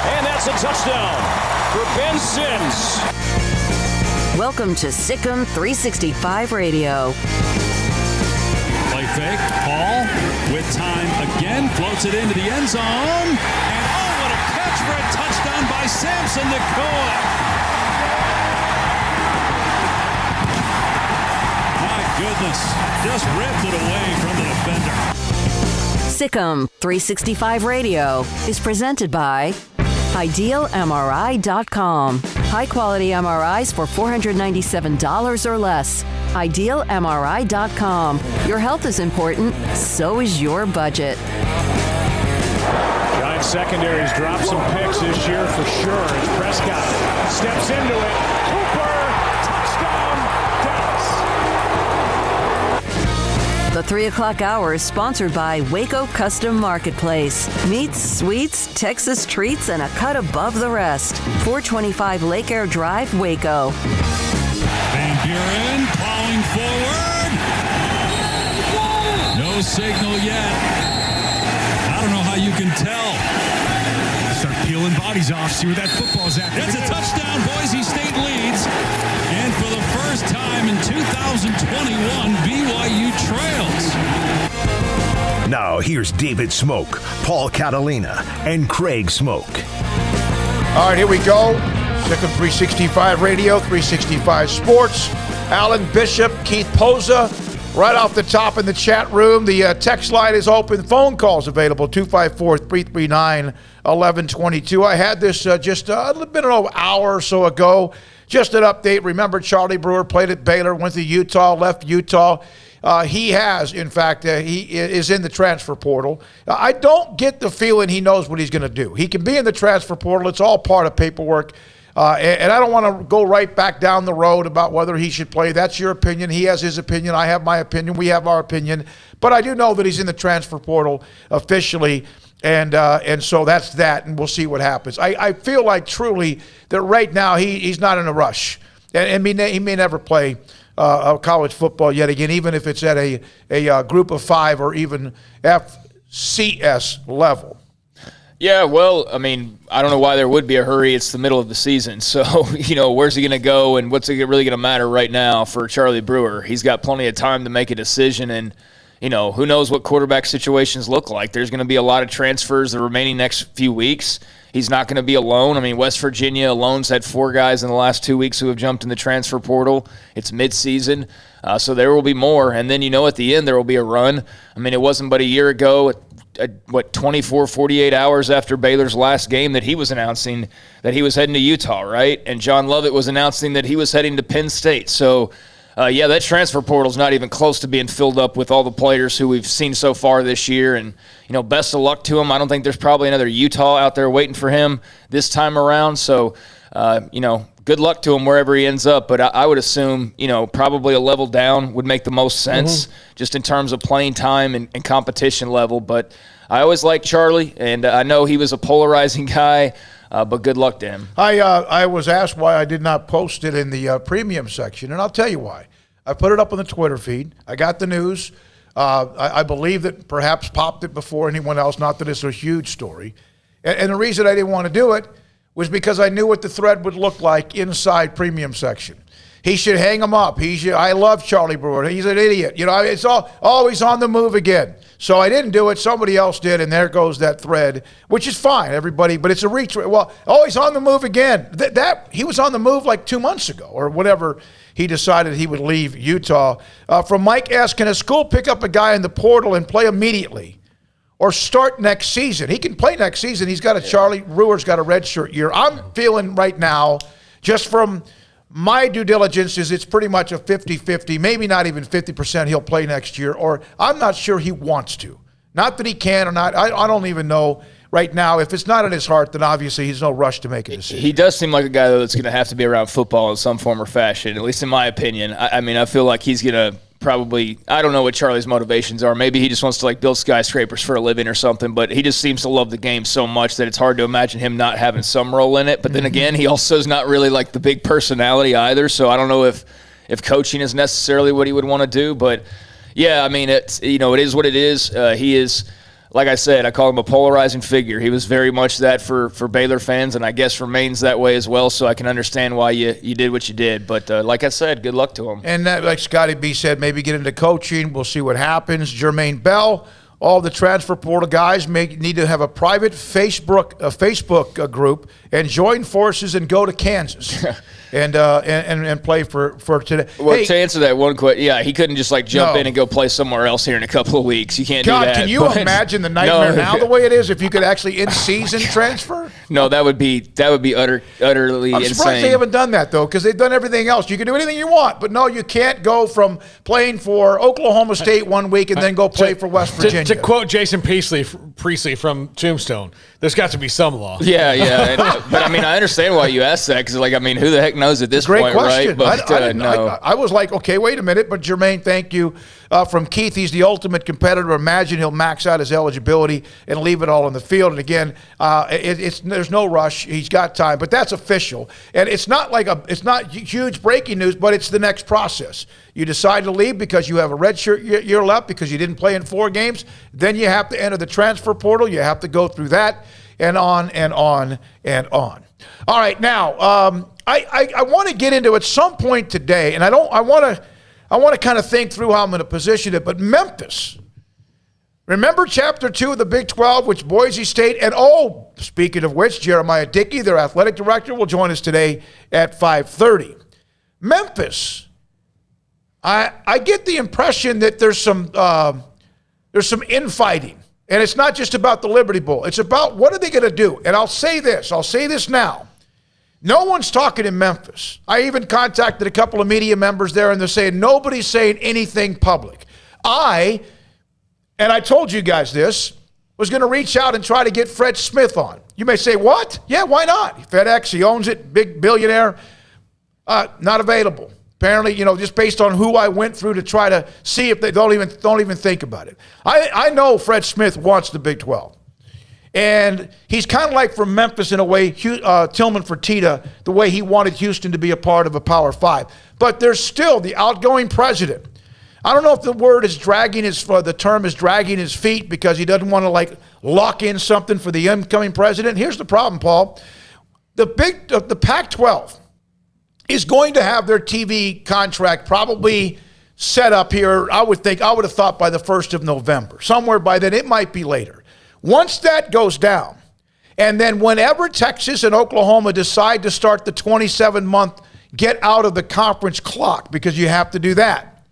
And that's a touchdown for Ben Sims. Welcome to Sikkim 365 Radio. Play fake. Paul with time again. Floats it into the end zone. And oh, what a catch for a touchdown by Samson Nakoa. My goodness. Just ripped it away from the defender. Sikkim 365 Radio is presented by IdealMRI.com. High-quality MRIs for $497 or less. IdealMRI.com. Your health is important, so is your budget. Giants secondaries dropped some picks this year for sure as Prescott steps into it. Cooper, touchdown, Dallas. The 3 o'clock hour is sponsored by Waco Custom Marketplace. Meats, sweets, Texas treats, and a cut above the rest. 425 Lake Air Drive, Waco. Van Buren plowing forward. No signal yet. I don't know how you can tell. Start peeling bodies off, see where that football's at. That's a touchdown. Boise State leads. And for the first time in 2021, BYU trails. Now here's David Smoak, Paul Catalina, and Craig Smoak. All right, here we go. Sikkim 365 Radio, 365 Sports. Alan Bishop, Keith Poza, right off the top in the chat room. The text line is open. Phone calls available, 254-339-1122. I had this just a little bit of an hour or so ago. Just an update. Remember, Charlie Brewer played at Baylor, went to Utah, left Utah. He has, in fact, he is in the transfer portal. I don't get the feeling he knows what he's going to do. He can be in the transfer portal. It's all part of paperwork. And I don't want to go right back down the road about whether he should play. That's your opinion. He has his opinion. I have my opinion. We have our opinion. But I do know that he's in the transfer portal officially. And so that's that, and we'll see what happens. I feel like truly that right now he's not in a rush. And he may never play college football yet again, even if it's at a group of five or even FCS level. Yeah, well, I mean, I don't know why there would be a hurry. It's the middle of the season. So, where's he going to go and what's it really going to matter right now for Charlie Brewer? He's got plenty of time to make a decision, and who knows what quarterback situations look like. There's going to be a lot of transfers the remaining next few weeks. He's not going to be alone. I mean, West Virginia alone's had 4 guys in the last 2 weeks who have jumped in the transfer portal. It's midseason, so there will be more. And then, at the end there will be a run. I mean, it wasn't but a year ago, 24, 48 hours after Baylor's last game that he was announcing that he was heading to Utah, right? And John Lovett was announcing that he was heading to Penn State. So, that transfer portal's not even close to being filled up with all the players who we've seen so far this year. And, best of luck to him. I don't think there's probably another Utah out there waiting for him this time around. So, good luck to him wherever he ends up. But I would assume, probably a level down would make the most sense just in terms of playing time and competition level. But I always liked Charlie, and I know he was a polarizing guy. But good luck to him. I was asked why I did not post it in the premium section, and I'll tell you why. I put it up on the Twitter feed. I got the news. I believe that perhaps popped it before anyone else, not that it's a huge story. And the reason I didn't want to do it was because I knew what the thread would look like inside premium section. He should hang him up. I love Charlie Brewer. He's an idiot. It's always on the move again. So I didn't do it. Somebody else did, and there goes that thread, which is fine, everybody. But it's a retweet. Well, he's on the move again. He was on the move like 2 months ago or whatever. He decided he would leave Utah. From Mike S., can a school pick up a guy in the portal and play immediately or start next season? He can play next season. Charlie Brewer's got a redshirt year. I'm feeling right now, just from my due diligence, is it's pretty much a 50-50, maybe not even 50% he'll play next year, or I'm not sure he wants to. Not that he can or not. I don't even know right now. If it's not in his heart, then obviously he's no rush to make a decision. He does seem like a guy, though, that's going to have to be around football in some form or fashion, at least in my opinion. I feel like he's going to probably, I don't know what Charlie's motivations are. Maybe he just wants to build skyscrapers for a living or something, but he just seems to love the game so much that it's hard to imagine him not having some role in it. But then again, he also is not really the big personality either, so I don't know if coaching is necessarily what he would want to do. But yeah, it's it is what it is. He is, like I said, I call him a polarizing figure. He was very much that for Baylor fans, and I guess remains that way as well, so I can understand why you did what you did. But like I said, good luck to him. And like Scotty B said, maybe get into coaching. We'll see what happens. Jermaine Bell, all the transfer portal guys need to have a private Facebook group and join forces and go to Kansas. And play for today. Well, to answer that one question, he couldn't just jump in and go play somewhere else here in a couple of weeks. You can't do that. Can you imagine the nightmare now the way it is if you could actually in-season transfer? No, that would be utterly insane. I'm surprised they haven't done that, though, because they've done everything else. You can do anything you want, but no, you can't go from playing for Oklahoma State one week and then go play for West Virginia. To quote Jason Priestley from Tombstone, there's got to be some law. Yeah. But I understand why you asked that, because who the heck knows at this Great point, question. right? But no. I was like, okay, wait a minute. But Jermaine, thank you. From Keith, he's the ultimate competitor. Imagine he'll max out his eligibility and leave it all in the field. And again, there's no rush. He's got time, but that's official. And it's not it's not huge breaking news, but it's the next process. You decide to leave because you have a redshirt year left because you didn't play in 4 games. Then you have to enter the transfer portal. You have to go through that, and on and on and on. All right, now I want to get into at some point today, and I want to kind of think through how I'm going to position it. But Memphis, remember Chapter 2 of the Big 12, which Boise State and speaking of which, Jeremiah Dickey, their athletic director, will join us today at 5:30. Memphis, I get the impression that there's some infighting. And it's not just about the Liberty Bowl. It's about what are they going to do? And I'll say this now. No one's talking in Memphis. I even contacted a couple of media members there, and they're saying nobody's saying anything public. I told you guys this, was going to reach out and try to get Fred Smith on. You may say, what? Yeah, why not? FedEx, he owns it, big billionaire. Not available. Apparently, just based on who I went through to try to see if they don't even think about it. I know Fred Smith wants the Big 12. And he's kind of like from Memphis in a way, Tillman Fertitta, the way he wanted Houston to be a part of a Power 5. But there's still the outgoing president. I don't know if the term is dragging his feet because he doesn't want to lock in something for the incoming president. Here's the problem, Paul. The Pac-12 is going to have their TV contract probably set up here, I would have thought by the 1st of November. Somewhere by then, it might be later. Once that goes down, and then whenever Texas and Oklahoma decide to start the 27-month get out of the conference clock, because you have to do that,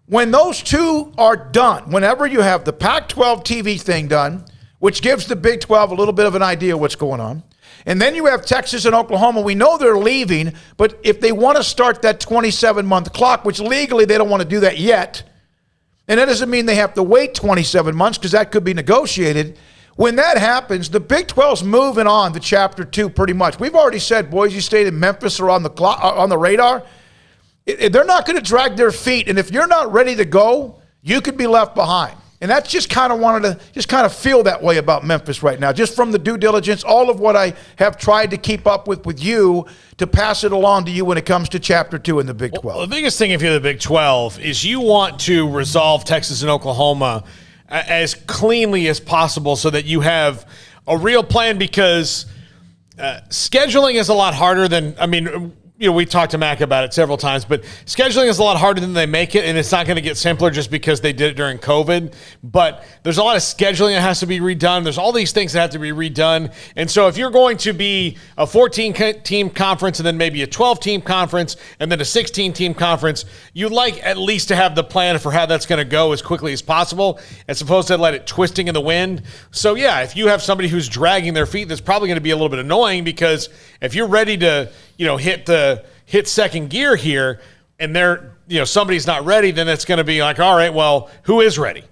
When those two are done, whenever you have the Pac-12 TV thing done, which gives the Big 12 a little bit of an idea of what's going on, and then you have Texas and Oklahoma, we know they're leaving, but if they want to start that 27-month clock, which legally they don't want to do that yet, and that doesn't mean they have to wait 27 months because that could be negotiated. When that happens, the Big 12's moving on to Chapter 2 pretty much. We've already said Boise State and Memphis are on the radar. They're not going to drag their feet, and if you're not ready to go, you could be left behind. And that's just kind of feel that way about Memphis right now, just from the due diligence, all of what I have tried to keep up with you to pass it along to you when it comes to Chapter 2 in the Big 12. Well, the biggest thing if you're the Big 12 is you want to resolve Texas and Oklahoma as cleanly as possible so that you have a real plan, because scheduling is a lot harder than, we talked to Mac about it several times, but scheduling is a lot harder than they make it, and it's not going to get simpler just because they did it during COVID. But there's a lot of scheduling that has to be redone. There's all these things that have to be redone. And so if you're going to be a 14-team conference and then maybe a 12-team conference and then a 16-team conference, you'd like at least to have the plan for how that's going to go as quickly as possible, as opposed to let it twisting in the wind. So, yeah, if you have somebody who's dragging their feet, that's probably going to be a little bit annoying, because if you're ready to hit second gear here and somebody's not ready, then it's going to be like, all right, well, who is ready?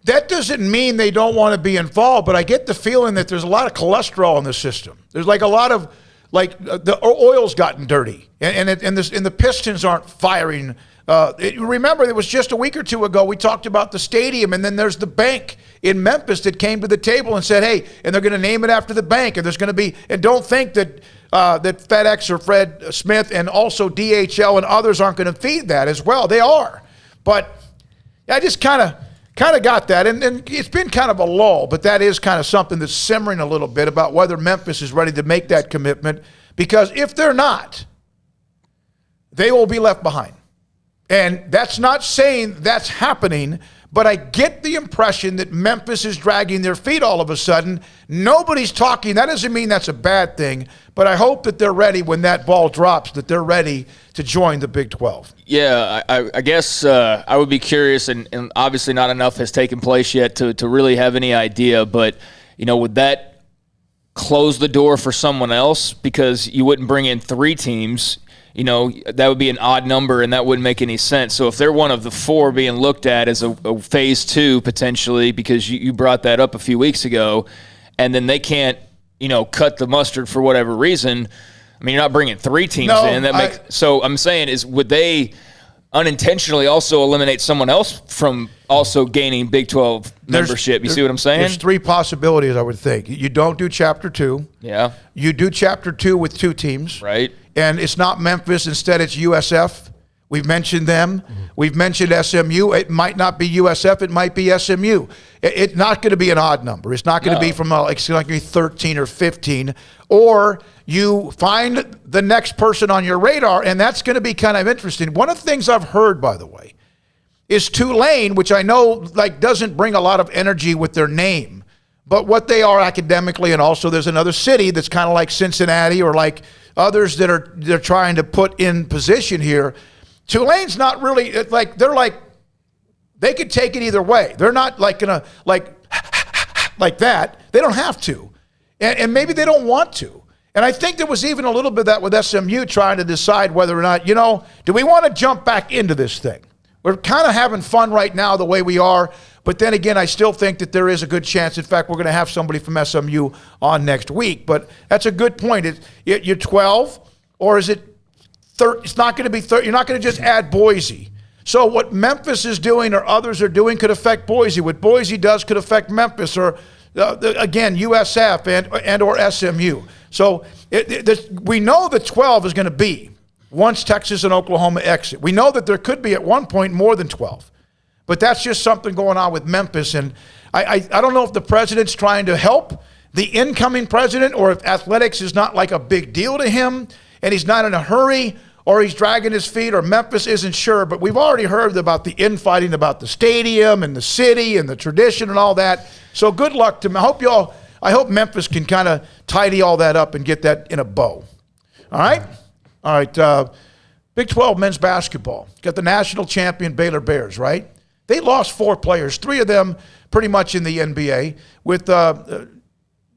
That doesn't mean they don't want to be involved, but I get the feeling that there's a lot of cholesterol in the system. There's like a lot of, the oil's gotten dirty, and the Pistons aren't firing. Remember, it was just a week or two ago we talked about the stadium, and then there's the bank in Memphis that came to the table and said, hey, and they're going to name it after the bank, and there's going to be, and don't think that FedEx or Fred Smith and also DHL and others aren't going to feed that as well. They are. But I just kind of got that, and it's been kind of a lull, but that is kind of something that's simmering a little bit about whether Memphis is ready to make that commitment, because if they're not, they will be left behind. And that's not saying that's happening, but I get the impression that Memphis is dragging their feet all of a sudden. Nobody's talking. That doesn't mean that's a bad thing, but I hope that they're ready when that ball drops, that they're ready to join the Big 12. Yeah, I guess I would be curious, and obviously not enough has taken place yet to really have any idea, but, would that close the door for someone else? Because you wouldn't bring in 3 teams. That would be an odd number, and that wouldn't make any sense. So if they're one of the 4 being looked at as a phase 2 potentially, because you brought that up a few weeks ago, and then they can't, cut the mustard for whatever reason, you're not bringing 3 teams in. So I'm saying would they unintentionally also eliminate someone else from also gaining Big 12 membership? You see what I'm saying? There's 3 possibilities, I would think. You don't do Chapter 2. Yeah. You do Chapter 2 with 2 teams. Right. And it's not Memphis. Instead, it's USF. We've mentioned them. We've mentioned SMU. It might not be USF. It might be SMU. It's not going to be an odd number. It's not going to be from it's not going to be 13 or 15. Or you find the next person on your radar, and that's going to be kind of interesting. One of the things I've heard, by the way, is Tulane, which I know doesn't bring a lot of energy with their name, but what they are academically, and also there's another city that's kind of like Cincinnati or like others that they're trying to put in position here. Tulane's not really they could take it either way. They're not gonna like that. They don't have to, and maybe they don't want to. And I think there was even a little bit of that with SMU trying to decide whether or not, do we want to jump back into this thing? We're kind of having fun right now the way we are, but then again, I still think that there is a good chance. In fact, we're going to have somebody from SMU on next week, but that's a good point. You're 12, or is it 30? It's not going to be 30. You're not going to just add Boise. So what Memphis is doing or others are doing could affect Boise. What Boise does could affect Memphis or, again, USF and or SMU. So we know the 12 is going to be once Texas and Oklahoma exit. We know that there could be at one point more than 12. But that's just something going on with Memphis. And I don't know if the president's trying to help the incoming president, or if athletics is not like a big deal to him and he's not in a hurry, or he's dragging his feet, or Memphis isn't sure. But we've already heard about the infighting about the stadium and the city and the tradition and all that. So good luck to me. I hope Memphis can kind of tidy all that up and get that in a bow. All right? All right. Big 12 men's basketball. Got the national champion Baylor Bears, right? They lost 4 players, 3 of them pretty much in the NBA, with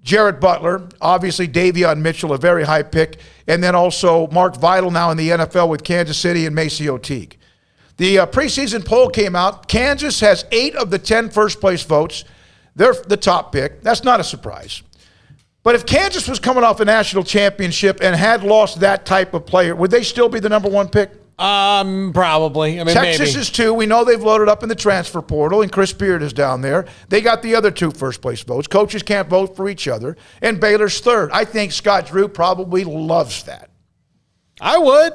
Jarrett Butler, obviously Davion Mitchell, a very high pick, and then also Mark Vidal now in the NFL with Kansas City and Maceo Teague. The preseason poll came out. Kansas has 8 of the 10 first-place votes. They're the top pick. That's not a surprise. But if Kansas was coming off a national championship and had lost that type of player, would they still be the number 1 pick? Probably. I mean, Texas maybe. is 2. We know they've loaded up in the transfer portal, and Chris Beard is down there. They got the other 2 first-place votes. Coaches can't vote for each other. And Baylor's 3rd. I think Scott Drew probably loves that. I would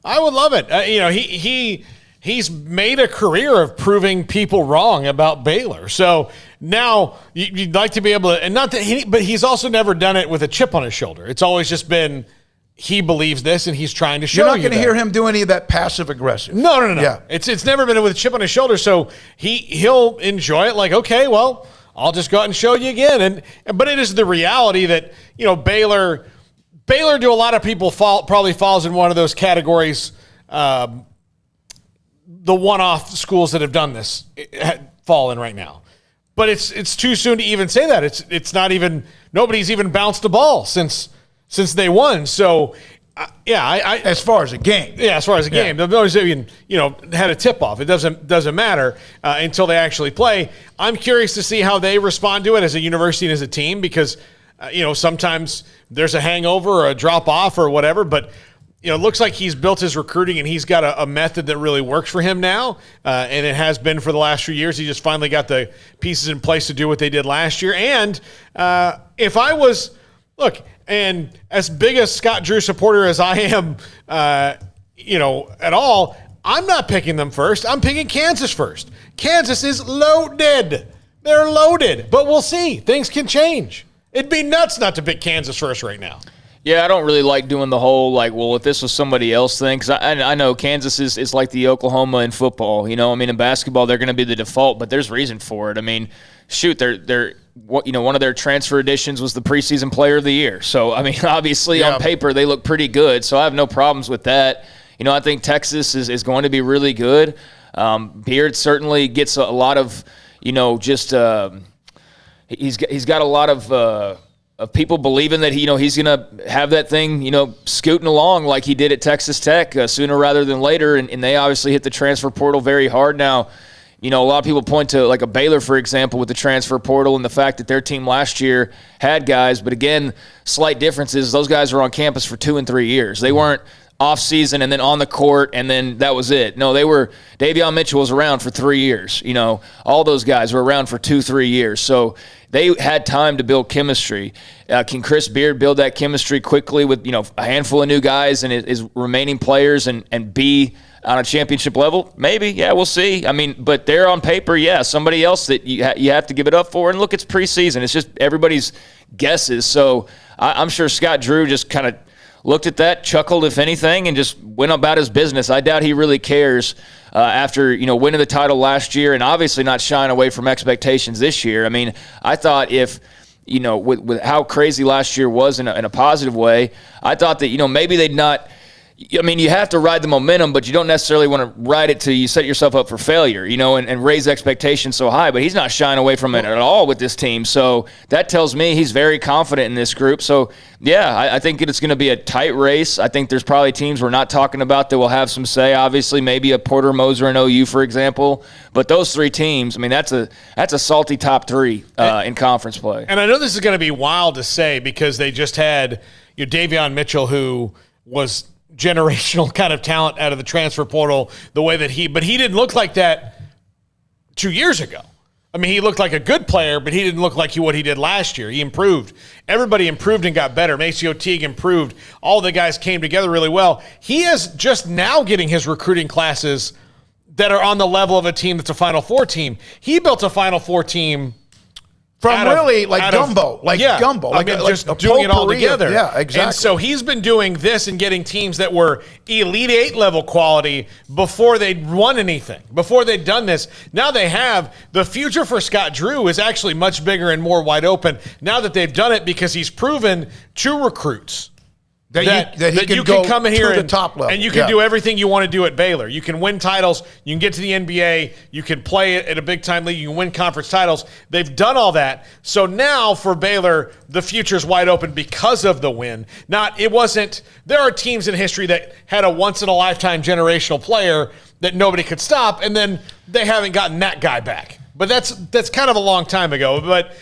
love it. He's made a career of proving people wrong about Baylor. So now you'd like to be able to, and not that but he's also never done it with a chip on his shoulder. It's always just been, he believes this and he's trying to show you. You're not going to hear him do any of that passive aggressive. No. Yeah. It's never been with a chip on his shoulder. So he'll enjoy it like, okay, well, I'll just go out and show you again. But it is the reality that, Baylor to a lot of people probably falls in one of those categories, the one-off schools that have done this fall in right now. But it's too soon to even say that. It's not even, nobody's even bounced a ball since they won. So, as far as a game. Yeah, as far as a game. Nobody's even, had a tip-off. It doesn't matter until they actually play. I'm curious to see how they respond to it as a university and as a team because, sometimes there's a hangover or a drop-off or whatever, but it looks like he's built his recruiting and he's got a method that really works for him now, and it has been for the last few years. He just finally got the pieces in place to do what they did last year. And if I was, and as big a Scott Drew supporter as I am, at all, I'm not picking them first. I'm picking Kansas first. Kansas is loaded. They're loaded, but we'll see. Things can change. It'd be nuts not to pick Kansas first right now. Yeah, I don't really like doing the whole, if this was somebody else thing, because I know Kansas is like the Oklahoma in football. In basketball, they're going to be the default, but there's reason for it. I mean, shoot, they're one of their transfer additions was the preseason player of the year. So, obviously on paper, they look pretty good, so I have no problems with that. I think Texas is going to be really good. Beard certainly gets a lot of, he's got a lot of people believing that he's going to have that thing scooting along like he did at Texas Tech sooner rather than later, and they obviously hit the transfer portal very hard. Now, a lot of people point to like a Baylor, for example, with the transfer portal and the fact that their team last year had guys, but again, slight differences. Those guys were on campus for 2 and 3 years. They weren't off season and then on the court and then that was it. No, Davion Mitchell was around for 3 years. All those guys were around for 2-3 years. So they had time to build chemistry. Can Chris Beard build that chemistry quickly with, a handful of new guys and his remaining players and be on a championship level? Maybe. Yeah, we'll see. But they're on paper, somebody else that you have to give it up for. And look, it's preseason. It's just everybody's guesses. So I'm sure Scott Drew just kind of looked at that, chuckled if anything, and just went about his business. I doubt he really cares after winning the title last year and obviously not shying away from expectations this year. I thought if with how crazy last year was in a positive way, I thought that maybe they'd not. You have to ride the momentum, but you don't necessarily want to ride it till you set yourself up for failure, and raise expectations so high. But he's not shying away from it at all with this team. So that tells me he's very confident in this group. So, I think it's going to be a tight race. I think there's probably teams we're not talking about that will have some say, obviously, maybe a Porter Moser and OU, for example. But those 3 teams, that's a salty top 3 in conference play. And I know this is going to be wild to say because they just had Davion Mitchell, who was – generational kind of talent out of the transfer portal the way that but he didn't look like that 2 years ago. He looked like a good player, but he didn't look like what he did last year. He improved. Everybody improved and got better. Maceo Teague improved. All the guys came together really well. He is just now getting his recruiting classes that are on the level of a team that's a Final Four team. He built a Final Four team from gumbo, just doing it all together. Yeah, exactly. And so he's been doing this and getting teams that were Elite 8 level quality before they'd won anything, before they'd done this. Now they have. The future for Scott Drew is actually much bigger and more wide open now that they've done it because he's proven to recruits that he you can can come in here to the top level. and you can do everything you want to do at Baylor. You can win titles. You can get to the NBA. You can play at a big-time league. You can win conference titles. They've done all that. So now for Baylor, the future's wide open because of the win. It wasn't – there are teams in history that had a once-in-a-lifetime generational player that nobody could stop, and then they haven't gotten that guy back. But that's kind of a long time ago. But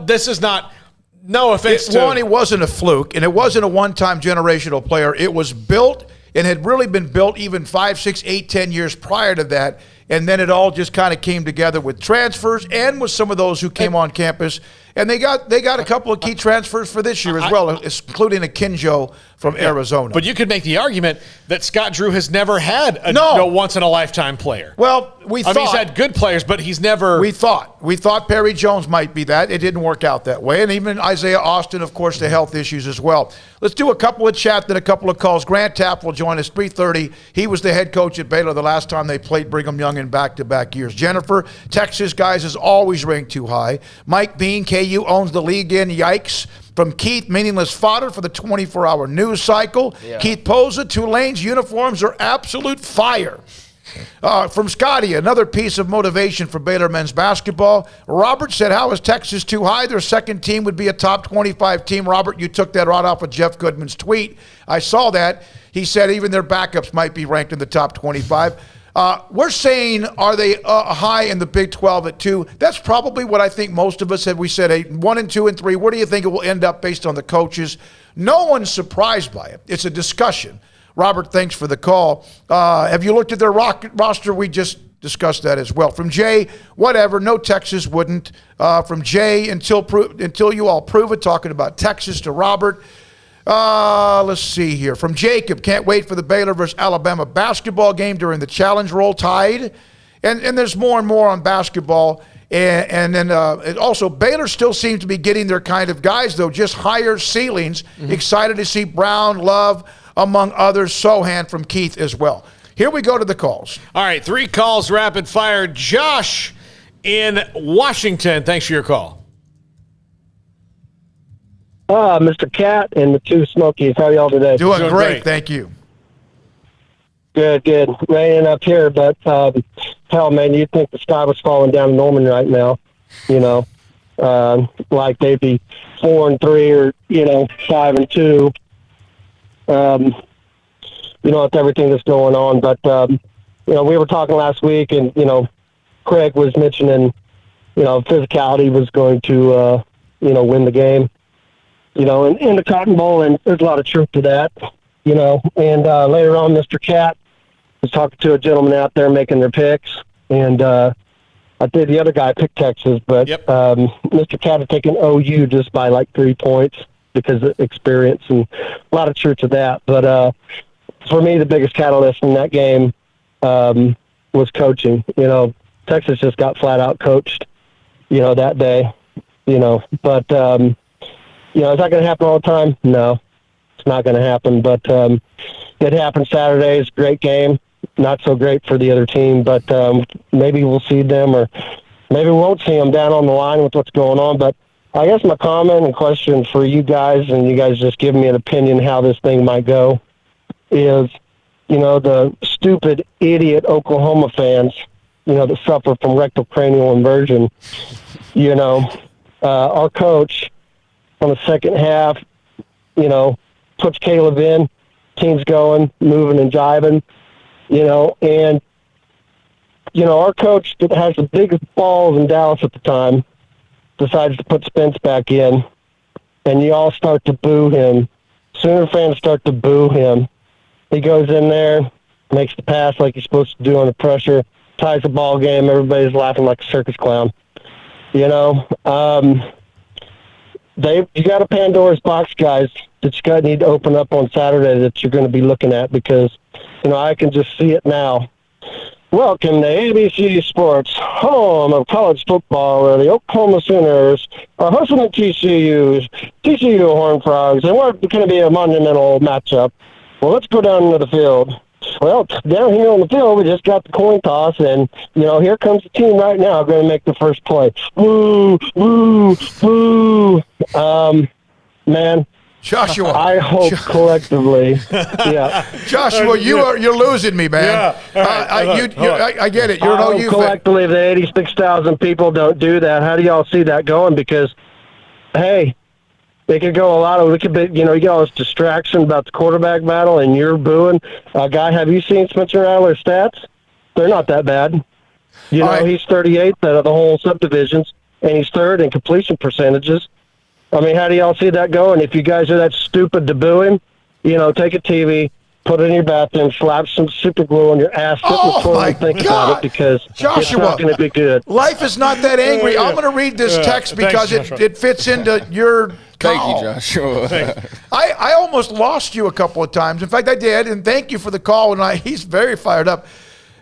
this is not – no offense to – it wasn't a fluke, and it wasn't a one-time generational player. It was built and had really been built even 5, 6, 8, 10 years prior to that, and then it all just kind of came together with transfers and with some of those who came on campus. And they got a couple of key transfers for this year as well, including a Kinjo from Arizona. But you could make the argument that Scott Drew has never had a once-in-a-lifetime player. Well, he's had good players, but he's never – We thought Perry Jones might be that. It didn't work out that way. And even Isaiah Austin, of course, the health issues as well. Let's do a couple of chat, then a couple of calls. Grant Tapp will join us 3:30. He was the head coach at Baylor the last time they played Brigham Young in back-to-back years. Jennifer, Texas guys is always ranked too high. Mike Bean, KU owns the league in. Yikes. From Keith, meaningless fodder for the 24-hour news cycle. Yeah. Keith Posa, Tulane's uniforms are absolute fire. From Scotty, another piece of motivation for Baylor men's basketball. Robert said, how is Texas too high? Their second team would be a top 25 team. Robert, you took that right off of Jeff Goodman's tweet. I saw that. He said even their backups might be ranked in the top 25. We're saying, are they high in the Big 12 at 2? That's probably what I think most of us had. We said 1 and 2 and 3. Where do you think it will end up based on the coaches? No one's surprised by it. It's a discussion. Robert, thanks for the call. Have you looked at their roster? We just discussed that as well. From Jay, whatever. No, Texas wouldn't. From Jay, until you all prove it, talking about Texas to Robert. Let's see here. From Jacob, can't wait for the Baylor versus Alabama basketball game during the Challenge Roll Tide. And there's more and more on basketball. And then also Baylor still seems to be getting their kind of guys, though, just higher ceilings. Mm-hmm. Excited to see Brown, Love, among others. Sohan from Keith as well. Here we go to the calls. All right, 3 calls, rapid fire. Josh in Washington, thanks for your call. Mr. Cat and the 2 Smokies. How are y'all today? Doing great, thank you. Good. Raining up here, but hell, man, you'd think the sky was falling down in Norman right now. Like they'd be 4 and 3 or 5 and 2. With everything that's going on. But we were talking last week, and Craig was mentioning physicality was going to win the game. In the Cotton Bowl, and there's a lot of truth to that, And later on, Mr. Cat was talking to a gentleman out there making their picks, and I think the other guy picked Texas, but Mr. Cat had taken OU just by like 3 points because of experience, and a lot of truth to that. But for me, the biggest catalyst in that game was coaching. Texas just got flat out coached, that day, But is that going to happen all the time? No, it's not going to happen. But it happened Saturday. It's a great game. Not so great for the other team, but maybe we'll see them, or maybe we won't see them down on the line with what's going on. But I guess my comment and question for you guys, and you guys just give me an opinion how this thing might go, is, the stupid, idiot Oklahoma fans, that suffer from rectal cranial inversion, our coach on the second half, puts Caleb in, team's going, moving and jiving, and, our coach that has the biggest balls in Dallas at the time decides to put Spence back in, and you all start to boo him. Sooner fans start to boo him. He goes in there, makes the pass like he's supposed to do under pressure, ties the ball game, everybody's laughing like a circus clown. You got a Pandora's box, guys, that you got to need to open up on Saturday that you're going to be looking at, because, I can just see it now. Welcome to ABC Sports, home of college football, where the Oklahoma Sooners are hosting the TCU Horned Frogs, and we're going to be a monumental matchup. Well, let's go down into the field. Well, down here on the field, we just got the coin toss, and, here comes the team right now going to make the first play. Woo, woo, woo. Man, Joshua. I hope collectively. Yeah. Joshua, you're losing me, man. I get it. You're an OU fan. Collectively, if the 86,000 people don't do that, how do y'all see that going? Because, hey, it could go a lot of. It could be, you get all this distraction about the quarterback battle, and you're booing. Guy, have you seen Spencer Rattler's stats? They're not that bad. He's 38th out of the whole subdivisions, and he's third in completion percentages. I mean, how do y'all see that going? If you guys are that stupid to boo him, take a TV, put it in your bathroom, slap some super glue on your ass, sit in the toilet and think about it, because Joshua, it's not going to be good. Life is not that angry. I'm going to read this text because it fits into your Thank call. you, Joshua. I almost lost you a couple of times. In fact, I did, and thank you for the call. And he's very fired up.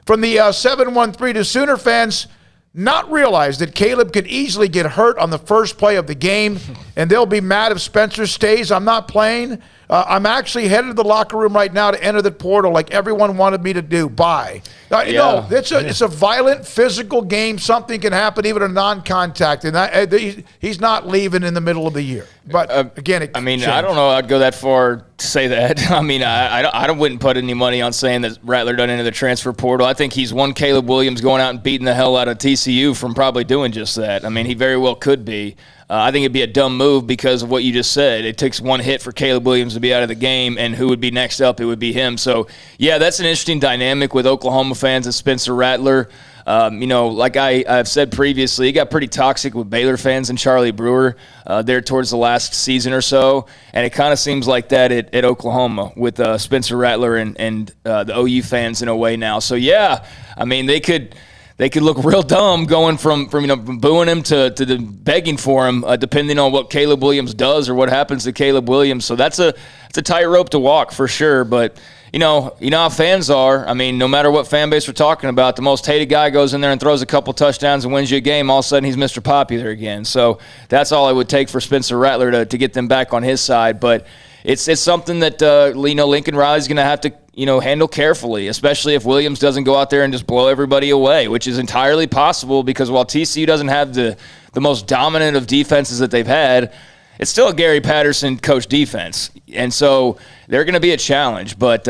From the 713 to Sooner fans, not realize that Caleb could easily get hurt on the first play of the game, and they'll be mad if Spencer stays. I'm not playing. I'm actually headed to the locker room right now to enter the portal like everyone wanted me to do. Bye. It's a violent, physical game. Something can happen, even a non-contact, and he's not leaving in the middle of the year. But again, I don't know. I'd go that far to say that. I mean, I wouldn't put any money on saying that Rattler doesn't enter the transfer portal. I think he's one Caleb Williams going out and beating the hell out of TCU from probably doing just that. I mean, he very well could be. I think it'd be a dumb move because of what you just said. It takes one hit for Caleb Williams to be out of the game, and who would be next up? It would be him. So, yeah, that's an interesting dynamic with Oklahoma fans and Spencer Rattler. Like I've said previously, it got pretty toxic with Baylor fans and Charlie Brewer there towards the last season or so, and it kind of seems like that at Oklahoma with Spencer Rattler and the OU fans in a way now. So, yeah, I mean, they could look real dumb going from booing him to the begging for him, depending on what Caleb Williams does or what happens to Caleb Williams. So it's a tightrope to walk for sure. But you know how fans are. I mean, no matter what fan base we're talking about, the most hated guy goes in there and throws a couple touchdowns and wins you a game. All of a sudden, he's Mr. Popular again. So that's all it would take for Spencer Rattler to get them back on his side. But it's something that Lincoln Riley's going to have to handle carefully, especially if Williams doesn't go out there and just blow everybody away, which is entirely possible because while TCU doesn't have the most dominant of defenses that they've had, it's still a Gary Patterson coach defense. And so they're going to be a challenge. But,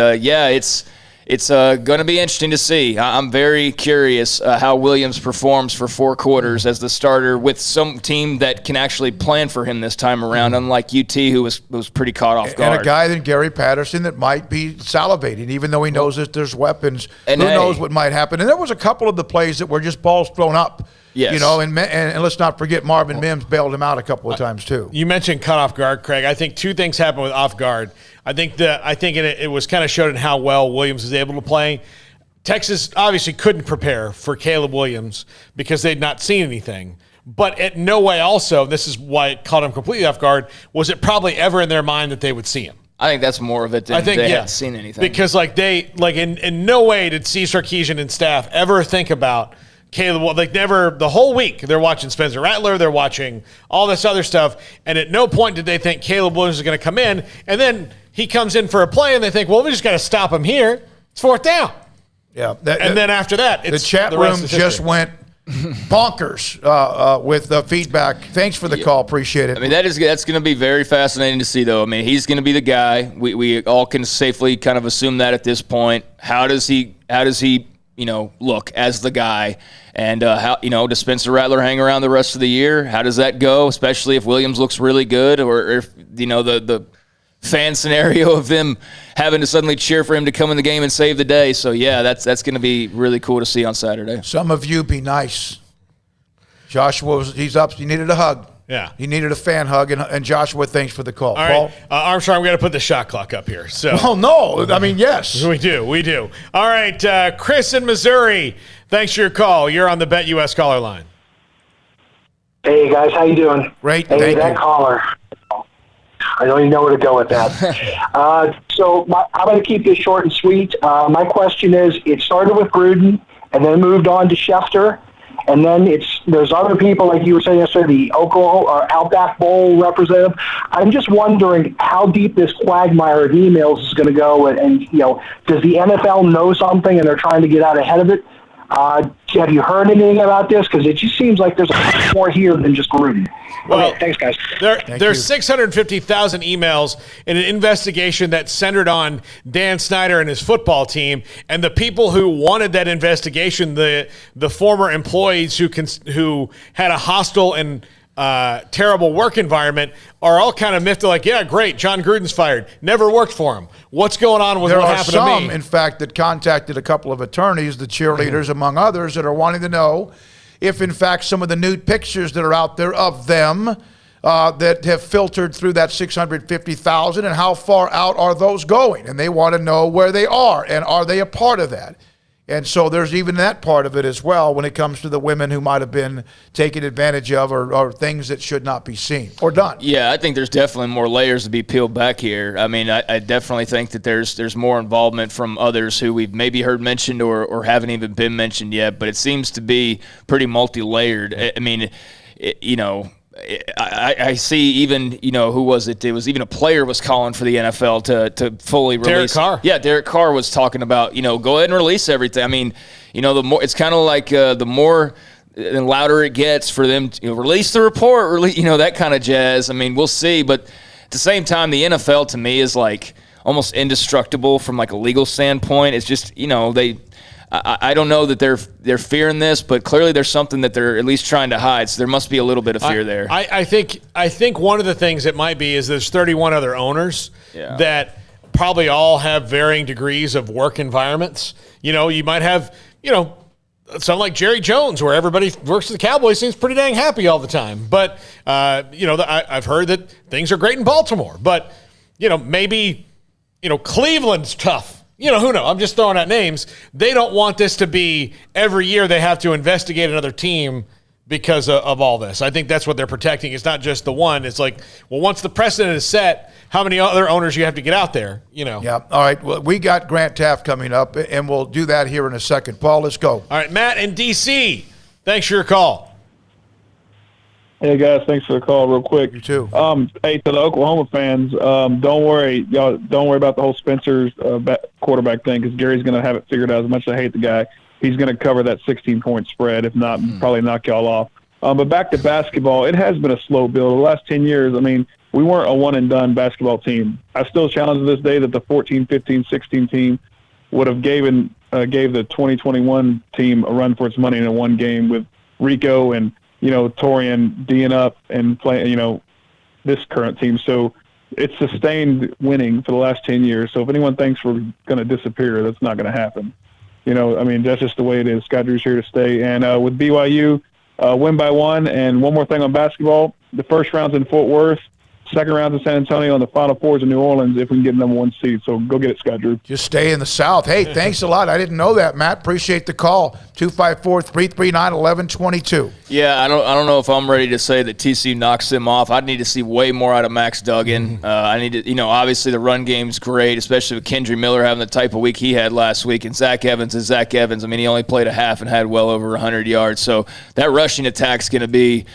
it's going to be interesting to see. I'm very curious how Williams performs for 4 quarters as the starter with some team that can actually plan for him this time around, unlike UT, who was pretty caught off guard. And a guy than Gary Patterson that might be salivating, even though he knows that there's weapons. And who knows what might happen? And there was a couple of the plays that were just balls thrown up. Yes. And let's not forget Marvin Mims bailed him out a couple of times too. You mentioned cut off guard, Craig. I think 2 things happened with off guard. I think it was kind of showed in how well Williams was able to play. Texas obviously couldn't prepare for Caleb Williams because they'd not seen anything. But at no way also, this is why it caught him completely off guard, was it probably ever in their mind that they would see him. I think that's more of it than they hadn't seen anything. Because in no way did Steve Sarkisian and staff ever think about Caleb, never, the whole week, they're watching Spencer Rattler, they're watching all this other stuff, and at no point did they think Caleb Williams is going to come in, and then he comes in for a play, and they think, well, we just got to stop him here. It's 4th down. Yeah. Then after that, the chat room just went bonkers with the feedback. Thanks for the call. Appreciate it. I mean, that's going to be very fascinating to see, though. I mean, he's going to be the guy. We all can safely kind of assume that at this point. How does he look as the guy, and how does Spencer Rattler hang around the rest of the year? How does that go, especially if Williams looks really good, or if the fan scenario of them having to suddenly cheer for him to come in the game and save the day. So yeah, that's going to be really cool to see on Saturday. Some of you be nice. Joshua, he's up. He needed a hug. Yeah. He needed a fan hug, and Joshua, thanks for the call. All Paul? right. Armstrong, we got to put the shot clock up here. So. Well, no. I mean, yes. We do. All right, Chris in Missouri, thanks for your call. You're on the Bet US caller line. Hey, guys, how you doing? Great, hey, thank that you. Caller. I don't even know where to go with that. I'm going to keep this short and sweet. My question is, it started with Gruden and then moved on to Schefter. And then there's other people, like you were saying yesterday, the Oklahoma or Outback Bowl representative. I'm just wondering how deep this quagmire of emails is going to go. And does the NFL know something and they're trying to get out ahead of it? Have you heard anything about this? Because it just seems like there's a lot more here than just Gruden. Well, okay, thanks, guys. There's 650,000 emails in an investigation that centered on Dan Snyder and his football team, and the people who wanted that investigation, the former employees who had a hostile and terrible work environment, are all kind of miffed. They're like, yeah, great, John Gruden's fired. Never worked for him. What's going on with what happened to me? There are some, in fact, that contacted a couple of attorneys, the cheerleaders, among others, that are wanting to know if, in fact, some of the nude pictures that are out there of them that have filtered through that 650,000, and how far out are those going? And they want to know where they are, and are they a part of that? And so there's even that part of it as well when it comes to the women who might have been taken advantage of, or things that should not be seen or done. Yeah, I think there's definitely more layers to be peeled back here. I mean, I definitely think that there's more involvement from others who we've maybe heard mentioned or haven't even been mentioned yet, but it seems to be pretty multi-layered. I mean, I see even, who was it? It was even a player was calling for the NFL to fully release. Derek Carr. Yeah, Derek Carr was talking about, go ahead and release everything. I mean, the more, it's kind of like the more and louder it gets for them to release the report, that kind of jazz. I mean, we'll see. But at the same time, the NFL to me is like almost indestructible from like a legal standpoint. It's just, I don't know that they're fearing this, but clearly there's something that they're at least trying to hide. So there must be a little bit of fear there. I think one of the things it might be is there's 31 other owners that probably all have varying degrees of work environments. You might have, something like Jerry Jones, where everybody works at the Cowboys seems pretty dang happy all the time. But, I've heard that things are great in Baltimore. But, maybe, Cleveland's tough. Who knows? I'm just throwing out names. They don't want this to be every year they have to investigate another team because of all this. I think that's what they're protecting. It's not just the one. It's like, well, once the precedent is set, how many other owners you have to get out there, Yeah. All right. Well, we got Grant Taft coming up, and we'll do that here in a second. Paul, let's go. All right, Matt in D.C., thanks for your call. Hey, guys, thanks for the call real quick. You too. Hey, to the Oklahoma fans, don't worry. Y'all don't worry about the whole Spencer's quarterback thing, because Gary's going to have it figured out. As much as I hate the guy, he's going to cover that 16-point spread. If not, probably knock y'all off. But back to basketball, it has been a slow build. The last 10 years, I mean, we weren't a one-and-done basketball team. I still challenge to this day that the 14, 15, 16 team would have gave the 2021 team a run for its money in one game with Rico and Torian D'ing up and playing, this current team. So it's sustained winning for the last 10 years. So if anyone thinks we're going to disappear, that's not going to happen. That's just the way it is. Scott Drew's here to stay. And with BYU, win by one. And one more thing on basketball, the first round's in Fort Worth. Second round in San Antonio, and the Final Four's in New Orleans if we can get number one seed. So go get it, Scott Drew. Just stay in the South. Hey, thanks a lot. I didn't know that, Matt. Appreciate the call. 254-339-1122. Yeah, I don't know if I'm ready to say that TCU knocks them off. I'd need to see way more out of Max Duggan. I need to, obviously the run game's great, especially with Kendry Miller having the type of week he had last week, and Zach Evans is Zach Evans. I mean, he only played a half and had well over 100 yards. So that rushing attack's going to be,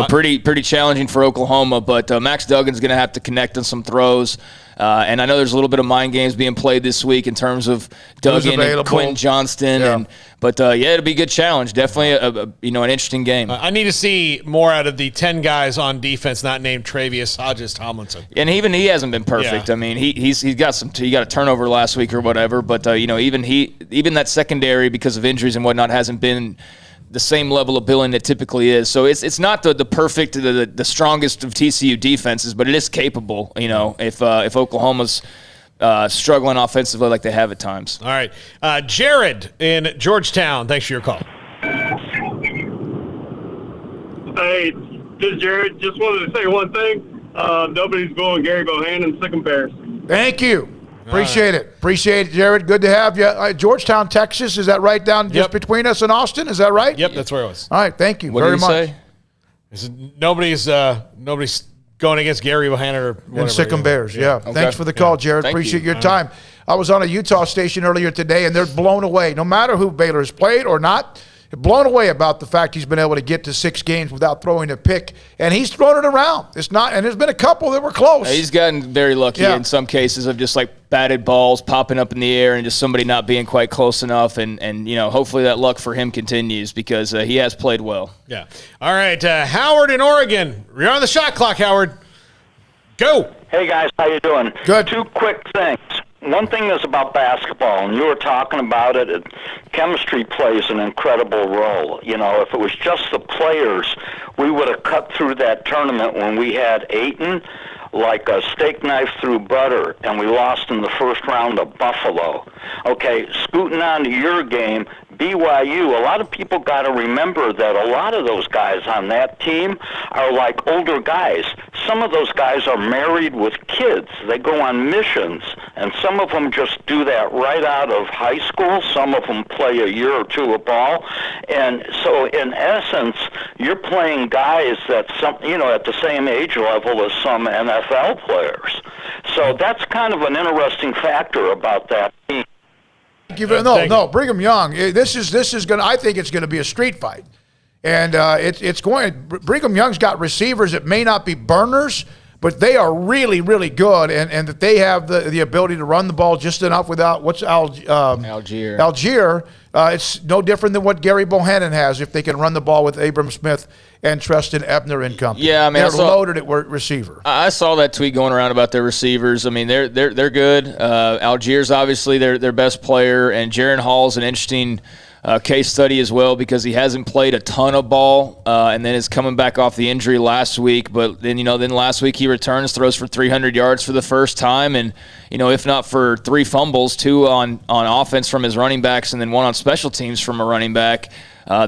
pretty challenging for Oklahoma. But Max Duggan's going to have to connect on some throws. And I know there's a little bit of mind games being played this week in terms of Duggan and Quentin Johnston. But it'll be a good challenge. Definitely an interesting game. I need to see more out of the 10 guys on defense not named Travius Hodges-Tomlinson. And even he hasn't been perfect. Yeah. I mean, he's got he got a turnover last week or whatever. But even that secondary, because of injuries and whatnot, hasn't been the same level of billing it typically is. So it's not the perfect, the strongest of TCU defenses, but it is capable, if Oklahoma's struggling offensively like they have at times. All right. Jared in Georgetown, thanks for your call. Hey, this is Jared. Just wanted to say one thing. Nobody's going Gary Bohannon's second Bears. Thank you. Appreciate it. Appreciate it, Jared. Good to have you. Georgetown, Texas, is that right down just between us and Austin? Is that right? Yep, that's where it was. All right, thank you very much. Say? Nobody's going against Gary Bohannon or whatever. And Sikkim Bears, yeah. Okay. Thanks for the call, Jared. Appreciate your time. I was on a Utah station earlier today, and they're blown away. No matter who Baylor has played or not, blown away about the fact he's been able to get to 6 games without throwing a pick, and he's thrown it around. It's not, and there's been a couple that were close. He's gotten very lucky in some cases of just like batted balls popping up in the air and just somebody not being quite close enough. And hopefully that luck for him continues because he has played well. Yeah. All right, Howard in Oregon. You're on the shot clock, Howard. Go. Hey, guys. How you doing? Good. 2 quick things. One thing is about basketball, and you were talking about it. Chemistry plays an incredible role. If it was just the players, we would have cut through that tournament when we had Ayton like a steak knife through butter, and we lost in the first round of Buffalo. Okay, scooting on to your game, BYU, a lot of people got to remember that a lot of those guys on that team are like older guys. Some of those guys are married with kids. They go on missions, and some of them just do that right out of high school. Some of them play a year or two of ball. And so, in essence, you're playing guys that at the same age level as some NFL players. So that's kind of an interesting factor about that team. No, Brigham Young. This is going. I think it's going to be a street fight, and it's going. Brigham Young's got receivers that may not be burners, but they are really, really good, and that they have the ability to run the ball just enough without Algier. Algier. It's no different than what Gary Bohannon has if they can run the ball with Abram Smith and Treston Ebner and company. Yeah, I mean, they're loaded at receiver. I saw that tweet going around about their receivers. I mean, they're good. Algier's obviously their best player, and Jaron Hall's an interesting case study as well because he hasn't played a ton of ball and then is coming back off the injury last week. But then last week he returns, throws for 300 yards for the first time, and if not for 3 fumbles, 2 on offense from his running backs, and then 1 on special teams from a running back.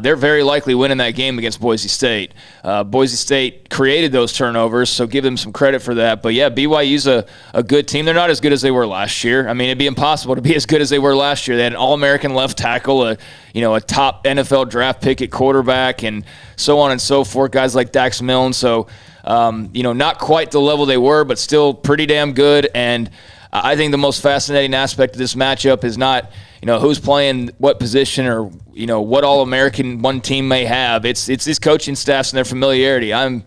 They're very likely winning that game against Boise State. Boise State created those turnovers, so give them some credit for that. But, yeah, BYU's a good team. They're not as good as they were last year. I mean, it'd be impossible to be as good as they were last year. They had an All-American left tackle, a top NFL draft pick at quarterback, and so on and so forth, guys like Dax Milne. So, not quite the level they were, but still pretty damn good. And I think the most fascinating aspect of this matchup is not – who's playing what position or, what All-American one team may have. It's these coaching staffs and their familiarity. I'm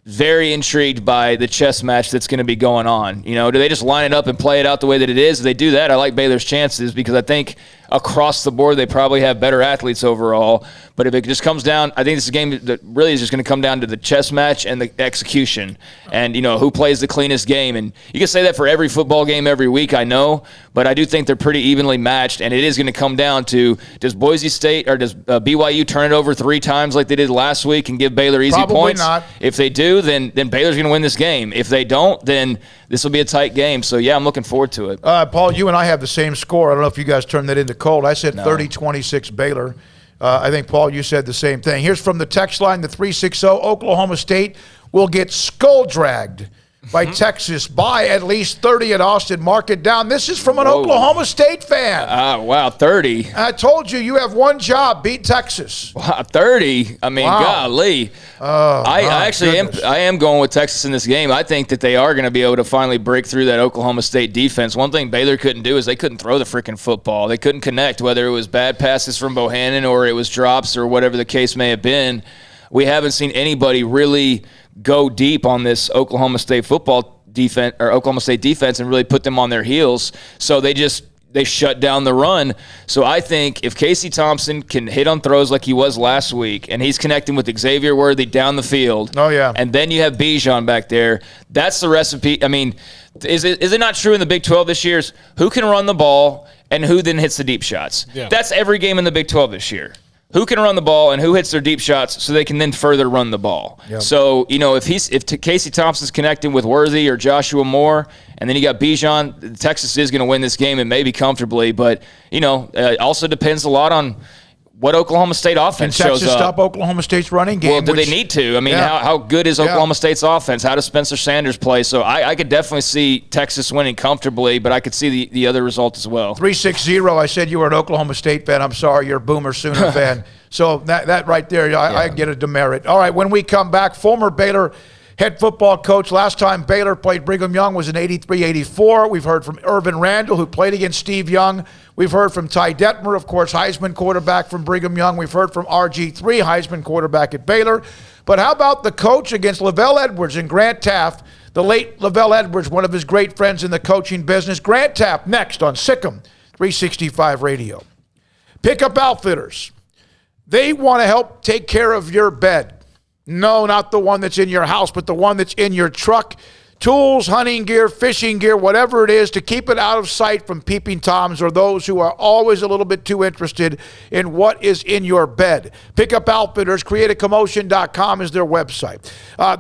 very intrigued by the chess match that's going to be going on. Do they just line it up and play it out the way that it is? If they do that, I like Baylor's chances because I think across the board they probably have better athletes overall. But if it just comes down, I think this is a game that really is just going to come down to the chess match and the execution and, who plays the cleanest game. And you can say that for every football game every week, I know, but I do think they're pretty evenly matched, and it is going to come down to does Boise State or does BYU turn it over 3 times like they did last week and give Baylor easy Probably points? Not. If they do, then Baylor's going to win this game. If they don't, then this will be a tight game. So, yeah, I'm looking forward to it. Paul, you and I have the same score. I don't know if you guys turned that into cold. I said 30-26 Baylor. I think, Paul, you said the same thing. Here's from the text line, the 360. Oklahoma State will get skull-dragged by Texas by at least 30 at Austin. Mark it down. This is from an Oklahoma State fan. Wow, 30. I told you have one job, beat Texas. Wow, 30. I mean, golly. I am going with Texas in this game. I think that they are going to be able to finally break through that Oklahoma State defense. One thing Baylor couldn't do is they couldn't throw the freaking football. They couldn't connect, whether it was bad passes from Bohannon or it was drops or whatever the case may have been. We haven't seen anybody really go deep on this Oklahoma State football defense or Oklahoma State defense and really put them on their heels. So they shut down the run. So I think if Casey Thompson can hit on throws like he was last week and he's connecting with Xavier Worthy down the field. Oh, yeah. And then you have Bijan back there. That's the recipe. I mean, is it not true in the Big 12 this year? Who can run the ball and who then hits the deep shots? Yeah. That's every game in the Big 12 this year. Who can run the ball and who hits their deep shots so they can then further run the ball. Yep. So, if Casey Thompson's connecting with Worthy or Joshua Moore, and then you got Bijan, Texas is going to win this game and maybe comfortably. But, it also depends a lot on what Oklahoma State offense shows up. Can Texas stop Oklahoma State's running game? Well, do they need to? I mean, how good is Oklahoma State's offense? How does Spencer Sanders play? So I could definitely see Texas winning comfortably, but I could see the other result as well. 360, I said you were an Oklahoma State fan. I'm sorry, you're a Boomer Sooner fan. So that right there, I get a demerit. All right, when we come back, former Baylor head football coach. Last time Baylor played Brigham Young was in 83-84. We've heard from Irvin Randall, who played against Steve Young. We've heard from Ty Detmer, of course, Heisman quarterback from Brigham Young. We've heard from RG3, Heisman quarterback at Baylor. But how about the coach against LaVell Edwards and Grant Taft? The late Lavelle Edwards, one of his great friends in the coaching business. Grant Tapp next on Sikkim 365 Radio. Pickup Outfitters. They want to help take care of your bed. No, not the one that's in your house, but the one that's in your truck. Tools, hunting gear, fishing gear, whatever it is, to keep it out of sight from peeping toms or those who are always a little bit too interested in what is in your bed. Pickup Outfitters, createacommotion.com is their website.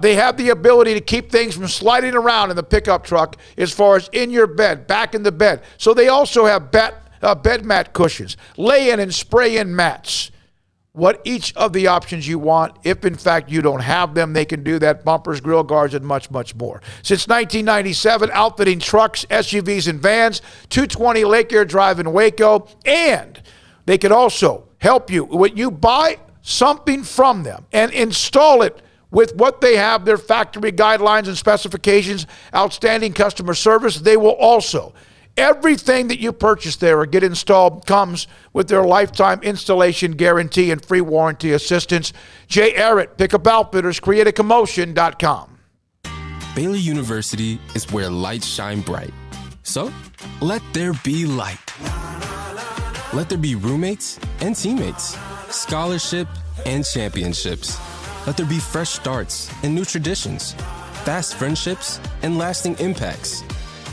They have the ability to keep things from sliding around in the pickup truck as far as in your bed, back in the bed. So they also have bed mat cushions, lay-in and spray-in mats. What each of the options you want. If, in fact, you don't have them, they can do that. Bumpers, grill guards, and much, much more. Since 1997, outfitting trucks, SUVs, and vans, 220 Lake Air Drive in Waco. And they can also help you when you buy something from them and install it with what they have, their factory guidelines and specifications, outstanding customer service. They will also everything that you purchase there or get installed comes with their lifetime installation guarantee and free warranty assistance. Jay Arrett, Pickup Outfitters, createacommotion.com. Baylor University is where lights shine bright. So, let there be light. Let there be roommates and teammates, scholarship and championships. Let there be fresh starts and new traditions, fast friendships and lasting impacts.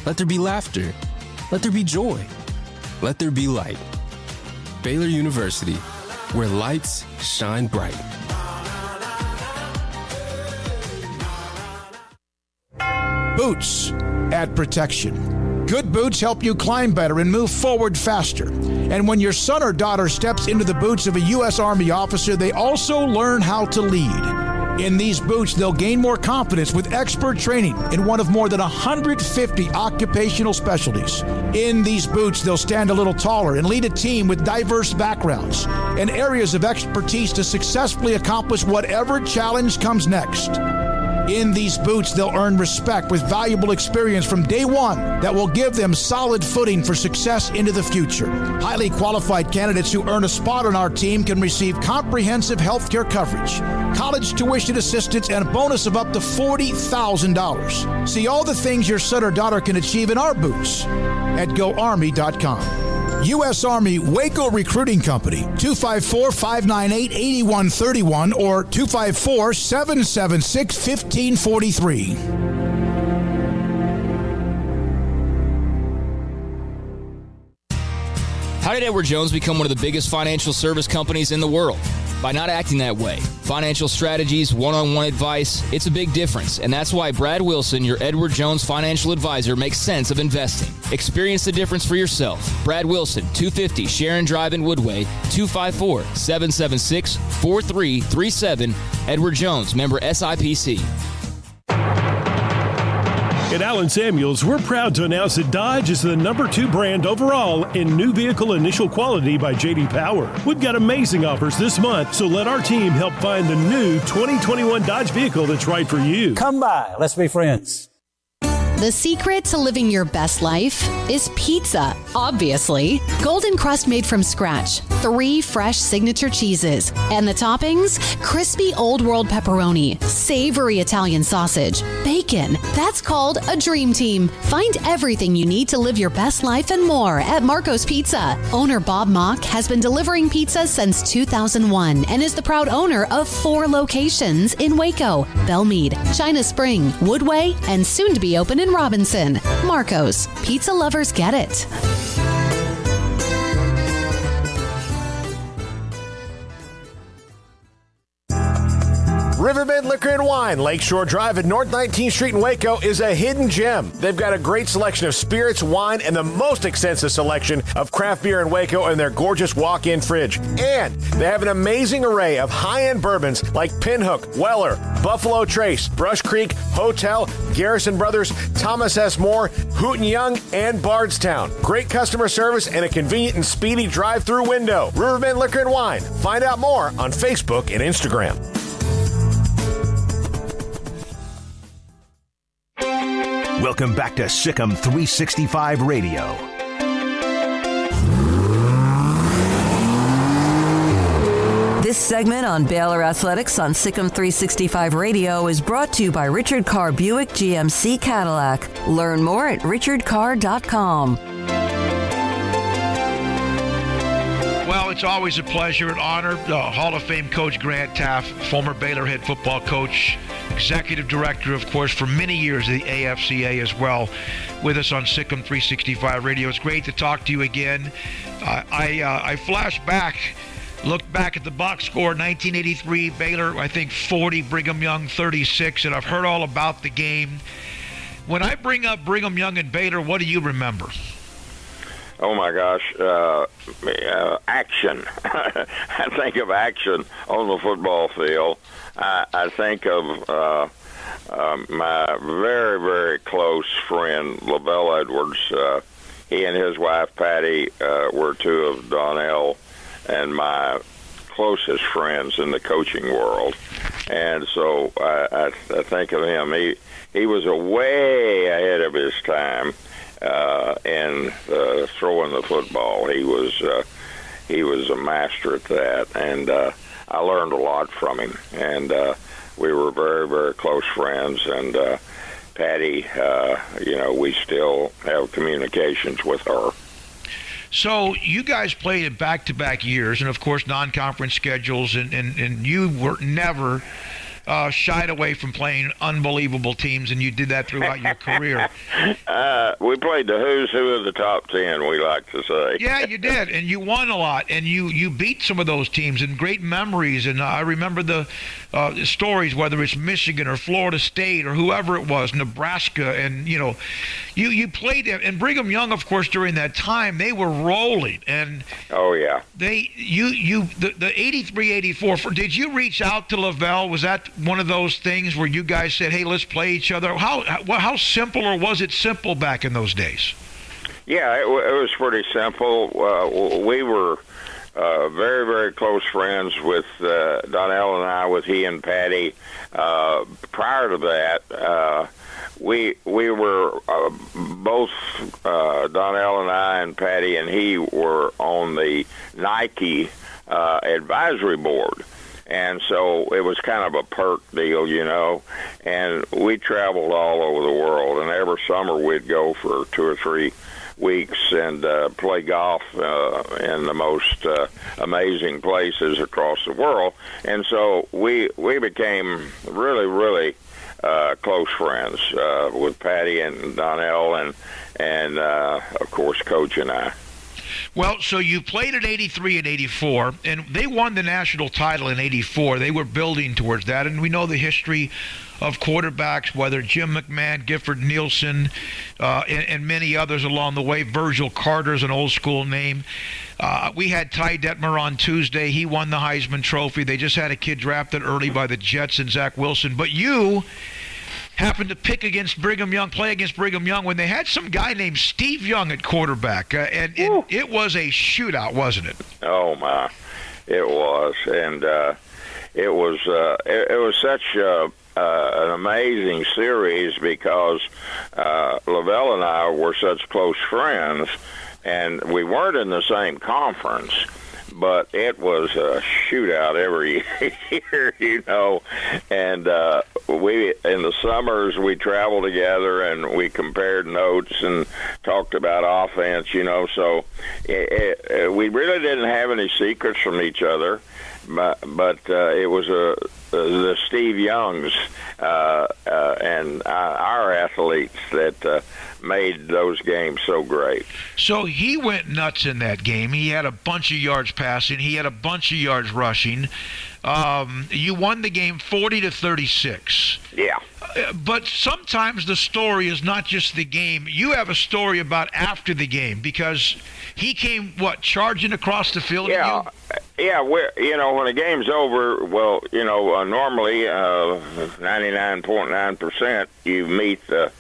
Let there be laughter. Let there be joy. Let there be light. Baylor University, where lights shine bright. Boots add protection. Good boots help you climb better and move forward faster. And when your son or daughter steps into the boots of a U.S. Army officer, they also learn how to lead. In these boots, they'll gain more confidence with expert training in one of more than 150 occupational specialties. In these boots, they'll stand a little taller and lead a team with diverse backgrounds and areas of expertise to successfully accomplish whatever challenge comes next. In these boots, they'll earn respect with valuable experience from day one that will give them solid footing for success into the future. Highly qualified candidates who earn a spot on our team can receive comprehensive health care coverage, college tuition assistance, and a bonus of up to $40,000. See all the things your son or daughter can achieve in our boots at GoArmy.com. U.S. Army Waco Recruiting Company, 254-598-8131 or 254-776-1543. How did Edward Jones become one of the biggest financial service companies in the world? By not acting that way. Financial strategies, one-on-one advice, it's a big difference. And that's why Brad Wilson, your Edward Jones financial advisor, makes sense of investing. Experience the difference for yourself. Brad Wilson, 250 Sharon Drive in Woodway, 254-776-4337. Edward Jones, member SIPC. At Allen Samuels, we're proud to announce that Dodge is the #2 brand overall in new vehicle initial quality by J.D. Power. We've got amazing offers this month, so let our team help find the new 2021 Dodge vehicle that's right for you. Come by. Let's be friends. The secret to living your best life is pizza, obviously. Golden crust made from scratch, 3 fresh signature cheeses, and the toppings, crispy Old World pepperoni, savory Italian sausage, bacon. That's called a dream team. Find everything you need to live your best life and more at Marco's Pizza. Owner Bob Mock has been delivering pizza since 2001 and is the proud owner of 4 locations in Waco, Belmead, China Spring, Woodway, and soon to be open in Robinson. Marco's. Pizza lovers get it. Riverbend Liquor and Wine, Lakeshore Drive at North 19th Street in Waco is a hidden gem. They've got a great selection of spirits, wine, and the most extensive selection of craft beer in Waco in their gorgeous walk-in fridge. And they have an amazing array of high-end bourbons like Pinhook, Weller, Buffalo Trace, Brush Creek, Hotel, Garrison Brothers, Thomas S. Moore, Hooten Young, and Bardstown. Great customer service and a convenient and speedy drive-through window. Riverbend Liquor and Wine. Find out more on Facebook and Instagram. Welcome back to Sikkim 365 Radio. This This segment on Baylor Athletics on Sikkim 365 Radio is brought to you by Richard Carr Buick GMC Cadillac. Learn more at richardcarr.com. Well, it's always a pleasure and honor. Hall of Fame coach Grant Taft, former Baylor head football coach, executive director, of course, for many years of the AFCA as well, with us on Sikkim 365 Radio. It's great to talk to you again. I flash back, look back at the box score, 1983, Baylor, I think 40, Brigham Young 36, and I've heard all about the game. When I bring up Brigham Young and Baylor, what do you remember? Oh my gosh, action. I think of action on the football field. I think of my very, very close friend, Lavelle Edwards. He and his wife, Patty, were two of Donnell and my closest friends in the coaching world. And so I think of him. He was way ahead of his time. And throwing the football, he was a master at that, and I learned a lot from him. And we were very, very close friends. And Patty, we still have communications with her. So you guys played in back-to-back years, and of course non-conference schedules, and you were never shied away from playing unbelievable teams, and you did that throughout your career. We played the who's who of the top 10, we like to say. Yeah, you did, and you won a lot, and you beat some of those teams, and great memories. And I remember the stories, whether it's Michigan or Florida State or whoever it was, Nebraska, and you played them. And Brigham Young, of course, during that time, they were rolling. And oh yeah, the 83-84. Did you reach out to Lavelle? Was that one of those things where you guys said, "Hey, let's play each other"? How simple, or was it simple back in those days? Yeah, it was pretty simple. We were very, very close friends with Donnell and I, with he and Patty. Prior to that, we were both Donnell and I and Patty and he were on the Nike advisory board. And so it was kind of a perk deal, and we traveled all over the world, and every summer we'd go for 2 or 3 weeks and play golf in the most amazing places across the world. And so we became really, really close friends with Patty and Donnell and of course, Coach and I. Well, so you played in 83 and 84, and they won the national title in 84. They were building towards that, and we know the history of quarterbacks, whether Jim McMahon, Gifford Nielsen, and many others along the way. Virgil Carter's an old school name. We had Ty Detmer on Tuesday. He won the Heisman Trophy. They just had a kid drafted early by the Jets and Zach Wilson. But you happened to play against Brigham Young when they had some guy named Steve Young at quarterback, and it was a shootout, wasn't it? Oh my, it was, and it was such an amazing series because Lavelle and I were such close friends, and we weren't in the same conference. But it was a shootout every year, and we, in the summers, we traveled together and we compared notes and talked about offense, so we really didn't have any secrets from each other, but it was the Steve Youngs and our athletes that made those games so great. So he went nuts in that game. He had a bunch of yards passing. He had a bunch of yards rushing. You won the game 40-36. Yeah. But sometimes the story is not just the game. You have a story about after the game because he came, charging across the field? Yeah. Yeah, when the game's over, normally 99.9% you meet the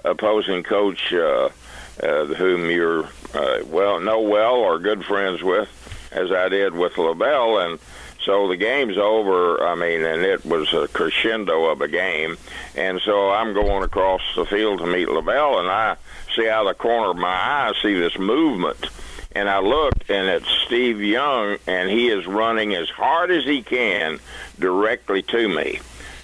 opposing coach whom you're know well or good friends with, as I did with Lavelle, and so the game's over, and it was a crescendo of a game, and so I'm going across the field to meet Lavelle, and I see out of the corner of my eye, I see this movement and I looked, and it's Steve Young, and he is running as hard as he can directly to me.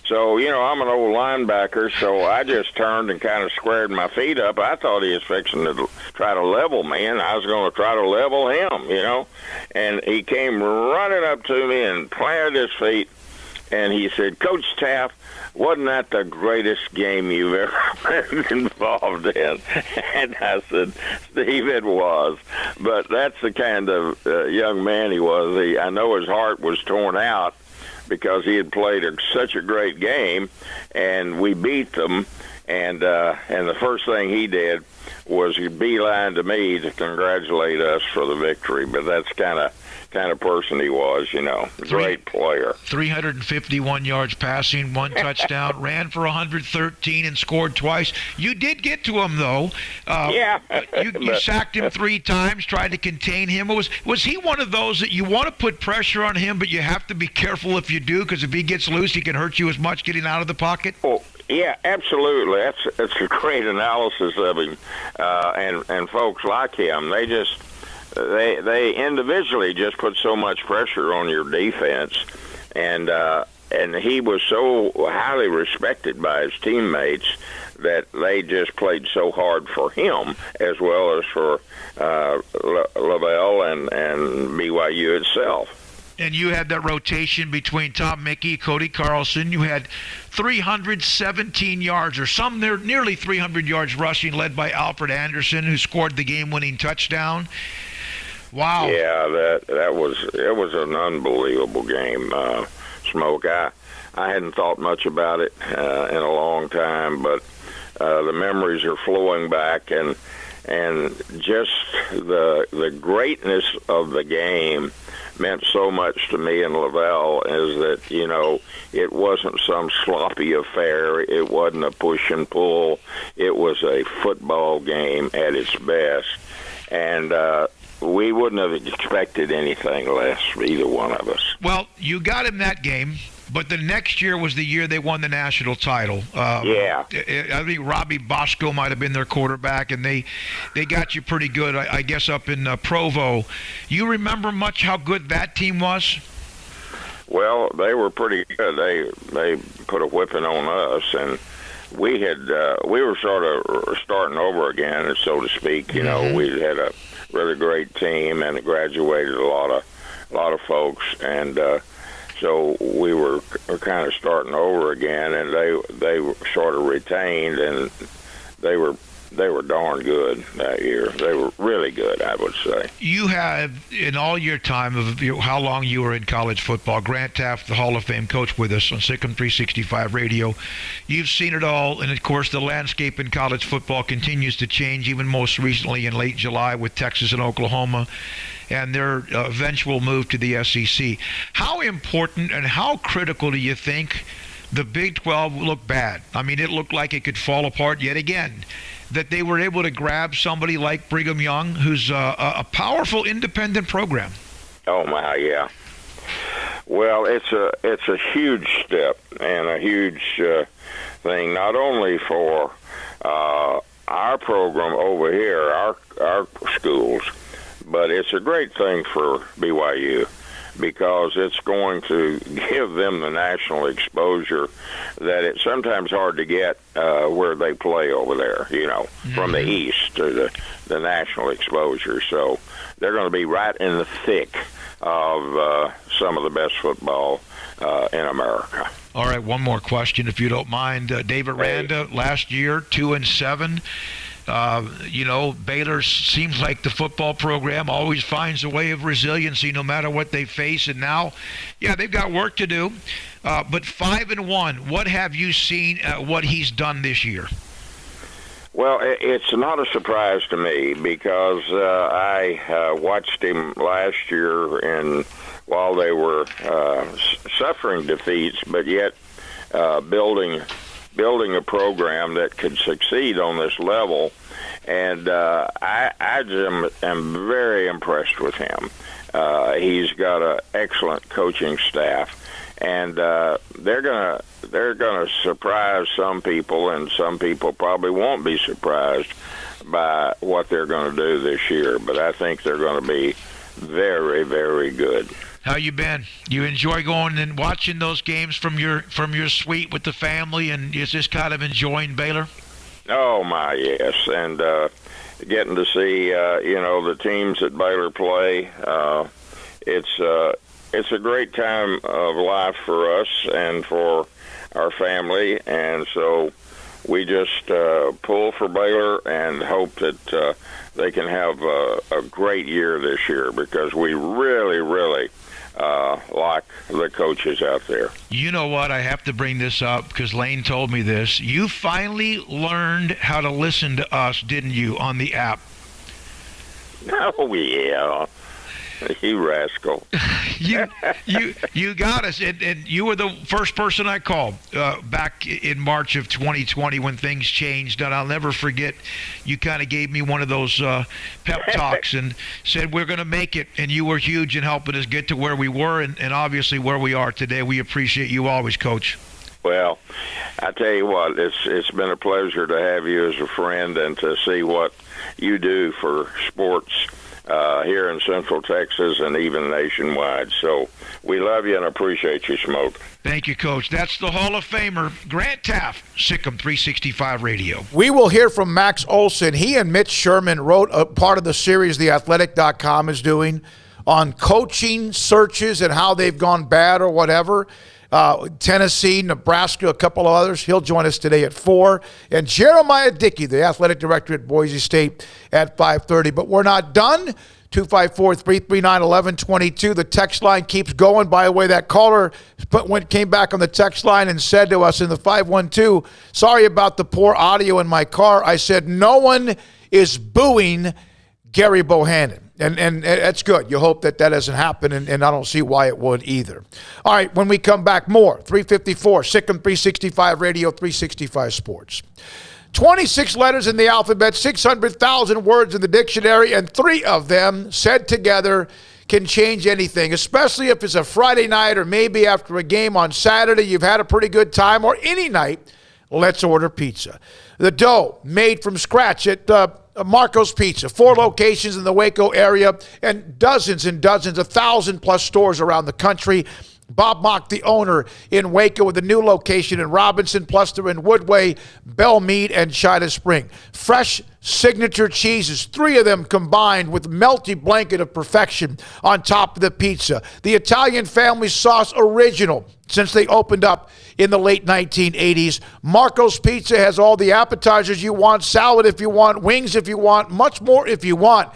So, I'm an old linebacker, so I just turned and kind of squared my feet up. I thought he was fixing to try to level me, and I was going to try to level him, And he came running up to me and planted his feet, and he said, "Coach Taft, wasn't that the greatest game you've ever been involved in?" And I said, "Steve, it was." But that's the kind of young man he was. I know his heart was torn out because he had played such a great game, and we beat them. And the first thing he did was he beeline to me to congratulate us for the victory. But that's kind of person he was, great player. 351 yards passing, 1 touchdown, ran for 113 and scored twice. You did get to him, though. Yeah. You sacked him 3 times, tried to contain him. Was he one of those that you want to put pressure on him, but you have to be careful if you do, because if he gets loose, he can hurt you as much getting out of the pocket? Oh, yeah, absolutely. That's a great analysis of him. And folks like him, they individually just put so much pressure on your defense, and he was so highly respected by his teammates that they just played so hard for him as well as for Lavelle and BYU itself. And you had that rotation between Tom Mickey, Cody Carlson. You had 317 yards, or nearly 300 yards rushing, led by Alfred Anderson, who scored the game-winning touchdown. Wow. Yeah, it was an unbelievable game, Smoak. I hadn't thought much about it in a long time, but the memories are flowing back, and just the greatness of the game meant so much to me and Lavelle, is that, it wasn't some sloppy affair. It wasn't a push and pull. It was a football game at its best. And we wouldn't have expected anything less, either one of us. Well, you got him that game, but the next year was the year they won the national title. Yeah. I think Robbie Bosco might have been their quarterback, and they got you pretty good, I guess, up in Provo. You remember much how good that team was? Well, they were pretty good. They put a whipping on us, and we were sort of starting over again, so to speak. We had a really great team, and it graduated a lot of folks, and so we were kind of starting over again, and they were sort of retained, and they were darn good that year. They were really good, I would say. You have, in all your time of how long you were in college football, Grant Taft, the Hall of Fame coach, with us on Sikkim 365 Radio. You've seen it all, and of course the landscape in college football continues to change, even most recently in late July with Texas and Oklahoma and their eventual move to the SEC. How important and how critical do you think the Big 12 looked bad? I mean, it looked like it could fall apart yet again, that they were able to grab somebody like Brigham Young, who's a powerful independent program. Oh my, yeah. Well, it's a huge step and a huge thing, not only for our program over here, our schools, but it's a great thing for BYU, because it's going to give them the national exposure that it's sometimes hard to get where they play over there, from the East to the national exposure. So they're going to be right in the thick of some of the best football in America. All right, one more question, if you don't mind. David Randa, last year, 2-7. Baylor seems like the football program always finds a way of resiliency no matter what they face. And now, they've got work to do. But 5-1, what have you seen what he's done this year? Well, it's not a surprise to me, because I watched him last year, and while they were suffering defeats, but yet building a program that could succeed on this level, and I am very impressed with him. He's got an excellent coaching staff, and they're gonna surprise some people, and some people probably won't be surprised by what they're going to do this year, but I think they're going to be very, very good. How you been? You enjoy going and watching those games from your suite with the family, and you're just kind of enjoying Baylor? Oh my, yes, and getting to see the teams that Baylor play. It's a great time of life for us and for our family, and so we just pull for Baylor and hope that they can have a great year this year, because we really, really like the coaches out there. You know what? I have to bring this up because Lane told me this. You finally learned how to listen to us, didn't you, on the app? Oh, yeah. You rascal. You got us, and you were the first person I called back in March of 2020 when things changed, and I'll never forget, you kind of gave me one of those pep talks and said we're going to make it, and you were huge in helping us get to where we were and obviously where we are today. We appreciate you always, Coach. Well, I tell you what, it's been a pleasure to have you as a friend and to see what you do for sports here in Central Texas and even nationwide. So we love you and appreciate you, Smoak. Thank you, Coach. That's the Hall of Famer, Grant Taft, Sikkim 365 Radio. We will hear from Max Olson. He and Mitch Sherman wrote a part of the series theathletic.com is doing on coaching searches and how they've gone bad or whatever. Tennessee, Nebraska, a couple of others. He'll join us today at 4. And Jeremiah Dickey, the athletic director at Boise State, at 5:30. But we're not done. 254-339-1122. The text line keeps going. By the way, that caller came back on the text line and said to us in the 512, sorry about the poor audio in my car. I said, no one is booing Gary Bohannon. And that's good. You hope that doesn't happen, and I don't see why it would either. All right, when we come back, more. 354, Sikkim 365 Radio, 365 Sports. 26 letters in the alphabet, 600,000 words in the dictionary, and 3 of them said together can change anything, especially if it's a Friday night or maybe after a game on Saturday. You've had a pretty good time, or any night. Let's order pizza. The dough made from scratch at Marco's Pizza, 4 locations in the Waco area and dozens, 1,000+ stores around the country. Bob Mock, the owner in Waco, with a new location in Robinson, plus they're in Woodway, Belmead, and China Spring. Fresh signature cheeses, 3 of them combined with melty blanket of perfection on top of the pizza. The Italian family sauce original since they opened up in the late 1980s. Marco's Pizza has all the appetizers you want, salad if you want, wings if you want, much more if you want.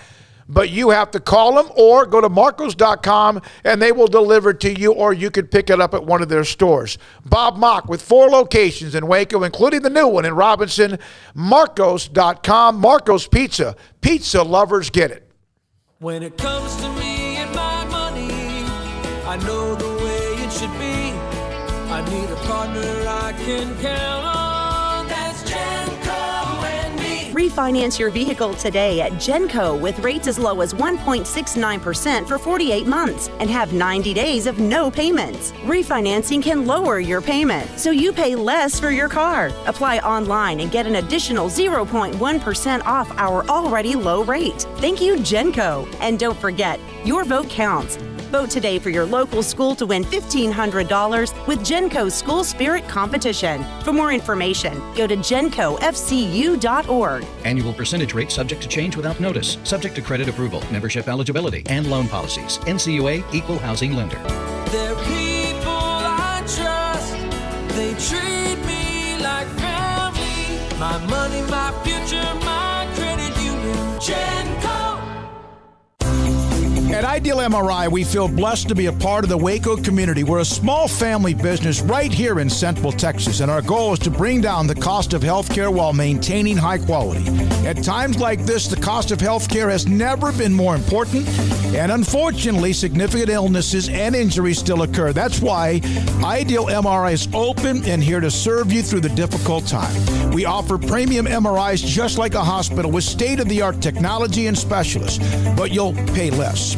But you have to call them or go to marcos.com and they will deliver it to you, or you could pick it up at one of their stores. Bob Mock with 4 locations in Waco, including the new one in Robinson. Marcos.com. Marco's Pizza. Pizza lovers get it. When it comes to me and my money, I know the way it should be. I need a partner I can count on. That's Genco and me. Refinance your vehicle today at Genco with rates as low as 1.69% for 48 months and have 90 days of no payments. Refinancing can lower your payment, so you pay less for your car. Apply online and get an additional 0.1% off our already low rate. Thank you, Genco. And don't forget, your vote counts. Vote today for your local school to win $1,500 with Genco's School Spirit Competition. For more information, go to gencofcu.org. Annual percentage rate subject to change without notice. Subject to credit approval, membership eligibility, and loan policies. NCUA Equal Housing Lender. They're people I trust. They treat me like family. My money, my future, my credit union. Genco. At Ideal MRI, we feel blessed to be a part of the Waco community. We're a small family business right here in Central Texas, and our goal is to bring down the cost of healthcare while maintaining high quality. At times like this, the cost of healthcare has never been more important, and unfortunately, significant illnesses and injuries still occur. That's why Ideal MRI is open and here to serve you through the difficult time. We offer premium MRIs just like a hospital with state-of-the-art technology and specialists, but you'll pay less.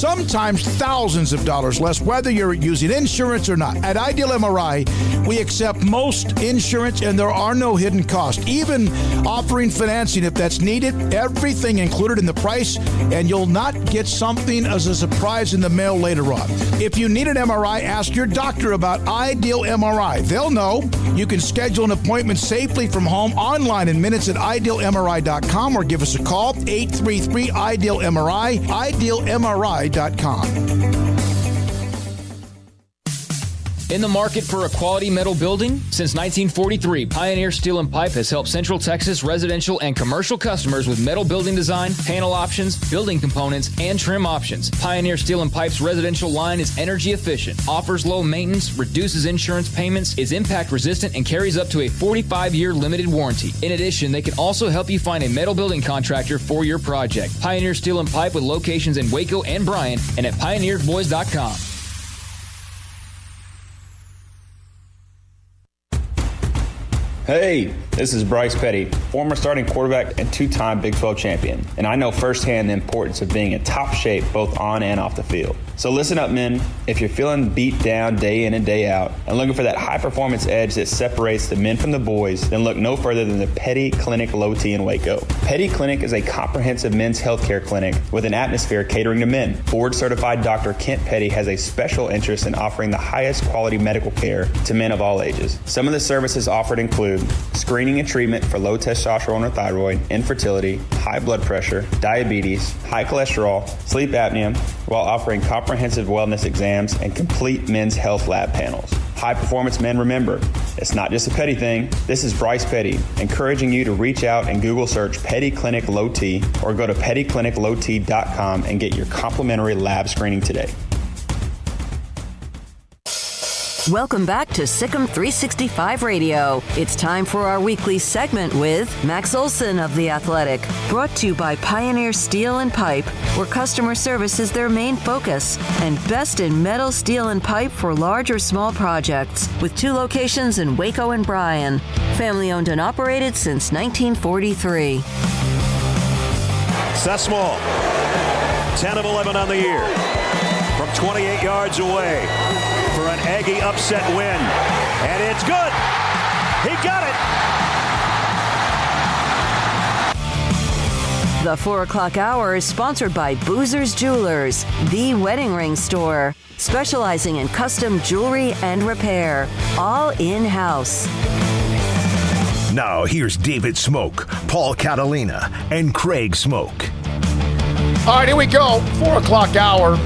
sometimes thousands of dollars less, whether you're using insurance or not. At Ideal MRI, we accept most insurance, and there are no hidden costs, even offering financing if that's needed. Everything included in the price, and you'll not get something as a surprise in the mail later on. If you need an MRI, ask your doctor about Ideal MRI. They'll know. You can schedule an appointment safely from home online in minutes at idealmri.com or give us a call, 833-IDEAL-MRI, idealmri.com. In the market for a quality metal building? Since 1943, Pioneer Steel and Pipe has helped Central Texas residential and commercial customers with metal building design, panel options, building components, and trim options. Pioneer Steel and Pipe's residential line is energy efficient, offers low maintenance, reduces insurance payments, is impact resistant, and carries up to a 45-year limited warranty. In addition, they can also help you find a metal building contractor for your project. Pioneer Steel and Pipe with locations in Waco and Bryan and at pioneersboys.com. Hey, this is Bryce Petty, former starting quarterback and two-time Big 12 champion, and I know firsthand the importance of being in top shape both on and off the field. So listen up, men. If you're feeling beat down day in and day out and looking for that high-performance edge that separates the men from the boys, then look no further than the Petty Clinic Low T in Waco. Petty Clinic is a comprehensive men's healthcare clinic with an atmosphere catering to men. Board-certified Dr. Kent Petty has a special interest in offering the highest quality medical care to men of all ages. Some of the services offered include screening and treatment for low testosterone or thyroid, infertility, high blood pressure, diabetes, high cholesterol, sleep apnea, while offering comprehensive wellness exams and complete men's health lab panels. High performance men, remember, it's not just a Petty thing. This is Bryce Petty, encouraging you to reach out and Google search Petty Clinic Low T or go to pettycliniclowt.com and get your complimentary lab screening today. Welcome back to Sikkim 365 Radio. It's time for our weekly segment with Max Olson of The Athletic, brought to you by Pioneer Steel and Pipe, where customer service is their main focus, and best in metal, steel, and pipe for large or small projects, with 2 locations in Waco and Bryan. Family owned and operated since 1943. Seth Small, 10 of 11 on the year, from 28 yards away. For an Aggie upset win. And it's good. He got it. The 4 o'clock hour is sponsored by Boozer's Jewelers, the wedding ring store, specializing in custom jewelry and repair, all in-house. Now here's David Smoak, Paul Catalina, and Craig Smoak. All right, here we go. 4 o'clock hour.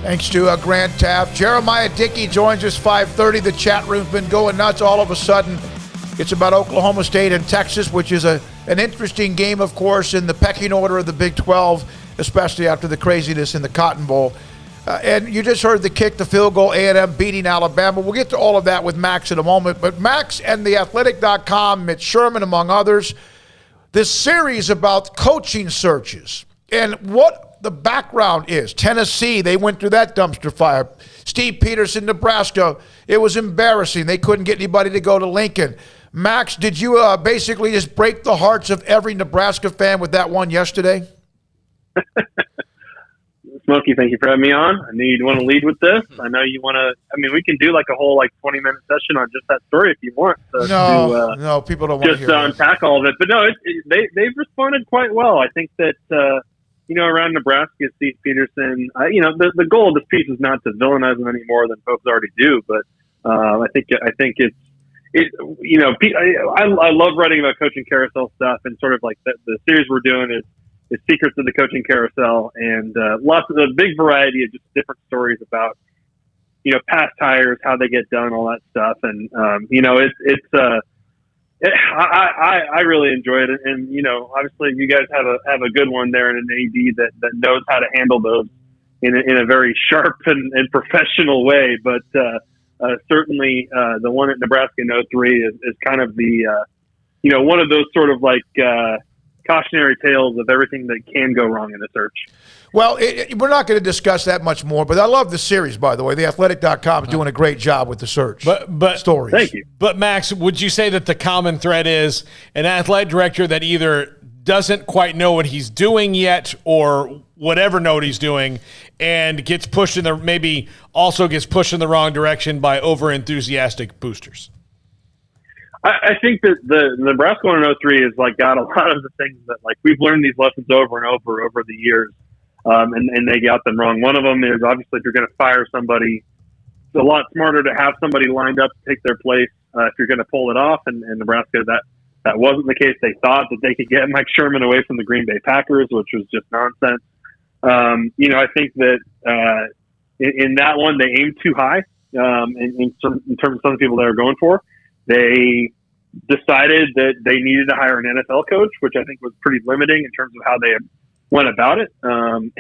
Thanks to Grant Taft. Jeremiah Dickey joins us 5:30. The chat room's been going nuts. All of a sudden, it's about Oklahoma State and Texas, which is an interesting game, of course, in the pecking order of the Big 12, especially after the craziness in the Cotton Bowl. And you just heard the kick, the field goal, A&M beating Alabama. We'll get to all of that with Max in a moment. But Max and theathletic.com, Mitch Sherman, among others, this series about coaching searches and what the background is. Tennessee, they went through that dumpster fire. Steve Peterson, Nebraska, it was embarrassing. They couldn't get anybody to go to Lincoln. Max, did you basically just break the hearts of every Nebraska fan with that one yesterday? Smokey, thank you for having me on. I knew you'd want to lead with this. I know you want to. I mean, we can do like a whole 20-minute session on just that story if you want. No, people don't want to hear just unpack all of it. But no, they've responded quite well. I think that around Nebraska, Steve Peterson. The goal of this piece is not to villainize them any more than folks already do. But I think it's. I love writing about coaching carousel stuff, and sort of like the series we're doing is Secrets of the Coaching Carousel, and lots of a big variety of just different stories about past hires, how they get done, all that stuff, and I really enjoy it, and obviously you guys have a good one there, and an AD that knows how to handle those in a very sharp and professional way, but certainly the one at Nebraska in 03 is kind of the one of those sort of cautionary tales of everything that can go wrong in a search. Well, we're not going to discuss that much more, but I love the series, by the way. TheAthletic.com is doing a great job with the search stories. Thank you. But, Max, would you say that the common thread is an athletic director that either doesn't quite know what he's doing yet or whatever note he's doing, and gets pushed in the wrong direction by over enthusiastic boosters. I think that the Nebraska 103 has like got a lot of the things that like we've learned these lessons over and over the years, and they got them wrong. One of them is obviously if you're going to fire somebody, it's a lot smarter to have somebody lined up to take their place if you're going to pull it off. And Nebraska, that wasn't the case. They thought that they could get Mike Sherman away from the Green Bay Packers, which was just nonsense. I think that in that one they aimed too high in terms of some of the people they were going for. They decided that they needed to hire an NFL coach, which I think was pretty limiting in terms of how they went about it. And,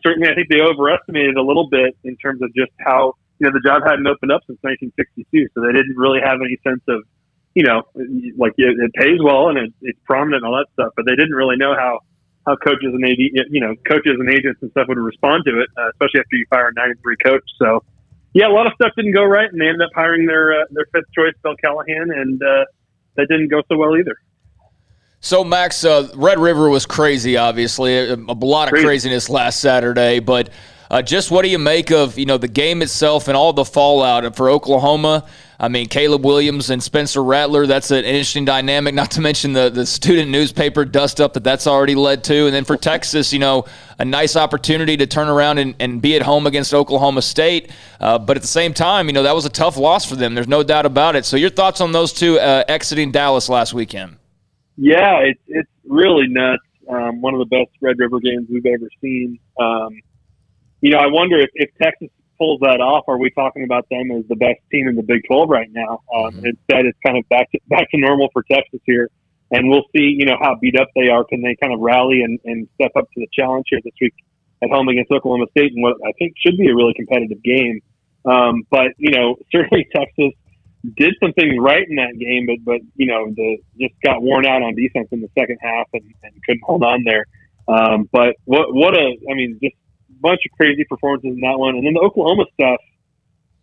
certainly I think they overestimated a little bit in terms of just how, the job hadn't opened up since 1962. So they didn't really have any sense of, it pays well and it's prominent and all that stuff, but they didn't really know how coaches and coaches and agents and stuff would respond to it, especially after you fire a 9-3 coach. So, yeah, a lot of stuff didn't go right, and they ended up hiring their fifth choice, Bill Callahan, and that didn't go so well either. So, Max, Red River was crazy, obviously. A lot of craziness last Saturday, but just what do you make of, the game itself and all the fallout for Oklahoma? I mean, Caleb Williams and Spencer Rattler, that's an interesting dynamic, not to mention the student newspaper dust-up that's already led to. And then for Texas, a nice opportunity to turn around and be at home against Oklahoma State. But at the same time, that was a tough loss for them. There's no doubt about it. So your thoughts on those two exiting Dallas last weekend? Yeah, it's really nuts. One of the best Red River games we've ever seen. I wonder if Texas pulls that off, are we talking about them as the best team in the Big 12 right now? Instead, it's kind of back to normal for Texas here, and we'll see, how beat up they are. Can they kind of rally and step up to the challenge here this week at home against Oklahoma State in what I think should be a really competitive game? But certainly Texas did some things right in that game, but just got worn out on defense in the second half and couldn't hold on there. But just bunch of crazy performances in that one. And then the Oklahoma stuff,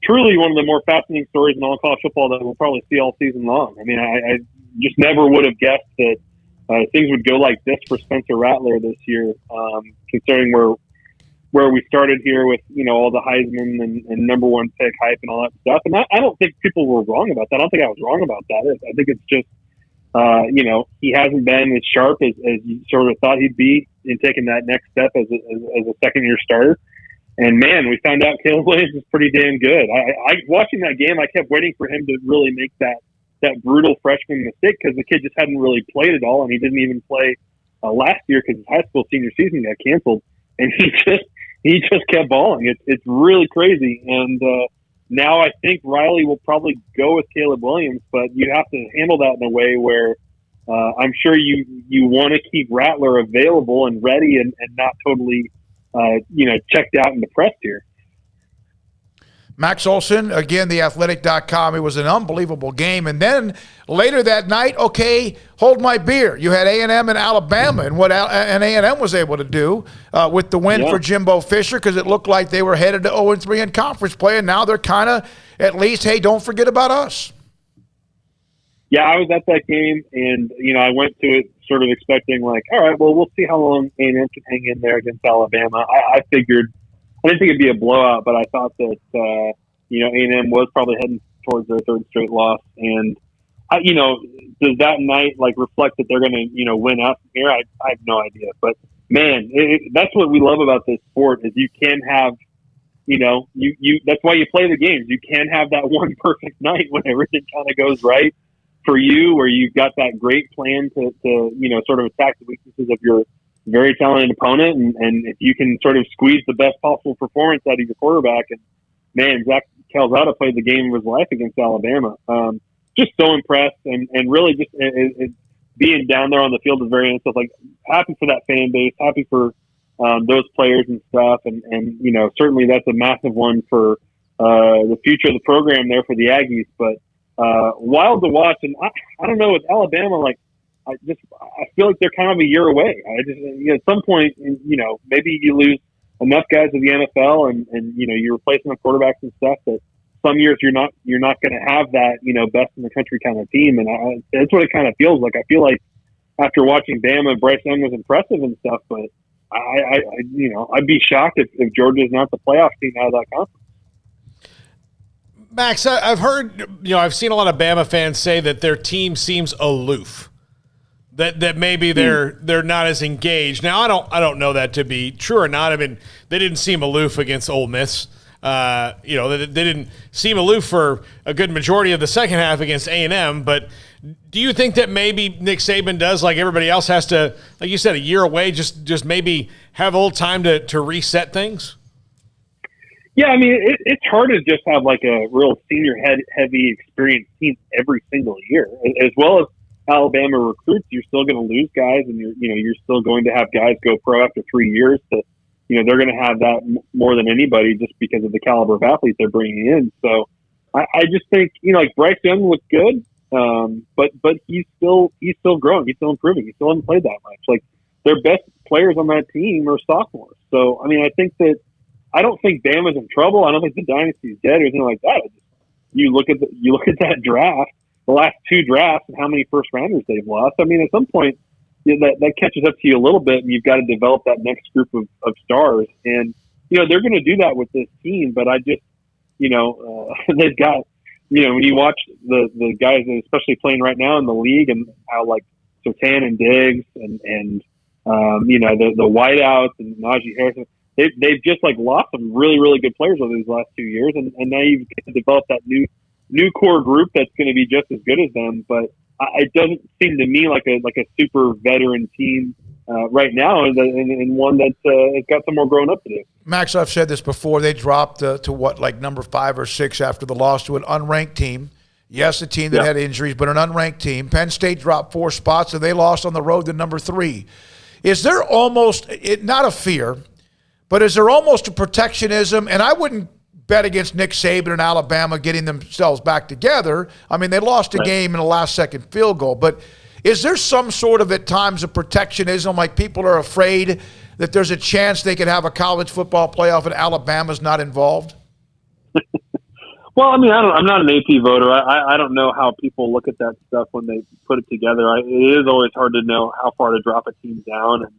truly one of the more fascinating stories in all college football that we'll probably see all season long. I mean, I just never would have guessed that things would go like this for Spencer Rattler this year, considering where we started here with, all the Heisman and number one pick hype and all that stuff. And I don't think people were wrong about that. I don't think I was wrong about that. I think it's just, he hasn't been as sharp as you sort of thought he'd be in taking that next step as a second-year starter. And, man, we found out Caleb Williams is pretty damn good. I watching that game, I kept waiting for him to really make that brutal freshman mistake because the kid just hadn't really played at all, and he didn't even play last year because his high school senior season got canceled. And he just kept balling. It's really crazy. And now I think Riley will probably go with Caleb Williams, but you have to handle that in a way where I'm sure you want to keep Rattler available and ready and not totally, checked out and depressed here. Max Olson, again, theathletic.com. It was an unbelievable game. And then later that night, okay, hold my beer. You had A&M and Alabama, and what A&M was able to do with the win for Jimbo Fisher, because it looked like they were headed to 0-3 in conference play, and now they're kind of at least, hey, don't forget about us. Yeah, I was at that game, and, I went to it sort of expecting like, all right, well, we'll see how long A&M can hang in there against Alabama. I figured – I didn't think it'd be a blowout, but I thought that, A&M was probably heading towards their third straight loss. And, does that night, reflect that they're going to, win out from here? I have no idea. But, man, that's what we love about this sport is you can have, that's why you play the games. You can have that one perfect night when everything kind of goes right for you, where you've got that great plan to sort of attack the weaknesses of your very talented opponent, and if you can sort of squeeze the best possible performance out of your quarterback, and man, Zach Calzada played the game of his life against Alabama. Just so impressed, and really just being down there on the field at the very end, stuff like happy for that fan base, happy for those players and stuff, and certainly that's a massive one for the future of the program there for the Aggies. But wild to watch, and I don't know with Alabama, I feel like they're kind of a year away. At some point, maybe you lose enough guys to the NFL, and you're replacing the quarterbacks and stuff that some years you're not going to have that best in the country kind of team, and that's what it kind of feels like. I feel like after watching Bama, Bryce Young was impressive and stuff, but I'd be shocked if Georgia's not the playoff team out of that conference. Max, I've heard, I've seen a lot of Bama fans say that their team seems aloof. That maybe they're not as engaged. Now I don't know that to be true or not. I mean, they didn't seem aloof against Ole Miss. They didn't seem aloof for a good majority of the second half against A&M. But do you think that maybe Nick Saban does, like everybody else, has to, like you said, a year away, just maybe have a little time to reset things? Yeah, I mean, it's hard to just have like a real senior heavy experienced team every single year, as well as Alabama recruits. You're still going to lose guys, and you're still going to have guys go pro after 3 years. They're going to have that more than anybody just because of the caliber of athletes they're bringing in. So I just think like Bryce Young looked good, but he's still growing, he's still improving, he still hasn't played that much. Like their best players on that team are sophomores. So I mean, I don't think Bama's in trouble. I don't think the dynasty's dead or anything like that. You look at that draft, the last two drafts, and how many first rounders they've lost. I mean, at some point, that catches up to you a little bit, and you've got to develop that next group of stars. And they're going to do that with this team. But I just, they've got, when you watch the guys, especially playing right now in the league, and how like Sertan and Diggs and the whiteouts and Najee Harrison. They've just like lost some really, really good players over these last 2 years, and now you've developed that new core group that's going to be just as good as them. But it doesn't seem to me like a super veteran team right now, and one that's has got some more growing up to do. Max, I've said this before. They dropped to what, like number 5 or 6 after the loss to an unranked team. Yes, a team that had injuries, but an unranked team. Penn State dropped 4 spots, and they lost on the road to number 3. Is there almost not a fear? But is there almost a protectionism? And I wouldn't bet against Nick Saban and Alabama getting themselves back together. I mean, they lost a game in the last-second field goal. But is there some sort of, at times, a protectionism, like people are afraid that there's a chance they could have a college football playoff and Alabama's not involved? Well, I mean, I'm not an AP voter. I don't know how people look at that stuff when they put it together. It is always hard to know how far to drop a team down. And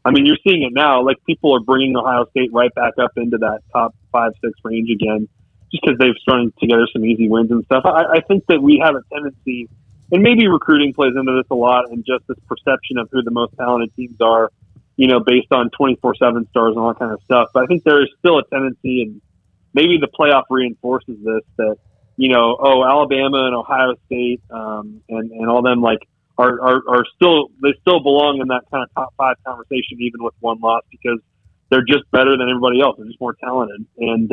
I mean, you're seeing it now. Like, people are bringing Ohio State right back up into that top 5-6 range again, just because they've strung together some easy wins and stuff. I think that we have a tendency, and maybe recruiting plays into this a lot, and just this perception of who the most talented teams are, based on 24/7 stars and all that kind of stuff. But I think there is still a tendency, and maybe the playoff reinforces this, that Alabama and Ohio State and all them are still, they still belong in that kind of top 5 conversation, even with one loss, because they're just better than everybody else. They're just more talented. And,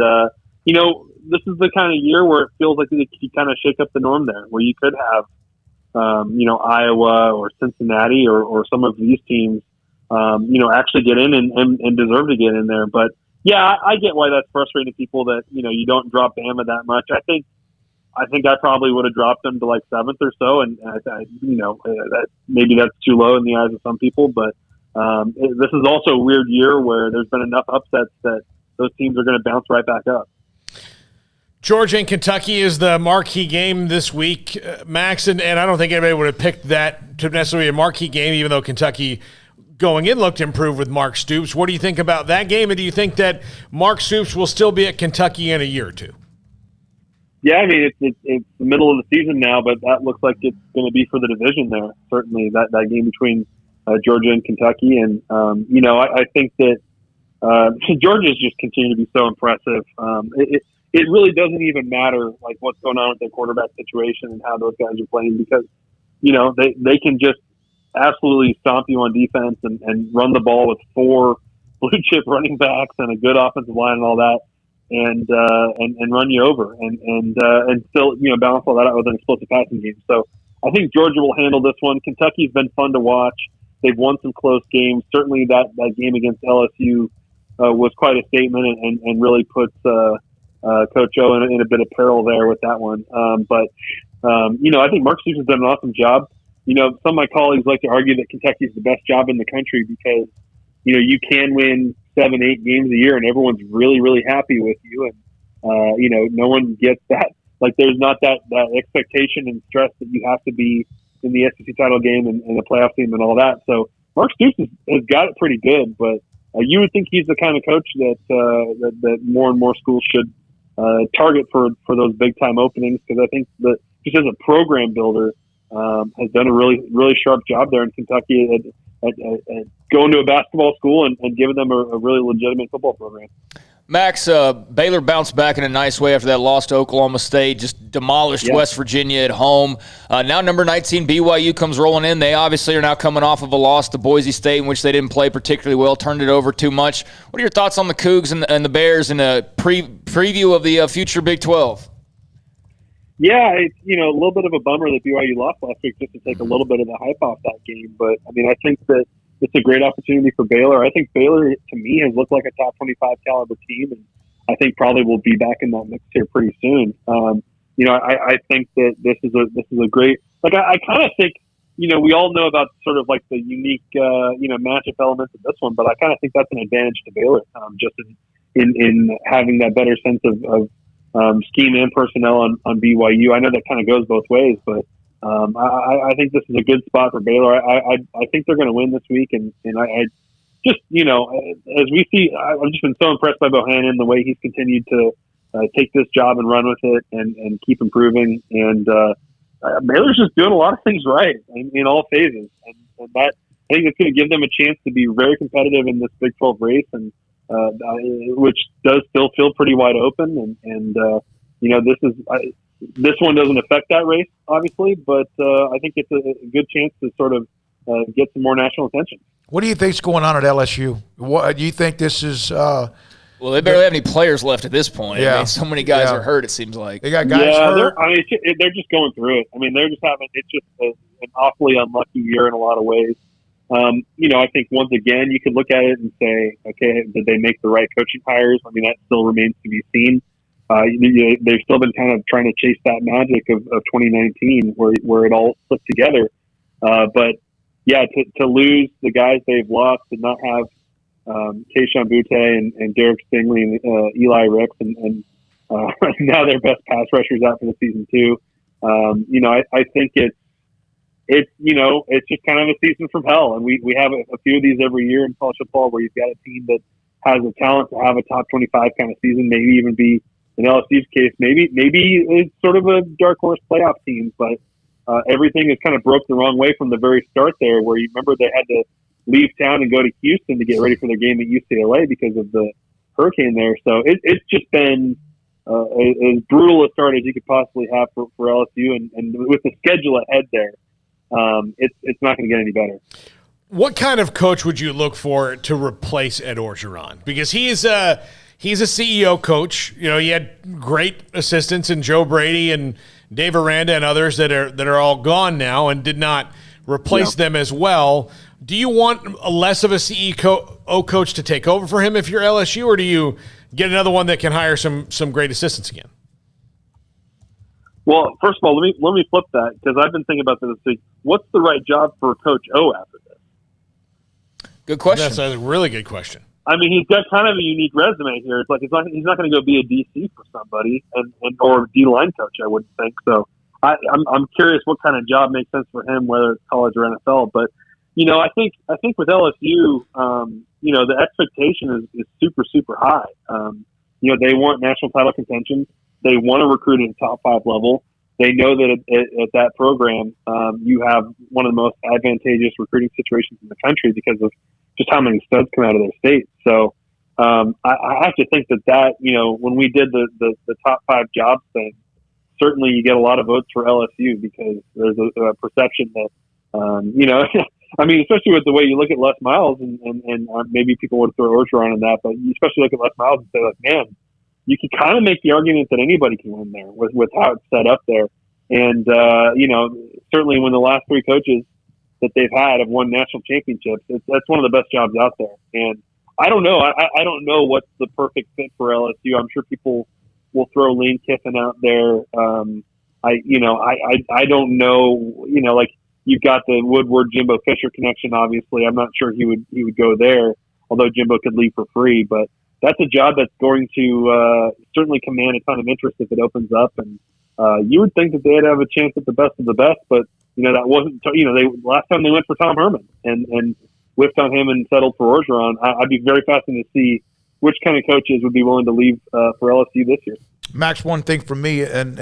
this is the kind of year where it feels like you kind of shake up the norm there, where you could have, Iowa or Cincinnati or some of these teams, actually get in and deserve to get in there. But yeah, I get why that's frustrating to people that, you don't drop Bama that much. I think I probably would have dropped them to like 7th or so, and that maybe that's too low in the eyes of some people. But this is also a weird year where there's been enough upsets that those teams are going to bounce right back up. Georgia and Kentucky is the marquee game this week, Max, and I don't think anybody would have picked that to necessarily a marquee game, even though Kentucky going in looked improved with Mark Stoops. What do you think about that game, and do you think that Mark Stoops will still be at Kentucky in a year or two? Yeah, I mean, it's the middle of the season now, but that looks like it's going to be for the division there. Certainly, that game between Georgia and Kentucky, and I think that Georgia's just continued to be so impressive. It really doesn't even matter like what's going on with their quarterback situation and how those guys are playing, because they can just absolutely stomp you on defense and run the ball with 4 blue chip running backs and a good offensive line and all that. And run you over and still balance all that out with an explosive passing game. So I think Georgia will handle this one. Kentucky's been fun to watch. They've won some close games. Certainly that game against LSU was quite a statement and really puts Coach O in a bit of peril there with that one. But I think Mark Stoops has done an awesome job. Some of my colleagues like to argue that Kentucky is the best job in the country because you can win 7-8 games a year and everyone's really, really happy with you. And, no one gets that. Like, there's not that expectation and stress that you have to be in the SEC title game and the playoff team and all that. So Mark Stoops has got it pretty good, but you would think he's the kind of coach that more and more schools should target for those big time openings, because I think that just as a program builder has done a really sharp job there in Kentucky at going to a basketball school and giving them a really legitimate football program. Max, Baylor bounced back in a nice way after that loss to Oklahoma State, just demolished West Virginia at home. Now number 19, BYU, comes rolling in. They obviously are now coming off of a loss to Boise State, in which they didn't play particularly well, turned it over too much. What are your thoughts on the Cougs and the Bears in a preview of the future Big 12? Yeah, it's, a little bit of a bummer that BYU lost last week, just to take a little bit of the hype off that game. But, I think that it's a great opportunity for Baylor. I think Baylor, to me, has looked like a top 25 caliber team, and I think probably will be back in that mix here pretty soon. I think that this is a great. I kind of think, we all know about sort of like the unique, matchup elements of this one, but I kind of think that's an advantage to Baylor, just in having that better sense of scheme and personnel on BYU. I know that kind of goes both ways, but I think this is a good spot for Baylor. I think they're going to win this week, and I just, as we see, I've just been so impressed by Bohannon, the way he's continued to take this job and run with it and keep improving. And Baylor's just doing a lot of things right in all phases, and that, I think it's going to give them a chance to be very competitive in this Big 12 race, and which does still feel pretty wide open. This one doesn't affect that race, obviously, but I think it's a good chance to sort of get some more national attention. What do you think's going on at LSU? What do you think this is? Well, they barely have any players left at this point. Yeah. So many guys are hurt, it seems like. They got guys hurt. They're just going through it. They're just having – it's just an awfully unlucky year in a lot of ways. I think once again you could look at it and say, okay, did they make the right coaching hires? That still remains to be seen. They've still been kind of trying to chase that magic of 2019 where it all clicked together. But yeah, to lose the guys they've lost, to not have Keishon Butte and Derek Stingley and Eli Ricks and now their best pass rushers out for the season too. I think it's just kind of a season from hell, and we have a few of these every year in college football where you've got a team that has the talent to have a top 25 kind of season, maybe even be, in LSU's case, maybe it's sort of a dark horse playoff team, but everything is kind of broke the wrong way from the very start there, where you remember they had to leave town and go to Houston to get ready for their game at UCLA because of the hurricane there. So it's just been as brutal a start as you could possibly have for LSU, and with the schedule ahead there, it's not going to get any better. What kind of coach would you look for to replace Ed Orgeron? Because he's a CEO coach. He had great assistants in Joe Brady and Dave Aranda and others that are all gone now and did not replace them as well. Do you want a less of a CEO coach to take over for him if you're LSU, or do you get another one that can hire some great assistants again? Well, first of all, let me flip that, because I've been thinking about this week. What's the right job for Coach O after this? Good question. That's a really good question. He's got kind of a unique resume here. It's like he's not going to go be a DC for somebody or D-line coach, I wouldn't think. So I'm curious what kind of job makes sense for him, whether it's college or NFL. But I think with LSU, the expectation is super, super high. They want national title contention. They want to recruit at the top 5 level. They know that at that program, you have one of the most advantageous recruiting situations in the country because of just how many studs come out of their state. So I have to think that when we did the top 5 jobs thing, certainly you get a lot of votes for LSU, because there's a perception that, especially with the way you look at Les Miles, and maybe people would throw Orgeron on that, but you especially look at Les Miles and say, like, man, you can kind of make the argument that anybody can win there with how it's set up there. And, certainly when the last 3 coaches that they've had have won national championships, that's one of the best jobs out there. And I don't know. I don't know what's the perfect fit for LSU. I'm sure people will throw Lane Kiffin out there. I don't know, like you've got the Woodward Jimbo Fisher connection. Obviously, I'm not sure he would go there, although Jimbo could leave for free, but that's a job that's going to certainly command a ton of interest if it opens up. And you would think that they'd have a chance at the best of the best, but that wasn't. Last time they went for Tom Herman, and whiffed on him and settled for Orgeron. I'd be very fascinated to see which kind of coaches would be willing to leave for LSU this year. Max, one thing for me, and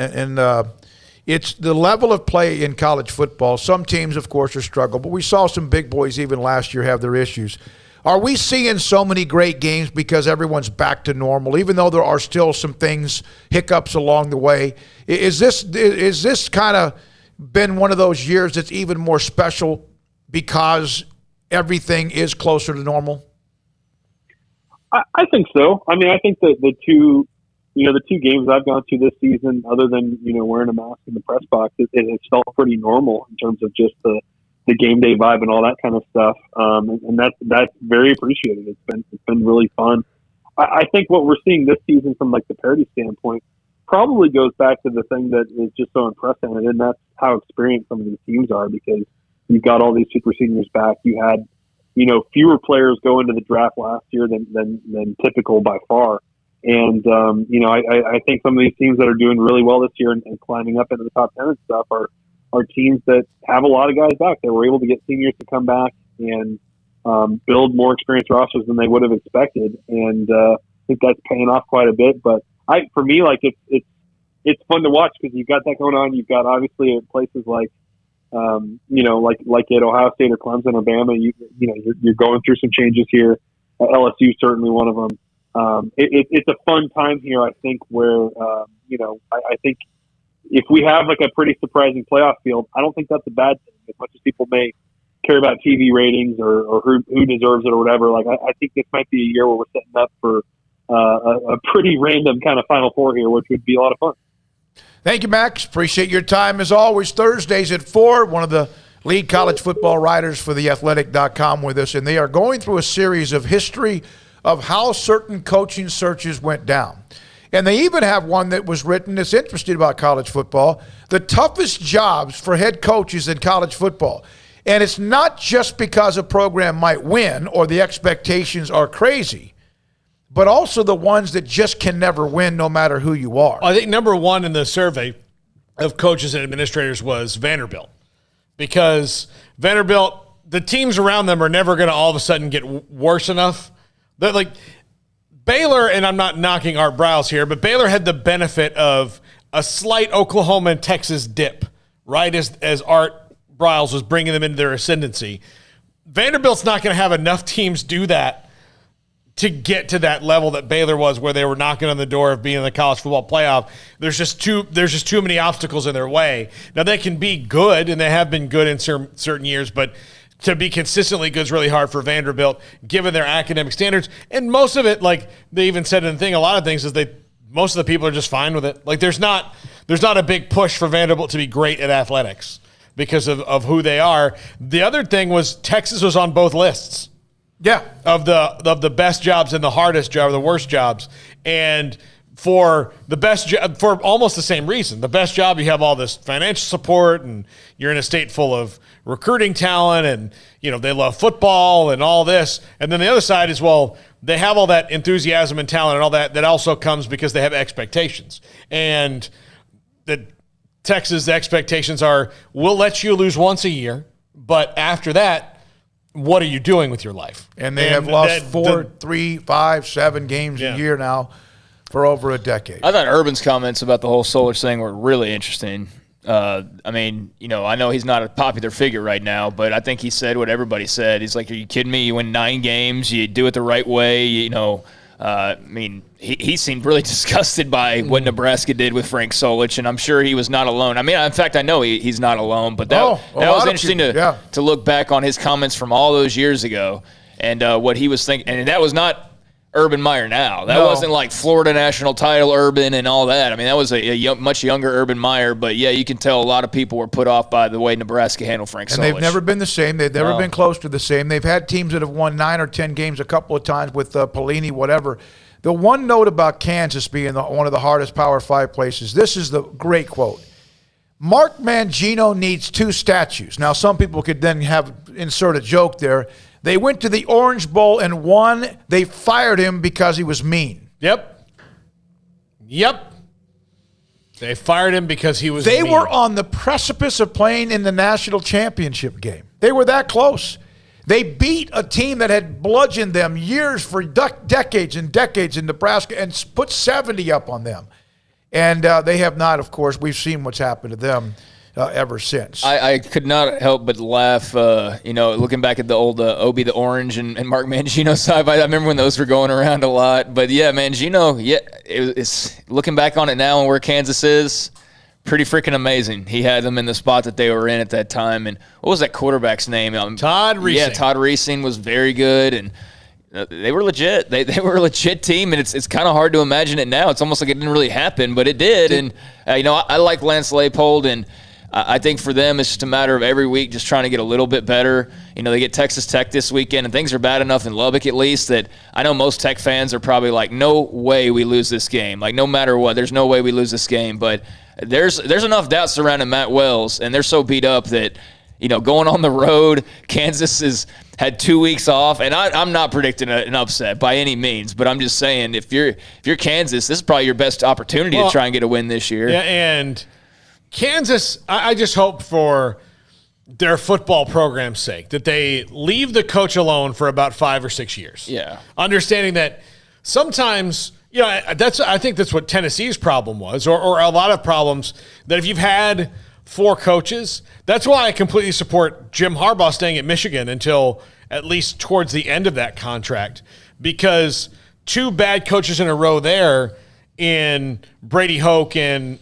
it's the level of play in college football. Some teams, of course, are struggling, but we saw some big boys even last year have their issues. Are we seeing so many great games because everyone's back to normal, even though there are still some hiccups along the way? Is this kind of been one of those years that's even more special because everything is closer to normal? I think so. I mean, I think that the two games I've gone to this season, other than, wearing a mask in the press box, it felt pretty normal in terms of just the game day vibe and all that kind of stuff. And that's very appreciated. It's been really fun. I think what we're seeing this season from like the parity standpoint probably goes back to the thing that is just so unprecedented, and that's how experienced some of these teams are, because you've got all these super seniors back. You had, fewer players go into the draft last year than typical by far. And, I think some of these teams that are doing really well this year and climbing up into the top 10 and stuff are teams that have a lot of guys back. They were able to get seniors to come back and build more experienced rosters than they would have expected. And I think that's paying off quite a bit. But for me, like it's fun to watch because you've got that going on. You've got obviously at places like, like at Ohio State or Clemson or Bama, you're going through some changes here. LSU is certainly one of them. It's a fun time here, I think, where, I think if we have like a pretty surprising playoff field, I don't think that's a bad thing. As much as people may care about TV ratings or who deserves it or whatever, like I think this might be a year where we're setting up for a pretty random kind of Final Four here, which would be a lot of fun. Thank you, Max. Appreciate your time as always. Thursdays at 4, one of the lead college football writers for theathletic.com with us, and they are going through a series of history of how certain coaching searches went down. And they even have one that was written that's interesting about college football, the toughest jobs for head coaches in college football. And it's not just because a program might win or the expectations are crazy, but also the ones that just can never win no matter who you are. I think number one in the survey of coaches and administrators was Vanderbilt, because Vanderbilt, the teams around them are never going to all of a sudden get worse enough. They're like Baylor, and I'm not knocking Art Briles here, but Baylor had the benefit of a slight Oklahoma and Texas dip, right, as Art Briles was bringing them into their ascendancy. Vanderbilt's not going to have enough teams do that to get to that level that Baylor was, where they were knocking on the door of being in the college football playoff. There's just too many obstacles in their way. Now, they can be good, and they have been good in certain years, but to be consistently good is really hard for Vanderbilt, given their academic standards. And most of it, like they even said in the thing, a lot of things is most of the people are just fine with it. Like there's not a big push for Vanderbilt to be great at athletics because of who they are. The other thing was Texas was on both lists. Yeah. Of the best jobs and the hardest job, or the worst jobs. And for the best job, for almost the same reason. The best job, you have all this financial support, and you're in a state full of recruiting talent, and they love football and all this. And then the other side is, well, they have all that enthusiasm and talent and all that also comes because they have expectations. And the Texas expectations are, we'll let you lose once a year, but after that, what are you doing with your life? And they have lost 4, 3, 5, 7 games a year now for over a decade. I thought Urban's comments about the whole Solich thing were really interesting. I know he's not a popular figure right now, but I think he said what everybody said. He's like, are you kidding me? You win 9 games, you do it the right way, he seemed really disgusted by what Nebraska did with Frank Solich, and I'm sure he was not alone. In fact, I know he's not alone, but that was interesting to look back on his comments from all those years ago and what he was thinking. And that was not Urban Meyer now. That wasn't like Florida national title Urban and all that. That was a much younger Urban Meyer, but yeah, you can tell a lot of people were put off by the way Nebraska handled Frank Solich. And they've never been the same. They've never been close to the same. They've had teams that have won 9 or 10 games a couple of times with Pelini, whatever. The one note about Kansas being one of the hardest Power 5 places, this is the great quote. Mark Mangino needs 2 statues. Now, some people could then insert a joke there. They went to the Orange Bowl and won. They fired him because he was mean. Yep. They fired him because he was mean. They were on the precipice of playing in the national championship game. They were that close. They beat a team that had bludgeoned them years for decades and decades in Nebraska and put 70 up on them. And they have not, of course. We've seen what's happened to them ever since. I could not help but laugh, looking back at the old Obi the Orange and Mark Mangino side. I remember when those were going around a lot. But, yeah, Mangino, it's looking back on it now and where Kansas is, pretty freaking amazing. He had them in the spot that they were in at that time. And what was that quarterback's name? Todd Reesing. Yeah, Todd Reesing was very good, and they were legit. They were a legit team, and it's kind of hard to imagine it now. It's almost like it didn't really happen, but it did. And, I like Lance Leipold, and I think for them it's just a matter of every week just trying to get a little bit better. They get Texas Tech this weekend, and things are bad enough in Lubbock at least that I know most Tech fans are probably like, no way we lose this game. Like, no matter what, there's no way we lose this game. But there's enough doubt surrounding Matt Wells, and they're so beat up that, going on the road, Kansas has had 2 weeks off, and I'm not predicting an upset by any means, but I'm just saying if you're Kansas, this is probably your best opportunity to try and get a win this year. Yeah, and Kansas, I just hope for their football program's sake that they leave the coach alone for about 5 or 6 years. Yeah. Understanding that sometimes – I think that's what Tennessee's problem was, or a lot of problems, that if you've had 4 coaches, that's why I completely support Jim Harbaugh staying at Michigan until at least towards the end of that contract, because 2 bad coaches in a row there in Brady Hoke and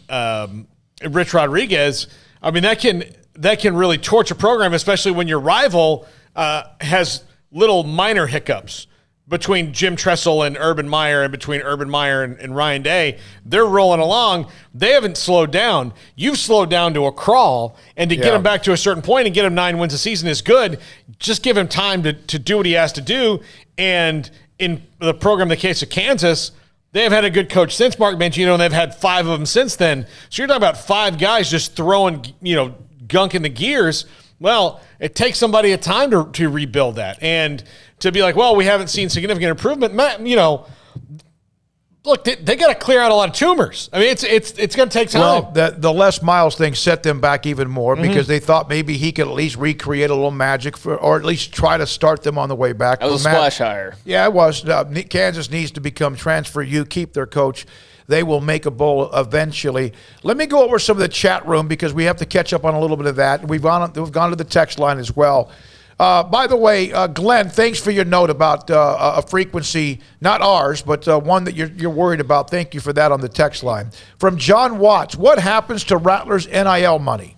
Rich Rodriguez, that can really torch a program, especially when your rival has little minor hiccups. Between Jim Tressel and Urban Meyer, and between Urban Meyer and Ryan Day, they're rolling along. They haven't slowed down. You've slowed down to a crawl, and to get him back to a certain point and get him 9 wins a season is good. Just give him time to do what he has to do. And in the program, the case of Kansas, they have had a good coach since Mark Mangino, and they've had 5 of them since then. So you're talking about 5 guys just throwing, gunk in the gears. Well, it takes somebody a time to rebuild that. And to be like, well, we haven't seen significant improvement. Look, they got to clear out a lot of tumors. It's going to take time. Well, the Les Miles thing set them back even more because they thought maybe he could at least recreate a little magic or at least try to start them on the way back. That was a splash hire. Yeah, it was. Kansas needs to become transfer. You keep their coach. They will make a bowl eventually. Let me go over some of the chat room because we have to catch up on a little bit of that. We've gone to the text line as well. By the way, Glenn, thanks for your note about a frequency, not ours, but one that you're worried about. Thank you for that on the text line. From John Watts, what happens to Rattler's NIL money?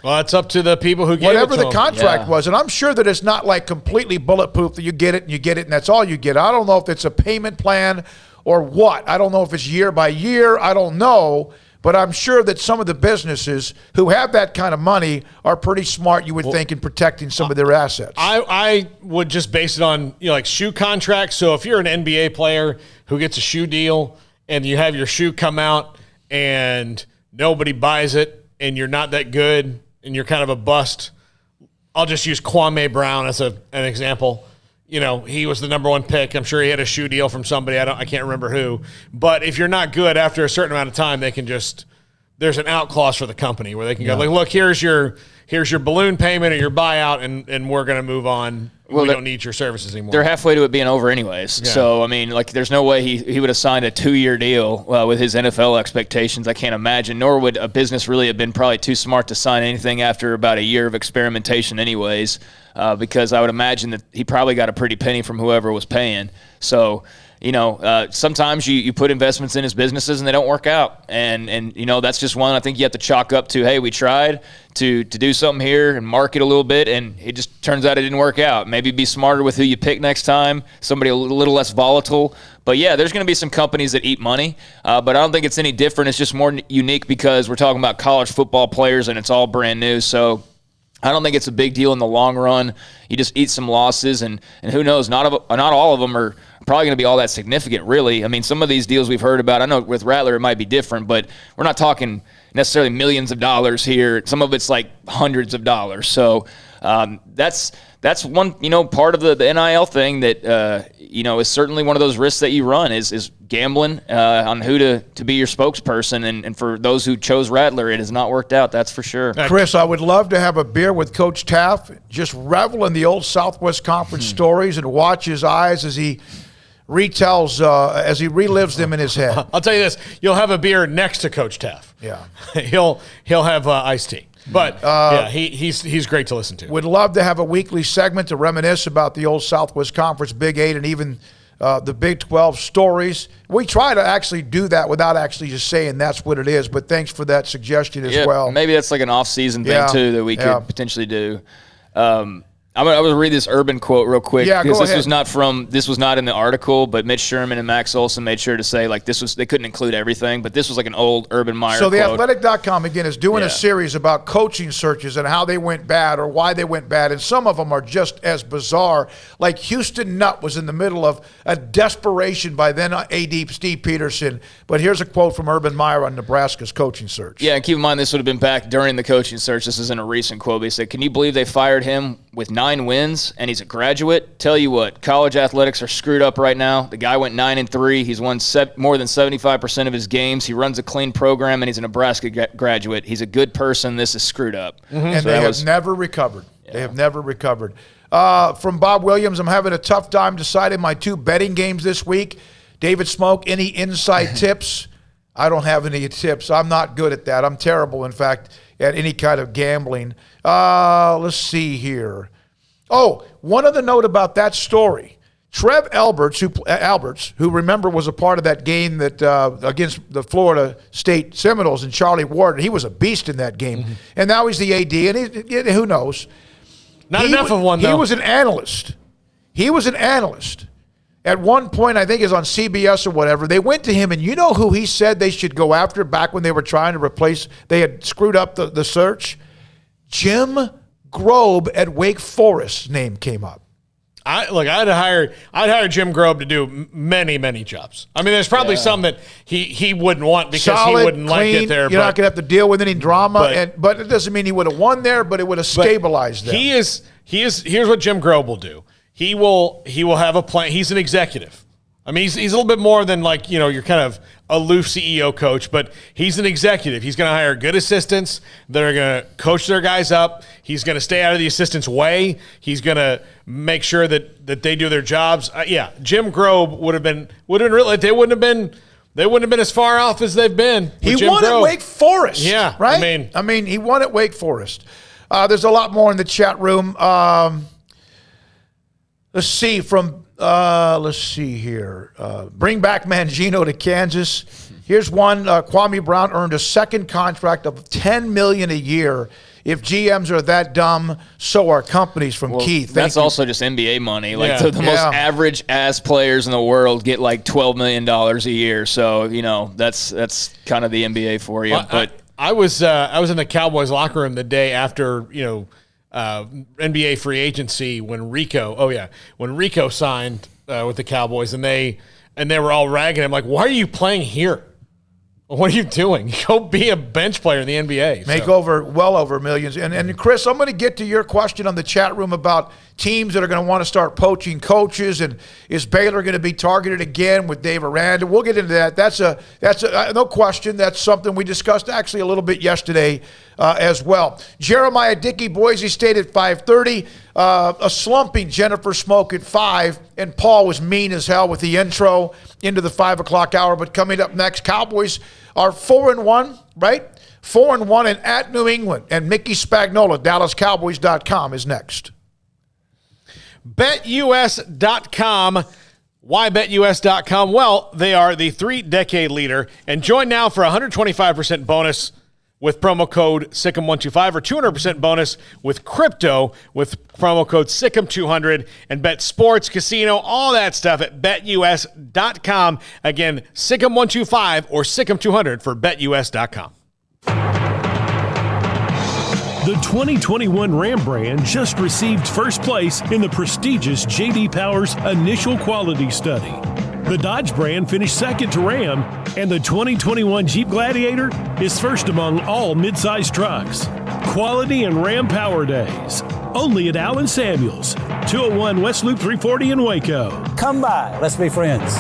Well, it's up to the people who get whatever the contract was. And I'm sure that it's not like completely bulletproof that you get it and that's all you get. I don't know if it's a payment plan or what. I don't know if it's year by year. I don't know. But I'm sure that some of the businesses who have that kind of money are pretty smart, you would think, in protecting some of their assets. I would just base it on like shoe contracts. So if you're an NBA player who gets a shoe deal and you have your shoe come out and nobody buys it and you're not that good and you're kind of a bust, I'll just use Kwame Brown as an example. He was the number 1 pick. I'm sure he had a shoe deal from somebody. I can't remember who. But if you're not good after a certain amount of time, they can there's an out clause for the company where they can go like, look, here's your balloon payment or your buyout, and we're going to move on. Well, we don't need your services anymore. They're halfway to it being over anyways. Yeah. So, there's no way he would have signed a 2-year deal with his NFL expectations. I can't imagine. Nor would a business really have been probably too smart to sign anything after about a year of experimentation anyways, because I would imagine that he probably got a pretty penny from whoever was paying. So, sometimes you put investments in his businesses and they don't work out. And that's just one I think you have to chalk up to, hey, we tried to do something here and market a little bit, and it just turns out it didn't work out. Maybe be smarter with who you pick next time, somebody a little less volatile. But, yeah, there's going to be some companies that eat money, but I don't think it's any different. It's just more unique because we're talking about college football players and it's all brand new. So I don't think it's a big deal in the long run. You just eat some losses, and who knows, not all of them are probably going to be all that significant, really. Some of these deals we've heard about, I know with Rattler it might be different, but we're not talking necessarily millions of dollars here. Some of it's like hundreds of dollars. So, That's one, part of the NIL thing that, is certainly one of those risks that you run is gambling on who to be your spokesperson. And for those who chose Rattler, it has not worked out, that's for sure. Chris, I would love to have a beer with Coach Taft, just revel in the old Southwest Conference stories and watch his eyes as he retells, as he relives them in his head. I'll tell you this, you'll have a beer next to Coach Taft. Yeah. He'll have iced tea. But he's great to listen to. Would love to have a weekly segment to reminisce about the old Southwest Conference, Big 8, and even the Big 12 stories. We try to actually do that without actually just saying that's what it is, but thanks for that suggestion as well. Maybe that's like an off-season thing, too, that we could potentially do. I'm gonna read this Urban quote real quick because this was not in the article, but Mitch Sherman and Max Olson made sure to say they couldn't include everything, but this was like an old Urban Meyer quote. So quote. theathletic.com again is doing a series about coaching searches and how they went bad or why they went bad, and some of them are just as bizarre. Like Houston Nutt was in the middle of a desperation by then AD Steve Peterson, but here's a quote from Urban Meyer on Nebraska's coaching search. Yeah, and keep in mind this would have been back during the coaching search. This isn't a recent quote. He said, "Can you believe they fired him with 9 wins and he's a graduate? Tell you what, college athletics are screwed up right now. The guy went 9-3. He's won more than 75% of his games. He runs a clean program and he's a Nebraska graduate. He's a good person. This is screwed up." Mm-hmm. And they have never recovered. Yeah. They have never recovered. From Bob Williams, I'm having a tough time deciding my 2 betting games this week. David Smoak, any inside tips? I don't have any tips. I'm not good at that. I'm terrible, in fact, at any kind of gambling. Let's see here. Oh, one other note about that story. Trev Alberts, who remember was a part of that game that against the Florida State Seminoles and Charlie Ward, he was a beast in that game. Mm-hmm. And now he's the AD, and who knows? Not enough of one, though. He was an analyst. At one point, I think it was on CBS or whatever, they went to him, and you know who he said they should go after back when they were trying to replace, they had screwed up the search? Jim Grobe at Wake Forest's name came up. I'd hire Jim Grobe to do many, many jobs. I mean, there's probably some that he wouldn't want because solid, he wouldn't clean, like it there. You're not going to have to deal with any drama, but it doesn't mean he would have won there, but it would have stabilized them. Here's what Jim Grobe will do. He will have a plan. He's an executive. I mean, he's a little bit more than your kind of aloof CEO coach, but he's an executive. He's going to hire good assistants that are going to coach their guys up. He's going to stay out of the assistants' way. He's going to make sure that they do their jobs. Jim Grobe would have been really. They wouldn't have been as far off as they've been. He won at Wake Forest. Yeah, right. I mean, he won at Wake Forest. There's a lot more in the chat room. Let's see here. Bring back Mangino to Kansas. Here's one. Kwame Brown earned a second contract of $10 million a year. If GMs are that dumb, so are companies. From Keith. That's also just NBA money. Like the most average ass players in the world get like $12 million a year. So that's kind of the NBA for you. Well, but I was in the Cowboys locker room the day after NBA free agency when Rico signed with the Cowboys, and they were all ragging him like, "Why are you playing here? What are you doing? Go be a bench player in the NBA." Make well over millions. And Chris, I'm going to get to your question on the chat room about teams that are going to want to start poaching coaches, and is Baylor going to be targeted again with Dave Aranda? We'll get into that. That's no question. That's something we discussed actually a little bit yesterday as well. Jeremiah Dickey, Boise State at 5:30. A slumping Jennifer Smoak at 5, and Paul was mean as hell with the intro into the 5 o'clock hour. But coming up next, Cowboys are 4-1, right? 4-1 and at New England. And Mickey Spagnola, DallasCowboys.com is next. BetUS.com. Why BetUS.com? Well, they are the 3-decade leader. And join now for 125% bonus with promo code SICK'EM125 or 200% bonus with crypto with promo code SICK'EM200 and bet sports, casino, all that stuff at BetUS.com. Again, SICK'EM125 or SICK'EM200 for BetUS.com. The 2021 Ram brand just received first place in the prestigious J.D. Power's Initial Quality Study. The Dodge brand finished second to Ram, and the 2021 Jeep Gladiator is first among all midsize trucks. Quality and Ram Power Days. Only at Allen Samuels, 201 West Loop 340 in Waco. Come by. Let's be friends.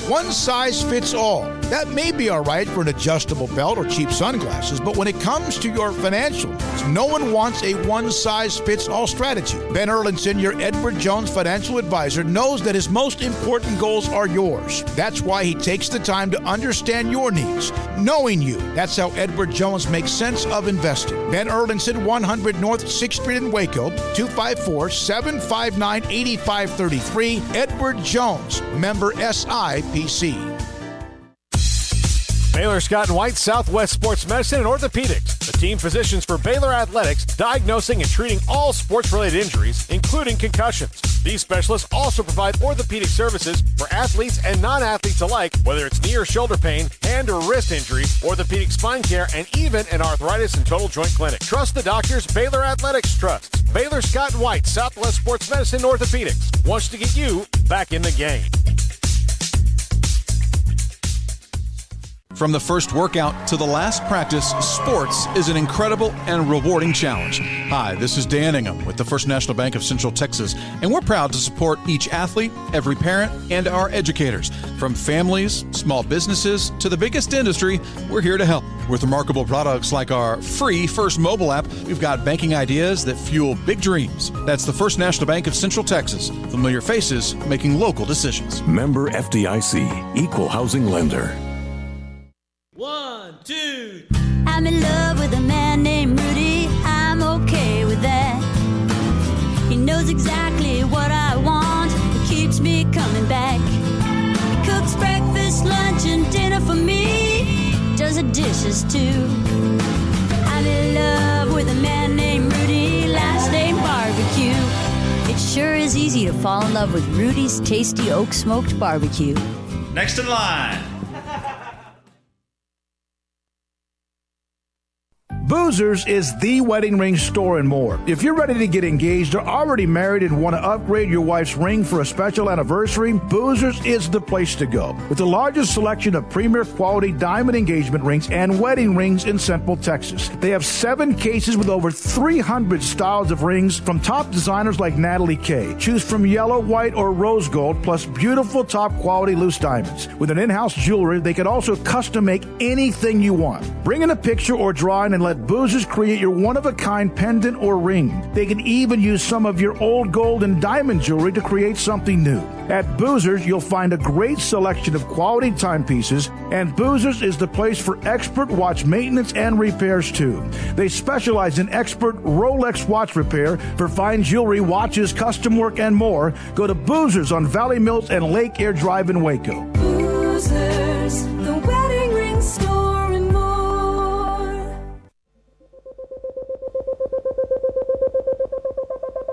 One size fits all. That may be all right for an adjustable belt or cheap sunglasses, but when it comes to your financial needs, no one wants a one-size-fits-all strategy. Ben Erlinson, your Edward Jones financial advisor, knows that his most important goals are yours. That's why he takes the time to understand your needs, knowing you. That's how Edward Jones makes sense of investing. Ben Erlinson, 100 North 6th Street in Waco, 254-759-8533. Edward Jones, member SIPC. Baylor Scott and White, Southwest Sports Medicine and Orthopedics, the team physicians for Baylor Athletics, diagnosing and treating all sports-related injuries, including concussions. These specialists also provide orthopedic services for athletes and non-athletes alike, whether it's knee or shoulder pain, hand or wrist injuries, orthopedic spine care, and even an arthritis and total joint clinic. Trust the doctors Baylor Athletics trusts. Baylor Scott and White, Southwest Sports Medicine and Orthopedics wants to get you back in the game. From the first workout to the last practice, sports is an incredible and rewarding challenge. Hi, this is Dan Ingham with the First National Bank of Central Texas, and we're proud to support each athlete, every parent, and our educators. From families, small businesses, to the biggest industry, we're here to help. With remarkable products like our free First mobile app, we've got banking ideas that fuel big dreams. That's the First National Bank of Central Texas. Familiar faces making local decisions. Member FDIC, Equal Housing Lender. 1, 2. I'm in love with a man named Rudy. I'm okay with that. He knows exactly what I want. He keeps me coming back. He cooks breakfast, lunch, and dinner for me. Does the dishes too. I'm in love with a man named Rudy. Last name Barbecue. It sure is easy to fall in love with Rudy's tasty oak smoked barbecue. Next in line. Boozers is the wedding ring store and more. If you're ready to get engaged or already married and want to upgrade your wife's ring for a special anniversary, Boozers is the place to go. With the largest selection of premier quality diamond engagement rings and wedding rings in Central Texas. They have 7 cases with over 300 styles of rings from top designers like Natalie Kay. Choose from yellow, white, or rose gold, plus beautiful top quality loose diamonds. With an in-house jeweler, they can also custom make anything you want. Bring in a picture or drawing and let Boozers create your one-of-a-kind pendant or ring. They can even use some of your old gold and diamond jewelry to create something new. At Boozers, you'll find a great selection of quality timepieces, and Boozers is the place for expert watch maintenance and repairs too. They specialize in expert Rolex watch repair for fine jewelry, watches, custom work, and more. Go to Boozers on Valley Mills and Lake Air Drive in Waco. Boozers, the wedding ring store and more.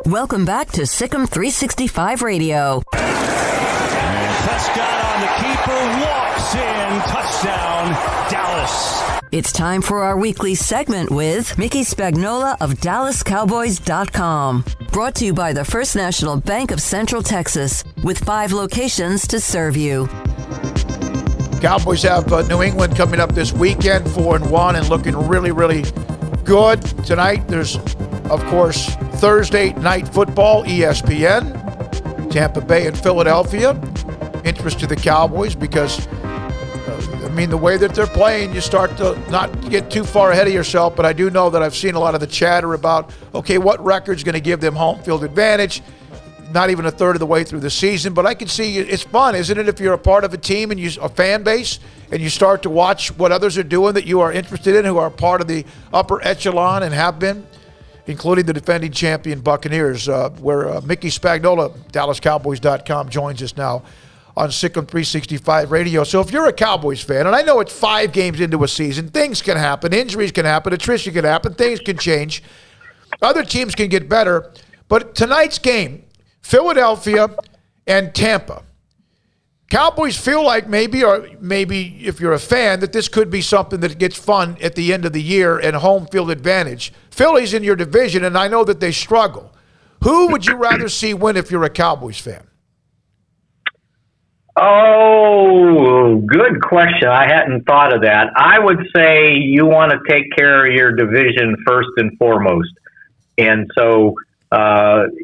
Welcome back to Sikkim 365 Radio. And Prescott on the keeper, walks in, touchdown, Dallas. It's time for our weekly segment with Mickey Spagnola of DallasCowboys.com. Brought to you by the First National Bank of Central Texas, with 5 locations to serve you. Cowboys have New England coming up this weekend, 4-1, and looking really, really good. Tonight, there's, of course, Thursday night football, ESPN, Tampa Bay and Philadelphia. Interest to the Cowboys because, the way that they're playing, you start to not get too far ahead of yourself, but I do know that I've seen a lot of the chatter about, okay, what record's going to give them home field advantage? Not even a third of the way through the season, but I can see it's fun, isn't it, if you're a part of a team and a fan base, and you start to watch what others are doing that you are interested in, who are part of the upper echelon and have been, including the defending champion Buccaneers, where Mickey Spagnola, DallasCowboys.com, joins us now on Sikkim 365 Radio. So if you're a Cowboys fan, and I know it's 5 games into a season, things can happen, injuries can happen, attrition can happen, things can change. Other teams can get better, but tonight's game, Philadelphia and Tampa, Cowboys feel like maybe if you're a fan, that this could be something that gets fun at the end of the year and home field advantage. Philly's in your division, and I know that they struggle. Who would you rather see win if you're a Cowboys fan? Oh, good question. I hadn't thought of that. I would say you want to take care of your division first and foremost. And so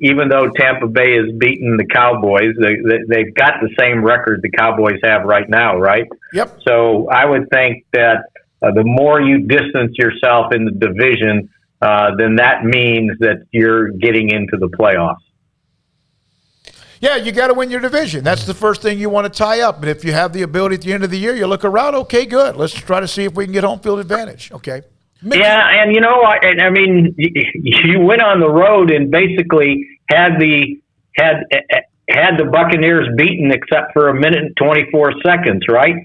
even though Tampa Bay has beaten the Cowboys, they've got the same record the Cowboys have right now, right? Yep. So I would think that the more you distance yourself in the division, then that means that you're getting into the playoffs. Yeah, you got to win your division. That's the first thing you want to tie up. But if you have the ability at the end of the year, you look around, okay, good. Let's try to see if we can get home field advantage, okay? Yeah, and I mean, you went on the road and basically had the Buccaneers beaten except for 1 minute and 24 seconds, right?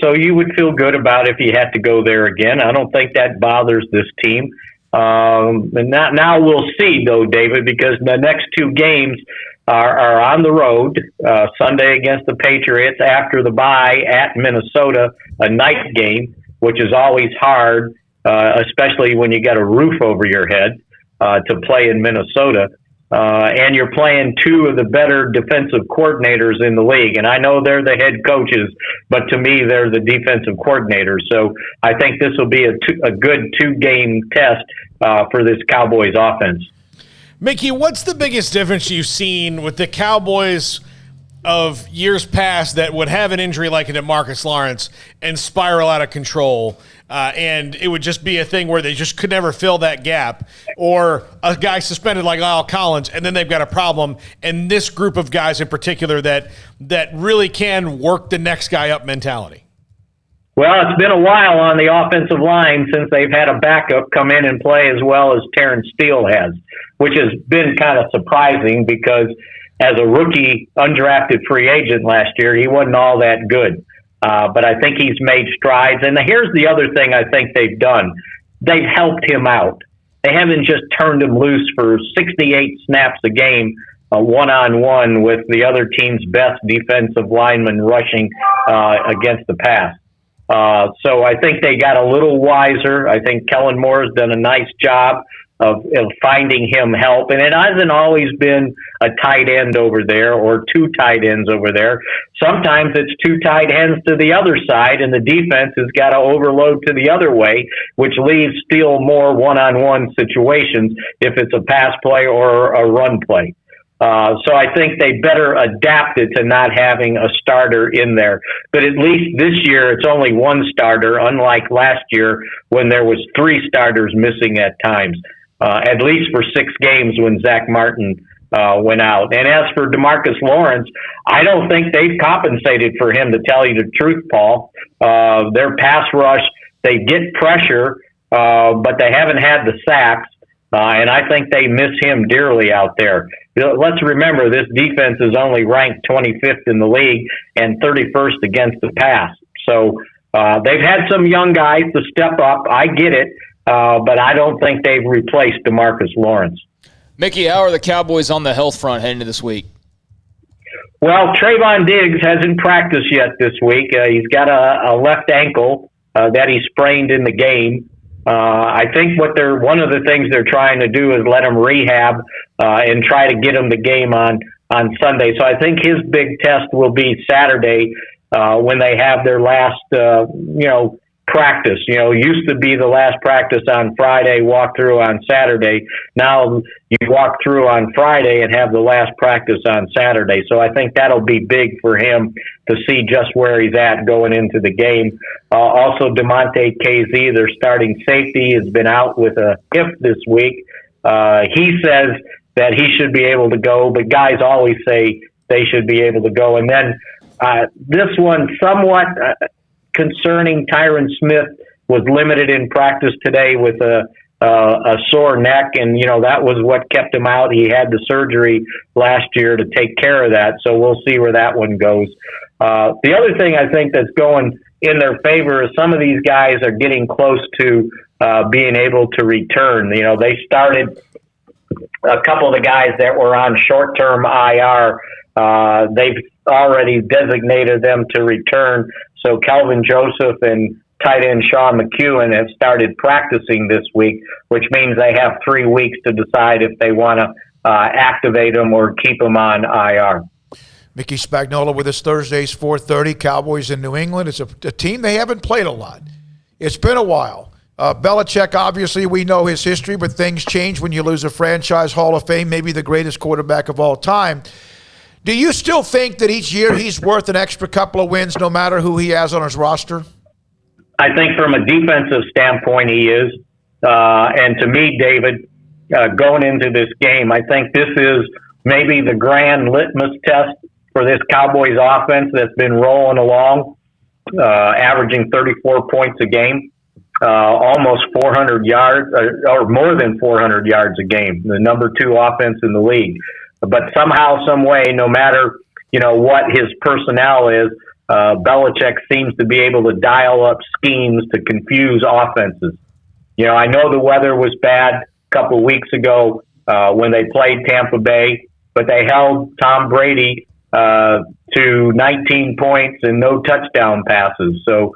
So you would feel good about if you had to go there again. I don't think that bothers this team. And now we'll see, though, David, because the next two games are on the road. Sunday against the Patriots, after the bye at Minnesota, a night game, which is always hard, especially when you got a roof over your head to play in Minnesota. And you're playing two of the better defensive coordinators in the league. And I know they're the head coaches, but to me, they're the defensive coordinators. So I think this will be a good two-game test for this Cowboys offense. Mickey, what's the biggest difference you've seen with the Cowboys of years past that would have an injury like a DeMarcus Lawrence and spiral out of control, and it would just be a thing where they just could never fill that gap, or a guy suspended like Lyle Collins, and then they've got a problem, and this group of guys in particular that really can work the next guy up mentality? Well, it's been a while on the offensive line since they've had a backup come in and play as well as Terrence Steele has, which has been kind of surprising because as a rookie, undrafted free agent last year, he wasn't all that good. But I think he's made strides. And here's the other thing I think they've done. They've helped him out. They haven't just turned him loose for 68 snaps a game, one-on-one with the other team's best defensive lineman rushing against the pass. So I think they got a little wiser. I think Kellen Moore has done a nice job of finding him help. And it hasn't always been a tight end over there or two tight ends over there. Sometimes it's two tight ends to the other side, and the defense has got to overload to the other way, which leaves Steele more one-on-one situations if it's a pass play or a run play. So I think they better adapt it to not having a starter in there. But at least this year, it's only one starter, unlike last year when there was three starters missing at times, at least for 6 games when Zach Martin went out. And as for DeMarcus Lawrence, I don't think they've compensated for him, to tell you the truth, Paul. Their pass rush, they get pressure, but they haven't had the sacks. And I think they miss him dearly out there. Let's remember, this defense is only ranked 25th in the league and 31st against the pass. So they've had some young guys to step up. I get it, but I don't think they've replaced DeMarcus Lawrence. Mickey, how are the Cowboys on the health front heading into this week? Well, Trayvon Diggs hasn't practiced yet this week. He's got a left ankle that he sprained in the game. I think one of the things they're trying to do is let him rehab and try to get him the game on Sunday. So I think his big test will be Saturday when they have their last practice. Used to be the last practice on Friday, walk through on Saturday. Now you walk through on Friday and have the last practice on Saturday. So I think that'll be big for him to see just where he's at going into the game. Also, DeMonte KZ, their starting safety, has been out with a hip this week. He says that he should be able to go, but guys always say they should be able to go. And then this one, somewhat concerning, Tyron Smith was limited in practice today with a sore neck, and that was what kept him out. He had the surgery last year to take care of that, so we'll see where that one goes. The other thing I think that's going in their favor is some of these guys are getting close to being able to return. They started a couple of the guys that were on short-term IR. They've already designated them to return. So Calvin Joseph and tight end Sean McEwen have started practicing this week, which means they have 3 weeks to decide if they want to activate them or keep them on IR. Mickey Spagnola with us Thursdays, 4:30. Cowboys in New England. It's a team they haven't played a lot. It's been a while. Belichick, obviously, we know his history, but things change when you lose a franchise Hall of Fame, maybe the greatest quarterback of all time. Do you still think that each year he's worth an extra couple of wins no matter who he has on his roster? I think from a defensive standpoint he is. And to me, David, going into this game, I think this is maybe the grand litmus test for this Cowboys offense that's been rolling along, averaging 34 points a game, almost 400 yards, or more than 400 yards a game, the number 2 offense in the league. But somehow, some way, no matter, what his personnel is, Belichick seems to be able to dial up schemes to confuse offenses. I know the weather was bad a couple of weeks ago when they played Tampa Bay, but they held Tom Brady to 19 points and no touchdown passes. So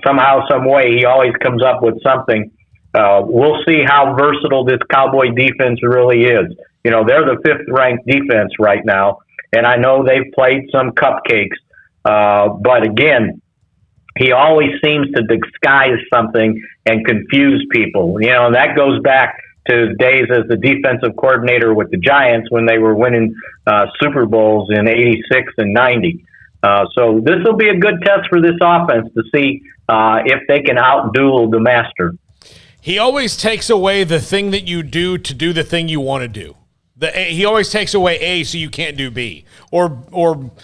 somehow, some way, he always comes up with something. We'll see how versatile this Cowboy defense really is. They're the 5th-ranked defense right now, and I know they've played some cupcakes. But again, he always seems to disguise something and confuse people. And that goes back to days as the defensive coordinator with the Giants when they were winning Super Bowls in 86 and 90. So this will be a good test for this offense to see if they can outduel the master. He always takes away the thing that you do to do the thing you want to do. He always takes away A so you can't do B. Or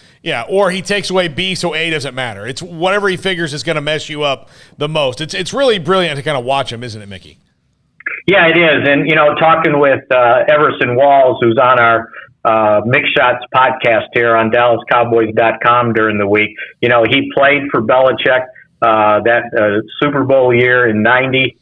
he takes away B so A doesn't matter. It's whatever he figures is going to mess you up the most. It's really brilliant to kind of watch him, isn't it, Mickey? Yeah, it is. And, talking with Everson Walls, who's on our Mix Shots podcast here on DallasCowboys.com during the week, he played for Belichick that Super Bowl year in 90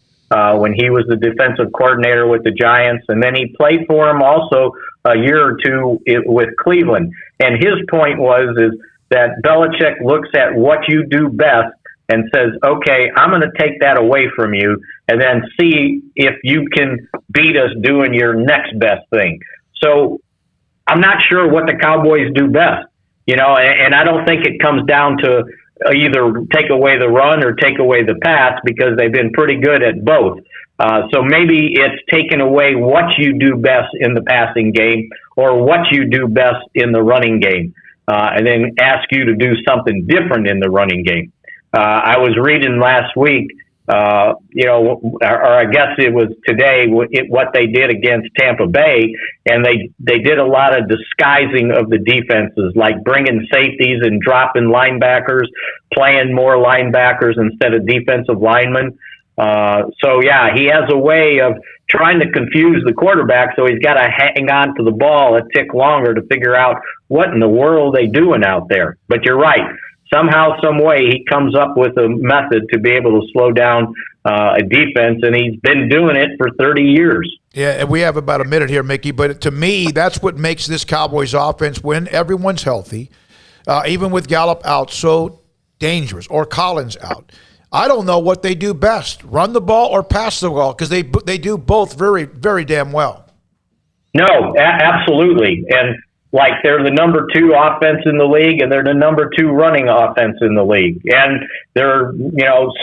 when he was the defensive coordinator with the Giants. And then he played for him also a year or two with Cleveland. And his point is that Belichick looks at what you do best and says, okay, I'm going to take that away from you and then see if you can beat us doing your next best thing. So I'm not sure what the Cowboys do best, and I don't think it comes down to either take away the run or take away the pass because they've been pretty good at both. So maybe it's taking away what you do best in the passing game or what you do best in the running game, and then ask you to do something different in the running game. I was reading last week, or I guess it was today, what they did against Tampa Bay, and they did a lot of disguising of the defenses, like bringing safeties and dropping linebackers, playing more linebackers instead of defensive linemen. He has a way of trying to confuse the quarterback, so he's got to hang on to the ball a tick longer to figure out what in the world they doing out there. But you're right. Somehow, some way, he comes up with a method to be able to slow down a defense, and he's been doing it for 30 years. Yeah, and we have about a minute here, Mickey, but to me, that's what makes this Cowboys offense, when everyone's healthy, even with Gallup out, so dangerous, or Collins out. I don't know what they do best, run the ball or pass the ball, because they do both very, very damn well. No, absolutely. And they're the number 2 offense in the league, and they're the number 2 running offense in the league, and they're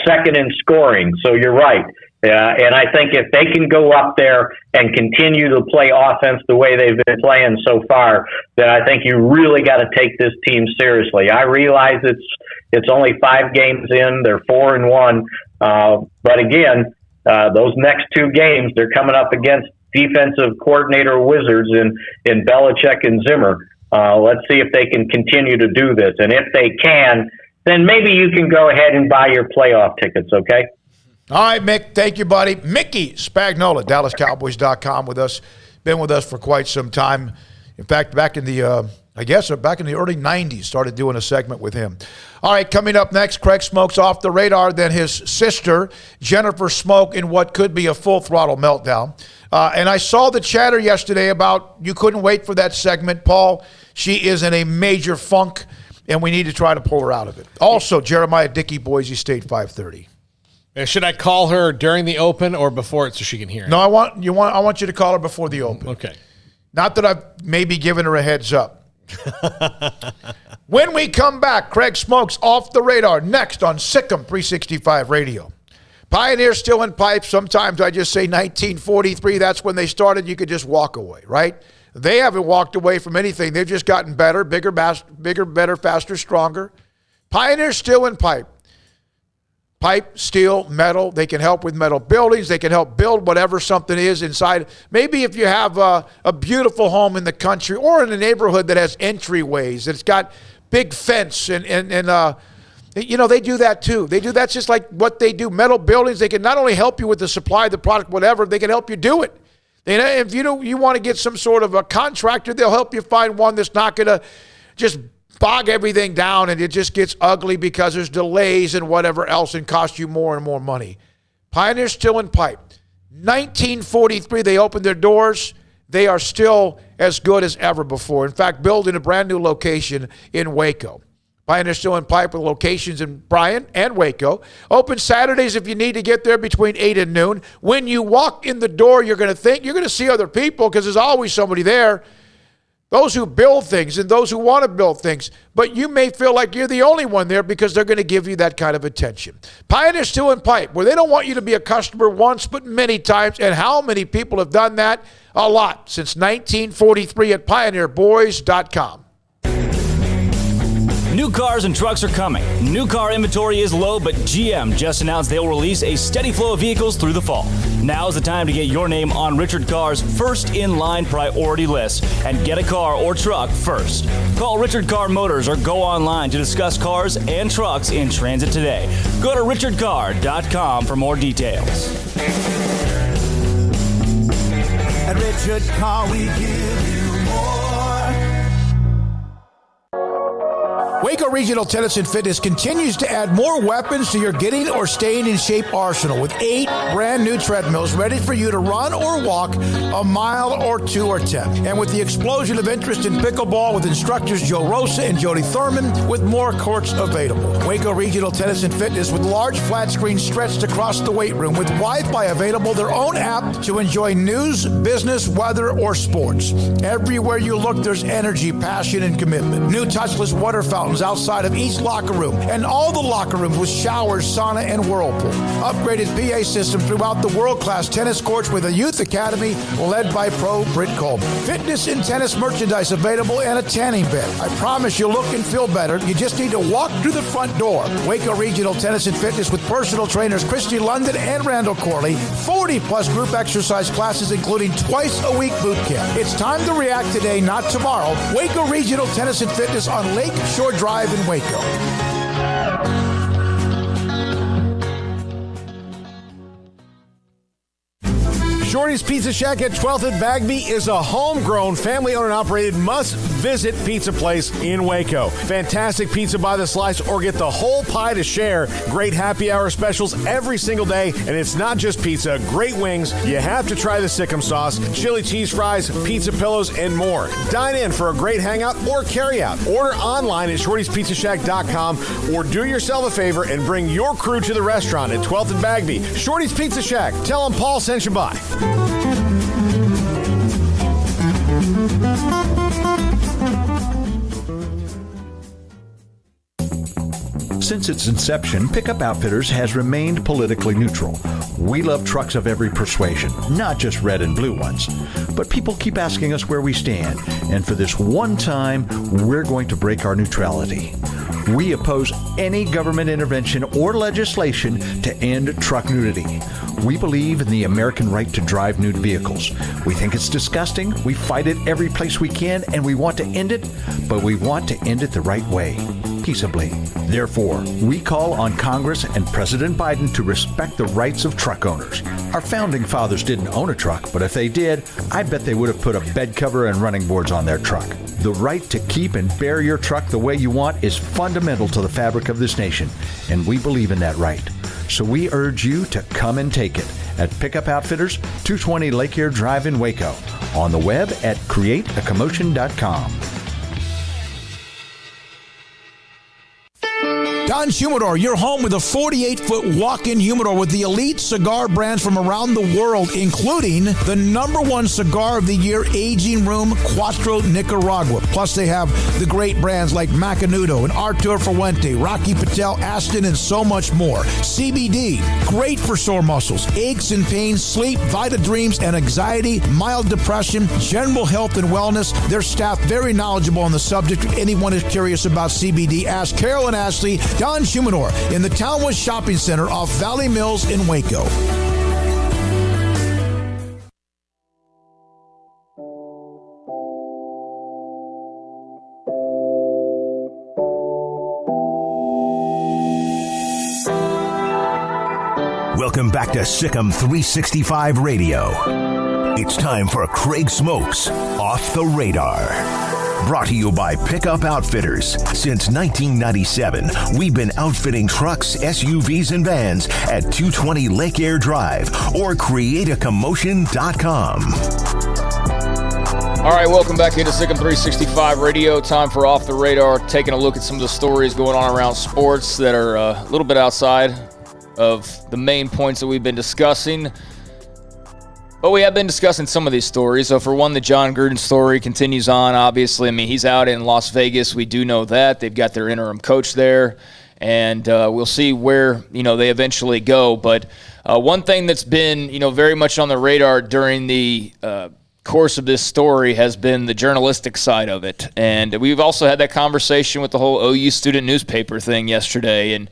second in scoring. So you're right, and I think if they can go up there and continue to play offense the way they've been playing so far, then I think you really got to take this team seriously. I realize it's only 5 games in; they're 4-1, but again, those next 2 games they're coming up against defensive coordinator wizards in Belichick and Zimmer. Let's see if they can continue to do this. And if they can, then maybe you can go ahead and buy your playoff tickets, okay? All right, Mick. Thank you, buddy. Mickey Spagnola, DallasCowboys.com with us. Been with us for quite some time. In fact, back in the early 90s, started doing a segment with him. All right, coming up next, Craig Smoak's off the radar, then his sister, Jennifer Smoak, in what could be a full-throttle meltdown. And I saw the chatter yesterday about you couldn't wait for that segment, Paul. She is in a major funk, and we need to try to pull her out of it. Also, Jeremiah Dickey, Boise State, 5:30. Should I call her during the open or before it so she can hear it? No, I want you to call her before the open. Okay. Not that I've maybe given her a heads up. When we come back, Craig Smoak's Off the Radar next on Sikkim 365 Radio. Pioneer still in pipe. Sometimes I just say 1943. That's when they started. You could just walk away, right? They haven't walked away from anything. They've just gotten better, bigger, better, faster, stronger. Pioneer still in pipe. Pipe, steel, metal. They can help with metal buildings. They can help build whatever something is inside. Maybe if you have a beautiful home in the country or in a neighborhood that has entryways, that's got big fence and they do that too. That's just like what they do. Metal buildings, they can not only help you with the supply, the product, whatever, they can help you do it. If you want to get some sort of a contractor, they'll help you find one that's not going to just bog everything down and it just gets ugly because there's delays and whatever else and cost you more and more money. Pioneer's still in pipe. 1943, they opened their doors. They are still as good as ever before. In fact, building a brand new location in Waco. Pioneer still in pipe with locations in Bryan and Waco. Open Saturdays if you need to get there between 8 and noon. When you walk in the door, you're going to see other people because there's always somebody there. Those who build things and those who want to build things. But you may feel like you're the only one there because they're going to give you that kind of attention. Pioneer still in pipe, where they don't want you to be a customer once, but many times. And how many people have done that? A lot. Since 1943 at pioneerboys.com. New cars and trucks are coming. New car inventory is low, but GM just announced they'll release a steady flow of vehicles through the fall. Now's the time to get your name on Richard Carr's first in-line priority list and get a car or truck first. Call Richard Carr Motors or go online to discuss cars and trucks in transit today. Go to richardcarr.com for more details. At Richard Carr, we give you more. Waco Regional Tennis and Fitness continues to add more weapons to your getting or staying in shape arsenal with 8 brand new treadmills ready for you to run or walk a mile or 2 or 10. And with the explosion of interest in pickleball with instructors Joe Rosa and Jody Thurman with more courts available. Waco Regional Tennis and Fitness with large flat screens stretched across the weight room with Wi-Fi available, their own app to enjoy news, business, weather, or sports. Everywhere you look, there's energy, passion, and commitment. New touchless water fountains outside of each locker room, and all the locker rooms with showers, sauna, and whirlpool. Upgraded PA system throughout the world-class tennis courts with a youth academy led by pro Britt Coleman. Fitness and tennis merchandise available and a tanning bed. I promise you'll look and feel better. You just need to walk through the front door. Waco Regional Tennis and Fitness with personal trainers Christy London and Randall Corley. 40-plus group exercise classes, including twice-a-week boot camp. It's time to react today, not tomorrow. Waco Regional Tennis and Fitness on Lake Shore Drive in Waco. Shorty's Pizza Shack at 12th and Bagby is a homegrown, family-owned and operated must-visit pizza place in Waco. Fantastic pizza by the slice or get the whole pie to share. Great happy hour specials every single day, and it's not just pizza. Great wings. You have to try the Sikkim sauce, chili cheese fries, pizza pillows, and more. Dine in for a great hangout or carry-out. Order online at shortyspizzashack.com or do yourself a favor and bring your crew to the restaurant at 12th and Bagby. Shorty's Pizza Shack. Tell them Paul sent you by. Since its inception, Pickup Outfitters has remained politically neutral. We love trucks of every persuasion, not just red and blue ones. But people keep asking us where we stand, and for this one time, we're going to break our neutrality. We oppose any government intervention or legislation to end truck nudity. We believe in the American right to drive nude vehicles. We think it's disgusting, we fight it every place we can, and we want to end it, but we want to end it the right way, peaceably. Therefore, we call on Congress and President Biden to respect the rights of truck owners. Our founding fathers didn't own a truck, but if they did, I bet they would have put a bed cover and running boards on their truck. The right to keep and bear your truck the way you want is fundamental to the fabric of this nation, and we believe in that right. So we urge you to come and take it at Pickup Outfitters, 220 Lake Erie Drive in Waco. On the web at createacommotion.com. Don Humidor, your home with a 48-foot walk-in humidor with the elite cigar brands from around the world, including the #1 cigar of the year, Aging Room Cuatro Nicaragua. Plus, they have the great brands like Macanudo and Artur Fuente, Rocky Patel, Aston, and so much more. CBD, great for sore muscles, aches and pains, sleep, Vita Dreams, and anxiety, mild depression, general health and wellness. Their staff very knowledgeable on the subject. If anyone is curious about CBD, ask Carol and Ashley. Don Humidor in the Townwood Shopping Center off Valley Mills in Waco. Welcome back to Sikkim 365 Radio. It's time for Craig Smoak's Off the Radar. Brought to you by Pickup Outfitters. Since 1997, we've been outfitting trucks, SUVs, and vans at 220 Lake Air Drive or createacommotion.com. All right, welcome back into Sikkim 365 Radio. Time for Off the Radar, taking a look at some of the stories going on around sports that are a little bit outside of the main points that we've been discussing. But we have been discussing some of these stories. So for one, the John Gruden story continues on, obviously. I mean, he's out in Las Vegas. We do know that. They've got their interim coach there. And we'll see where, they eventually go. But one thing that's been, very much on the radar during the course of this story has been the journalistic side of it. And we've also had that conversation with the whole OU student newspaper thing yesterday. And,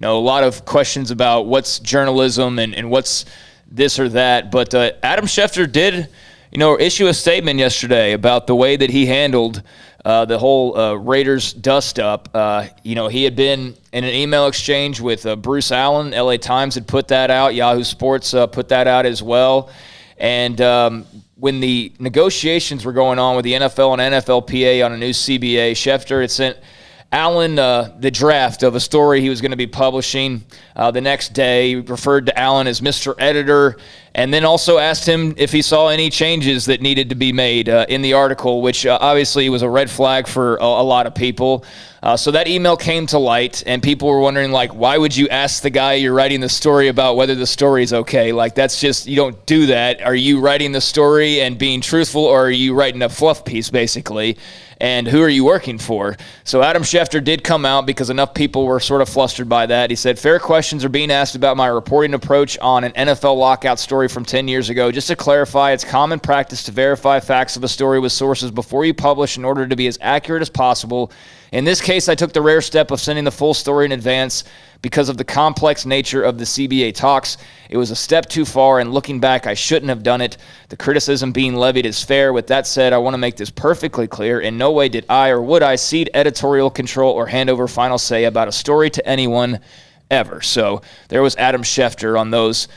a lot of questions about what's journalism and what's this or that, but Adam Schefter did, issue a statement yesterday about the way that he handled the whole Raiders dust-up. He had been in an email exchange with Bruce Allen. LA Times had put that out. Yahoo Sports put that out as well. And when the negotiations were going on with the NFL and NFLPA on a new CBA, Schefter had sent Allen the draft of a story he was going to be publishing the next day. He referred to Allen as Mr. Editor, and then also asked him if he saw any changes that needed to be made in the article, which obviously was a red flag for a lot of people. So that email came to light, and people were wondering, why would you ask the guy you're writing the story about whether the story is okay? That's just, you don't do that. Are you writing the story and being truthful, or are you writing a fluff piece, basically? And who are you working for? So Adam Schefter did come out because enough people were sort of flustered by that. He said, fair questions are being asked about my reporting approach on an NFL lockout story from 10 years ago. Just to clarify, it's common practice to verify facts of a story with sources before you publish in order to be as accurate as possible. In this case, I took the rare step of sending the full story in advance because of the complex nature of the CBA talks. It was a step too far, and looking back, I shouldn't have done it. The criticism being levied is fair. With that said, I want to make this perfectly clear. In no way did I or would I cede editorial control or hand over final say about a story to anyone ever. So there was Adam Schefter on those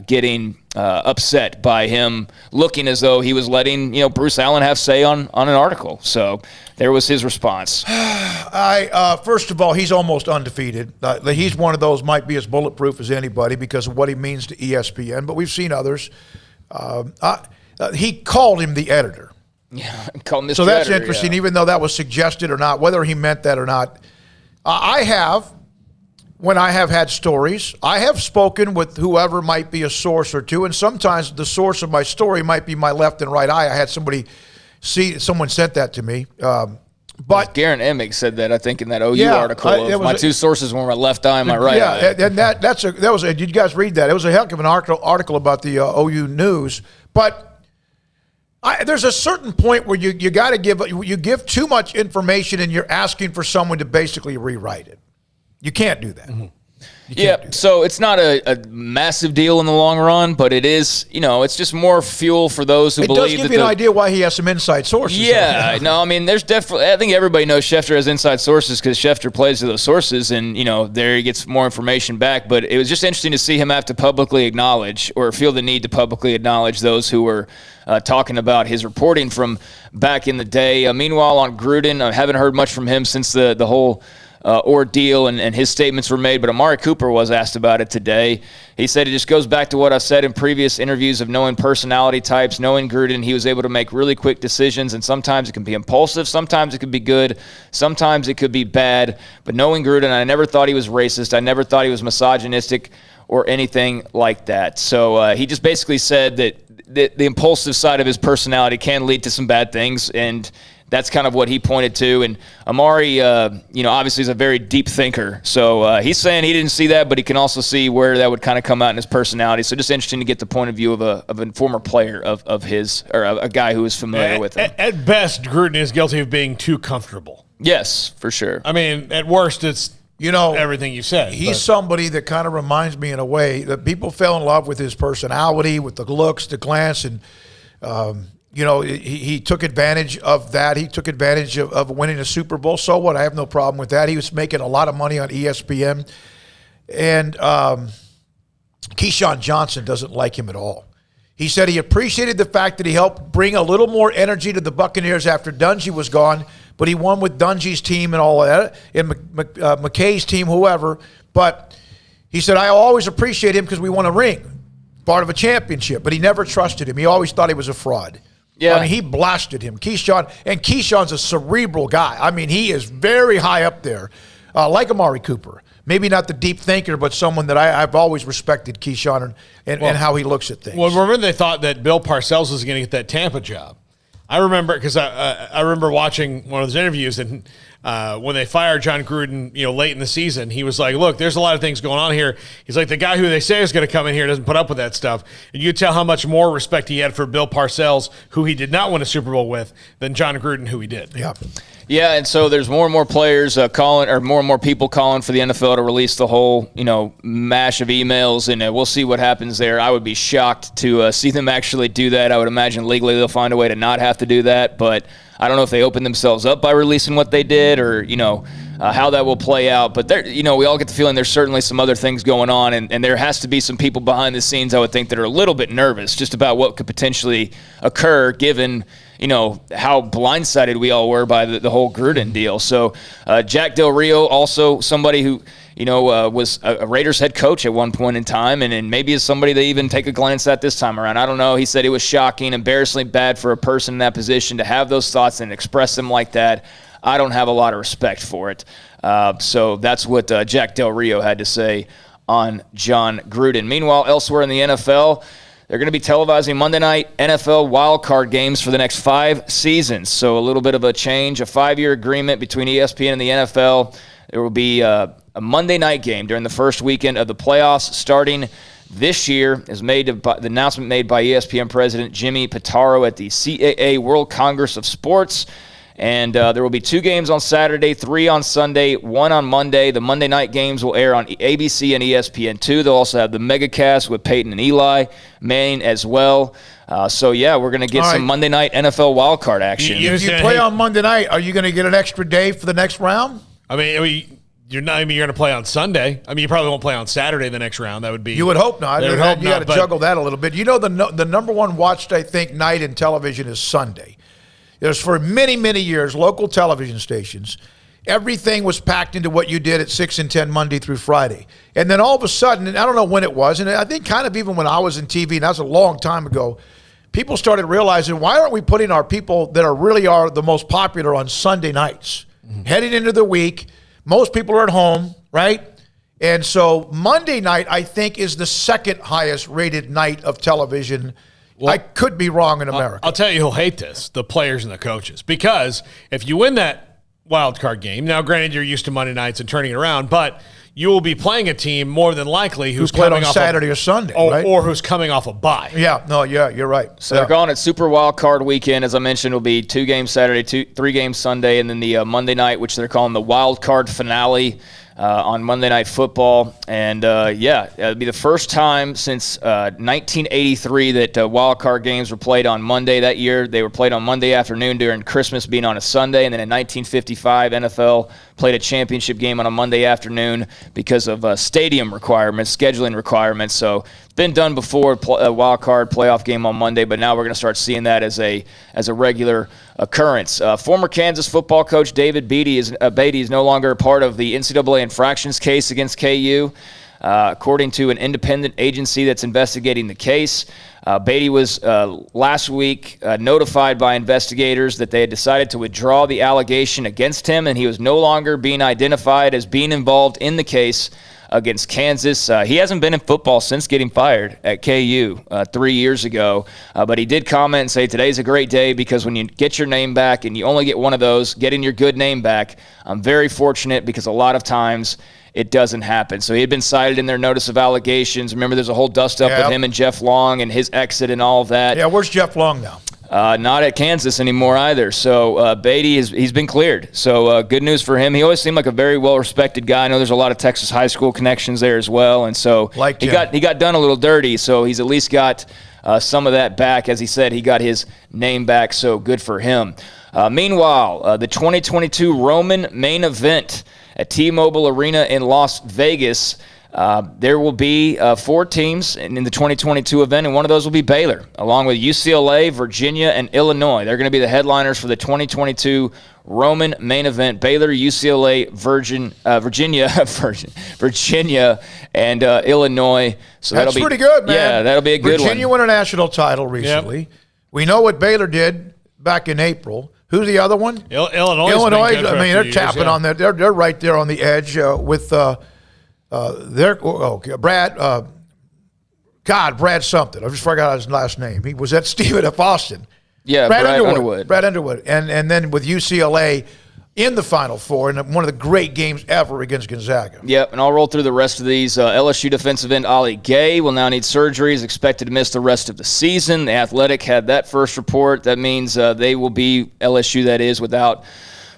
getting upset by him looking as though he was letting Bruce Allen have say on an article. So there was his response. First of all, he's almost undefeated. He's one of those, might be as bulletproof as anybody because of what he means to ESPN, but we've seen others. He called him the editor. Yeah, called Mr. So that's Editor, interesting, yeah. Even though that was suggested or not, whether he meant that or not. When I have had stories, I have spoken with whoever might be a source or two, and sometimes the source of my story might be my left and right eye. I had someone sent that to me. But Garen Emig said that, I think, in that OU article. My two sources were my left eye and my right eye. Yeah, and that was. Did you guys read that? It was a heck of an article about the OU news. But there's a certain point where you got to give too much information, and you're asking for someone to basically rewrite it. You can't do that. Mm-hmm. So it's not a massive deal in the long run, but it is, it's just more fuel for those who believe that. It does give you an idea why he has some inside sources. Yeah, no, I mean, there's definitely, I think everybody knows Schefter has inside sources because Schefter plays to those sources and, there he gets more information back. But it was just interesting to see him have to publicly acknowledge or feel the need to publicly acknowledge those who were talking about his reporting from back in the day. Meanwhile, on Gruden, I haven't heard much from him since the whole ordeal, and his statements were made, but Amari Cooper was asked about it today. He said it just goes back to what I've said in previous interviews of knowing personality types, knowing Gruden. He was able to make really quick decisions, and sometimes it can be impulsive, sometimes it could be good, sometimes it could be bad. But knowing Gruden, I never thought he was racist. I never thought he was misogynistic or anything like that. So he just basically said that the impulsive side of his personality can lead to some bad things, and that's kind of what he pointed to. And Amari, obviously is a very deep thinker. So he's saying he didn't see that, but he can also see where that would kind of come out in his personality. So just interesting to get the point of view of a former player of his, or a guy who is familiar with him. At best, Gruden is guilty of being too comfortable. Yes, for sure. I mean, at worst, it's everything you said. He's somebody that kind of reminds me in a way that people fell in love with his personality, with the looks, the glance, and he took advantage of that. He took advantage of winning a Super Bowl. So what? I have no problem with that. He was making a lot of money on ESPN. And Keyshawn Johnson doesn't like him at all. He said he appreciated the fact that he helped bring a little more energy to the Buccaneers after Dungy was gone, but he won with Dungy's team and all that, and McKay's team, whoever. But he said, I always appreciate him because we won a ring, part of a championship, but he never trusted him. He always thought he was a fraud. Yeah. I mean, he blasted him. Keyshawn's a cerebral guy. I mean, he is very high up there, like Amari Cooper. Maybe not the deep thinker, but someone that I've always respected Keyshawn and how he looks at things. Well, remember they thought that Bill Parcells was going to get that Tampa job. I remember because I remember watching one of those interviews, and when they fired John Gruden, late in the season, he was like, "Look, there's a lot of things going on here." He's like, "The guy who they say is going to come in here doesn't put up with that stuff." And you tell how much more respect he had for Bill Parcells, who he did not win a Super Bowl with, than John Gruden, who he did. Yeah. Yeah, and so there's more and more players calling, or more and more people calling for the NFL to release the whole, mash of emails, and we'll see what happens there. I would be shocked to see them actually do that. I would imagine legally they'll find a way to not have to do that, but I don't know if they open themselves up by releasing what they did, or how that will play out. But there, we all get the feeling there's certainly some other things going on, and there has to be some people behind the scenes, I would think, that are a little bit nervous just about what could potentially occur, given how blindsided we all were by the whole Gruden deal. So Jack Del Rio, also somebody who was a Raiders head coach at one point in time, and maybe is somebody they even take a glance at this time around. I don't know. He said it was shocking, embarrassingly bad for a person in that position to have those thoughts and express them like that. I don't have a lot of respect for it. So that's what Jack Del Rio had to say on John Gruden. Meanwhile, elsewhere in the NFL, they're going to be televising Monday night NFL wildcard games for the next 5 seasons. So a little bit of a change, a 5-year agreement between ESPN and the NFL. There will be a Monday night game during the first weekend of the playoffs starting this year. The announcement made by ESPN President Jimmy Pitaro at the CAA World Congress of Sports. And there will be 2 games on Saturday, 3 on Sunday, 1 on Monday. The Monday night games will air on ABC and ESPN2. They'll also have the megacast with Peyton and Eli Manning as well. We're going to get some Monday night NFL wildcard action. If you play on Monday night, are you going to get an extra day for the next round? I mean, you're going to play on Sunday. I mean, you probably won't play on Saturday the next round. That would be. You would hope not. You got to juggle that a little bit. The number one watched, I think, night in television is Sunday. There's for many, many years, local television stations, everything was packed into what you did at 6 and 10 Monday through Friday. And then all of a sudden, and I don't know when it was, and I think kind of even when I was in TV, and that was a long time ago, people started realizing, why aren't we putting our people that are the most popular on Sunday nights? Mm-hmm. Heading into the week, most people are at home, right? And so Monday night, I think, is the second highest rated night of television. Well, I could be wrong in America. I'll tell you who'll hate this, the players and the coaches. Because if you win that wild card game, now granted you're used to Monday nights and turning it around, but you will be playing a team more than likely who's played coming on off Saturday or Sunday, right? Or who's coming off a bye. Yeah, you're right. So they're calling it Super Wild Card Weekend. As I mentioned, it'll be 2 games Saturday, 3 games Sunday, and then the Monday night, which they're calling the Wild Card Finale on Monday Night Football. And it'll be the first time since 1983 that wild card games were played on Monday. That year they were played on Monday afternoon during Christmas being on a Sunday, and then in 1955 NFL played a championship game on a Monday afternoon. because of stadium requirements, scheduling requirements. So it's been done before, a wild card playoff game on Monday, but now we're going to start seeing that as a regular occurrence. Former Kansas football coach David Beatty is no longer a part of the NCAA infractions case against KU. According to an independent agency that's investigating the case, Beatty was last week notified by investigators that they had decided to withdraw the allegation against him, and he was no longer being identified as being involved in the case against Kansas. He hasn't been in football since getting fired at KU 3 years ago, but he did comment and say, today's a great day because when you get your name back, and you only get one of those, getting your good name back, I'm very fortunate because a lot of times it doesn't happen. So he had been cited in their notice of allegations. Remember, there's a whole dust-up with him and Jeff Long and his exit and all of that. Yeah, where's Jeff Long now? Not at Kansas anymore either. So Beatty, he's been cleared. So good news for him. He always seemed like a very well-respected guy. I know there's a lot of Texas high school connections there as well. And so he got done a little dirty, so he's at least got some of that back. As he said, he got his name back, so good for him. Meanwhile, the 2022 Roman main event at T-Mobile Arena in Las Vegas. There will be 4 teams in the 2022 event, and one of those will be Baylor, along with UCLA, Virginia, and Illinois. They're going to be the headliners for the 2022 Roman main event. Baylor, UCLA, Virginia, and Illinois. So that's pretty good, man. Yeah, that'll be a good one. Virginia won a national title recently. Yep. We know what Baylor did back in April. Who's the other one? Illinois. I mean, they're tapping on that. They're right there on the edge with Brad something. I just forgot his last name. He was at Stephen F. Austin. Yeah, Brad Underwood. Brad Underwood. And then with UCLA in the Final Four, and one of the great games ever against Gonzaga. Yep, and I'll roll through the rest of these. LSU defensive end Ali Gay will now need surgery. He's expected to miss the rest of the season. The Athletic had that first report. That means they will be, LSU that is, without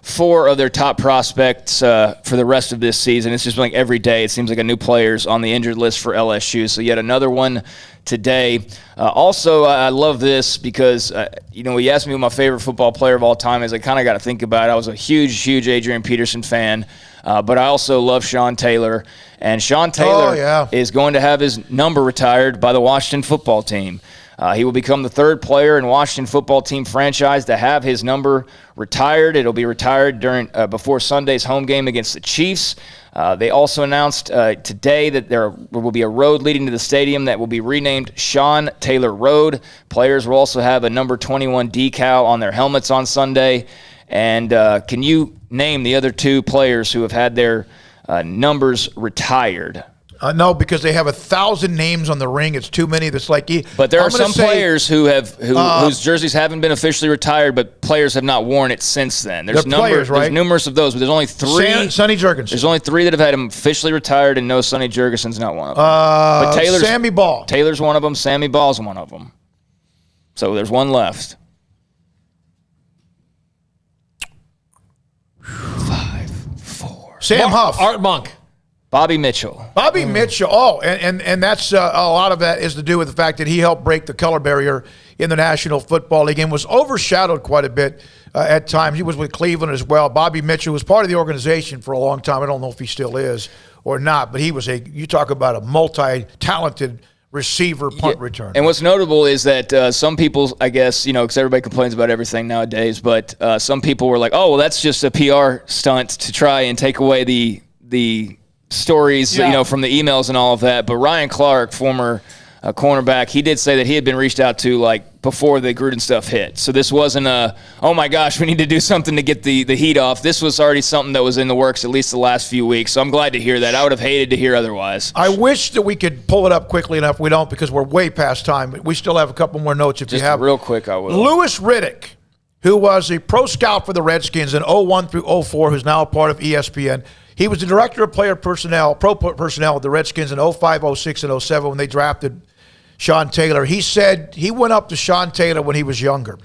4 of their top prospects for the rest of this season. It's just like every day it seems like a new player's on the injured list for LSU. So yet another one today. Also, I love this because, he asked me who my favorite football player of all time is. I kind of got to think about it. I was a huge Adrian Peterson fan, but I also love Sean Taylor. And Sean Taylor is going to have his number retired by the Washington football team. He will become the 3rd player in Washington football team franchise to have his number retired. It'll be retired before Sunday's home game against the Chiefs. They also announced today that there will be a road leading to the stadium that will be renamed Sean Taylor Road. Players will also have a number 21 decal on their helmets on Sunday. And can you name the other 2 players who have had their numbers retired? No, because they have 1,000 names on the ring. It's too many. That's like. But there are some players whose jerseys haven't been officially retired, but players have not worn it since then. There's players, right? There's numerous of those, but there's only 3. Sonny Jurgensen. There's only 3 that have had him officially retired, and no, Sonny Jurgensen's not one of them. But Sammy Ball. Taylor's one of them. Sammy Ball's one of them. So there's one left. 5, 4. Sam Huff. Art Monk. Bobby Mitchell. Bobby Mitchell. Oh, and that's a lot of that is to do with the fact that he helped break the color barrier in the National Football League and was overshadowed quite a bit at times. He was with Cleveland as well. Bobby Mitchell was part of the organization for a long time. I don't know if he still is or not, but he was you talk about a multi-talented receiver, punt returner. And what's notable is that some people, I guess, because everybody complains about everything nowadays, but some people were like, oh, well, that's just a PR stunt to try and take away the stories, from the emails and all of that. But Ryan Clark, former cornerback, he did say that he had been reached out to before the Gruden stuff hit. So this wasn't oh my gosh, we need to do something to get the heat off. This was already something that was in the works at least the last few weeks. So I'm glad to hear that. I would have hated to hear otherwise. I wish that we could pull it up quickly enough. We don't because we're way past time. But we still have a couple more notes if you have. Real quick, I will. Louis Riddick, who was a pro scout for the Redskins in 01 through 04, who's now a part of ESPN. He was the director of pro personnel with the Redskins in 05, 06, and 07 when they drafted Sean Taylor. He said he went up to Sean Taylor when he was younger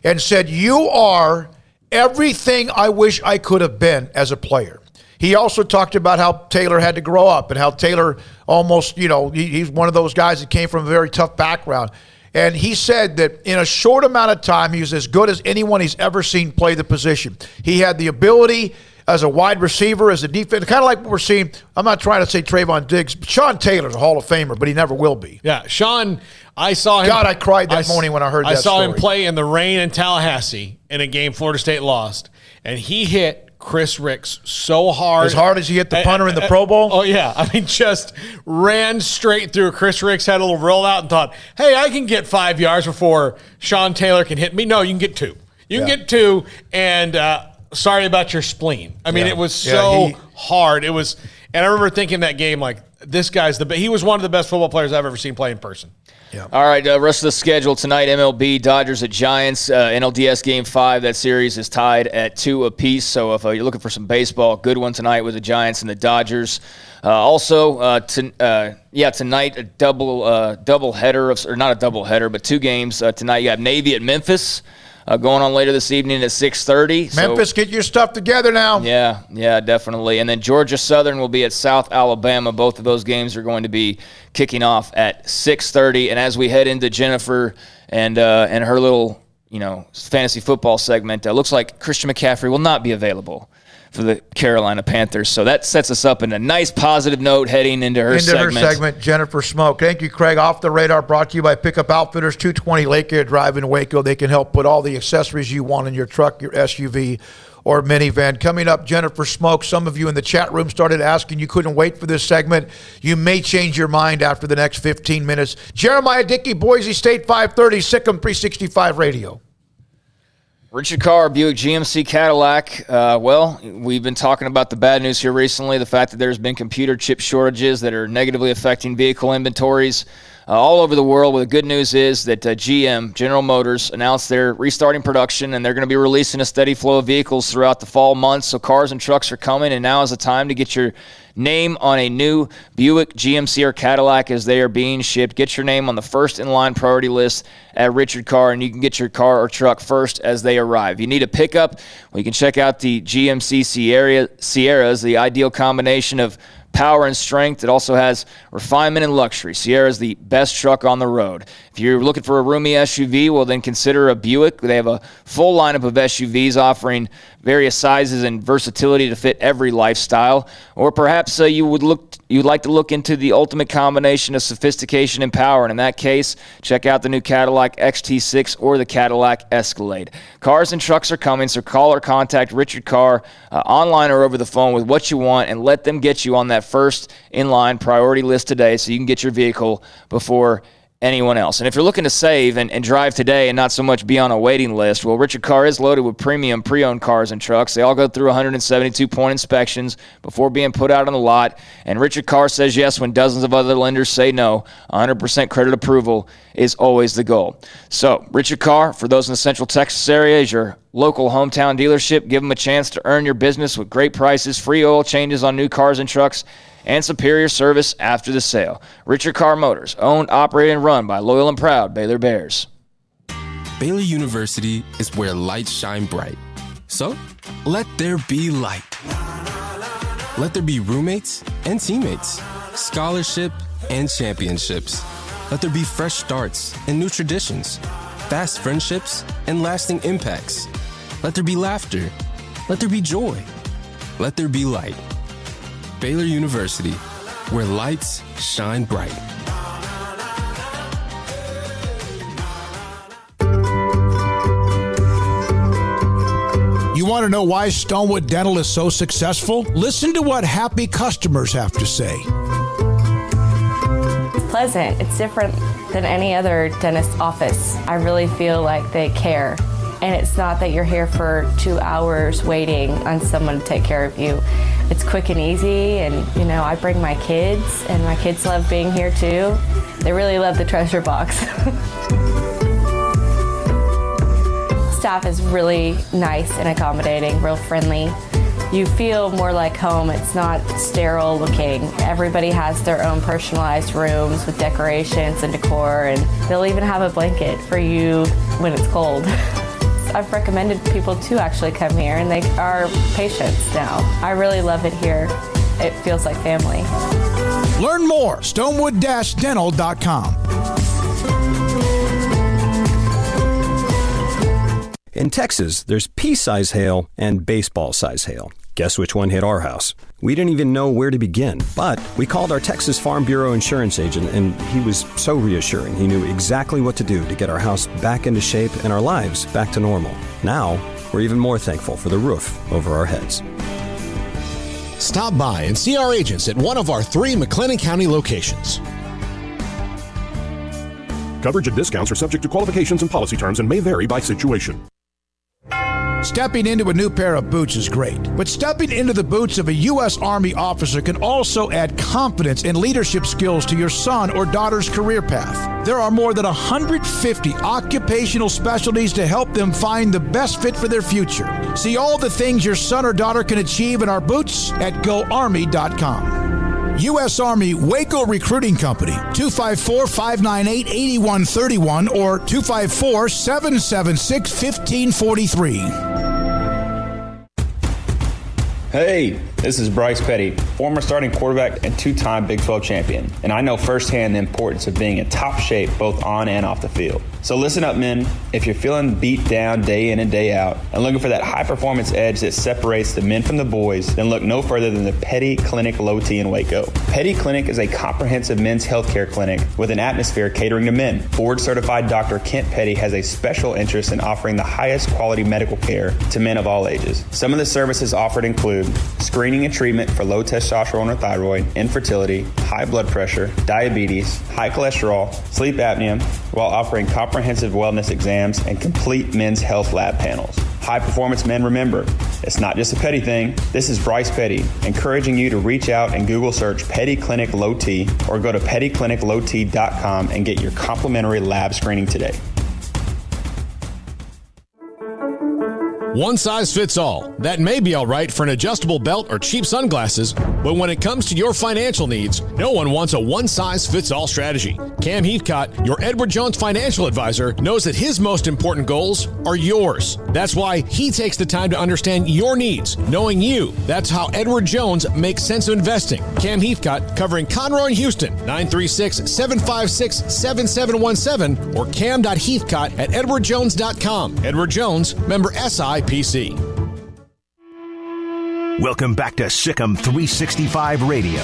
and said, "You are everything I wish I could have been as a player." He also talked about how Taylor had to grow up and how Taylor almost, he's one of those guys that came from a very tough background. And he said that in a short amount of time, he was as good as anyone he's ever seen play the position. He had the ability as a wide receiver, as a defense, kind of like what we're seeing. I'm not trying to say Trayvon Diggs. Sean Taylor's a Hall of Famer, but he never will be. Yeah, Sean, I saw him. God, I cried that morning when I heard that I saw story. him play in the rain in Tallahassee in a game Florida State lost, and he hit Chris Ricks so hard. As hard as he hit the punter in the Pro Bowl? Oh, yeah. I mean, just ran straight through. Chris Ricks had a little rollout and thought, hey, I can get 5 yards before Sean Taylor can hit me. No, you can get 2. You can get 2, and sorry about your spleen. I mean, it was so hard. It was, and I remember thinking that game, like, this guy's he was one of the best football players I've ever seen play in person. Yeah. All right, rest of the schedule tonight, MLB, Dodgers at Giants, NLDS Game 5. That series is tied at 2 apiece, so if you're looking for some baseball, good one tonight with the Giants and the Dodgers. Tonight, a double header, or not a double header, but 2 games. Tonight you have Navy at Memphis. Going on later this evening at 6:30. Memphis, get your stuff together now. Yeah, definitely. And then Georgia Southern will be at South Alabama. Both of those games are going to be kicking off at 6:30. And as we head into Jennifer and her little, fantasy football segment, looks like Christian McCaffrey will not be available for the Carolina Panthers. So that sets us up in a nice positive note heading into her segment. Jennifer Smoak. Thank you, Craig. Off the Radar brought to you by Pickup Outfitters, 220 Lake Air Drive in Waco. They can help put all the accessories you want in your truck, your SUV, or minivan. Coming up, Jennifer Smoak. Some of you in the chat room started asking, you couldn't wait for this segment. You may change your mind after the next 15 minutes. Jeremiah Dickey, Boise State 530, Sikkim 365 Radio. Richard Carr, Buick GMC Cadillac. We've been talking about the bad news here recently, the fact that there's been computer chip shortages that are negatively affecting vehicle inventories all over the world. Well, the good news is that GM, General Motors, announced they're restarting production, and they're going to be releasing a steady flow of vehicles throughout the fall months. So cars and trucks are coming, and now is the time to get your name on a new Buick, GMC, or Cadillac as they are being shipped. Get your name on the first in-line priority list at Richard Carr, and you can get your car or truck first as they arrive. If you need a pickup, well, you can check out the GMC Sierras, the ideal combination of power and strength. It also has refinement and luxury. Sierra is the best truck on the road. If you're looking for a roomy SUV, well, then consider a Buick. They have a full lineup of SUVs offering various sizes and versatility to fit every lifestyle. Or perhaps you'd like to look into the ultimate combination of sophistication and power. And in that case, check out the new Cadillac XT6 or the Cadillac Escalade. Cars and trucks are coming, so call or contact Richard Carr online or over the phone with what you want, and let them get you on that first in-line priority list today so you can get your vehicle before anyone else. And if you're looking to save and drive today and not so much be on a waiting list, well, Richard Carr is loaded with premium pre-owned cars and trucks. They all go through 172-point inspections before being put out on the lot. And Richard Carr says yes when dozens of other lenders say no. 100% credit approval is always the goal. So, Richard Carr, for those in the Central Texas area, is your local hometown dealership. Give them a chance to earn your business with great prices, free oil changes on new cars and trucks, and superior service after the sale. Richard Carr Motors, owned, operated, and run by loyal and proud Baylor Bears. Baylor University is where lights shine bright. So, let there be light. Let there be roommates and teammates, scholarship and championships. Let there be fresh starts and new traditions, fast friendships and lasting impacts. Let there be laughter. Let there be joy. Let there be light. Baylor University, where lights shine bright. You want to know why Stonewood Dental is so successful? Listen to what happy customers have to say. It's pleasant. It's different than any other dentist office. I really feel like they care. And it's not that you're here for 2 hours waiting on someone to take care of you. It's quick and easy, and I bring my kids, and my kids love being here too. They really love the treasure box. Staff is really nice and accommodating, real friendly. You feel more like home. It's not sterile looking. Everybody has their own personalized rooms with decorations and decor, and they'll even have a blanket for you when it's cold. I've recommended people to actually come here, and they are patients now. I really love it here. It feels like family. Learn more, stonewood-dental.com. In Texas, there's pea-size hail and baseball-size hail. Guess which one hit our house? We didn't even know where to begin, but we called our Texas Farm Bureau insurance agent, and he was so reassuring. He knew exactly what to do to get our house back into shape and our lives back to normal. Now, we're even more thankful for the roof over our heads. Stop by and see our agents at one of our 3 McLennan County locations. Coverage and discounts are subject to qualifications and policy terms and may vary by situation. Stepping into a new pair of boots is great, but stepping into the boots of a U.S. Army officer can also add confidence and leadership skills to your son or daughter's career path. There are more than 150 occupational specialties to help them find the best fit for their future. See all the things your son or daughter can achieve in our boots at GoArmy.com. U.S. Army Waco Recruiting Company, 254-598-8131 or 254-776-1543. Hey, this is Bryce Petty, former starting quarterback and 2-time Big 12 champion, and I know firsthand the importance of being in top shape both on and off the field. So listen up, men. If you're feeling beat down day in and day out and looking for that high-performance edge that separates the men from the boys, then look no further than the Petty Clinic Low T in Waco. Petty Clinic is a comprehensive men's healthcare clinic with an atmosphere catering to men. Board-certified Dr. Kent Petty has a special interest in offering the highest quality medical care to men of all ages. Some of the services offered include screening and treatment for low testosterone or thyroid, infertility, high blood pressure, diabetes, high cholesterol, sleep apnea, while offering comprehensive wellness exams and complete men's health lab panels. High performance men, remember, it's not just a Petty thing. This is Bryce Petty, encouraging you to reach out and Google search Petty Clinic Low T or go to pettycliniclowt.com and get your complimentary lab screening today. One size fits all. That may be all right for an adjustable belt or cheap sunglasses, but when it comes to your financial needs, no one wants a one-size-fits-all strategy. Cam Heathcott, your Edward Jones financial advisor, knows that his most important goals are yours. That's why he takes the time to understand your needs, knowing you. That's how Edward Jones makes sense of investing. Cam Heathcott, covering Conroe and Houston, 936-756-7717 or cam.heathcott@edwardjones.com. Edward Jones, member SIPC. Welcome back to Sikkim 365 Radio.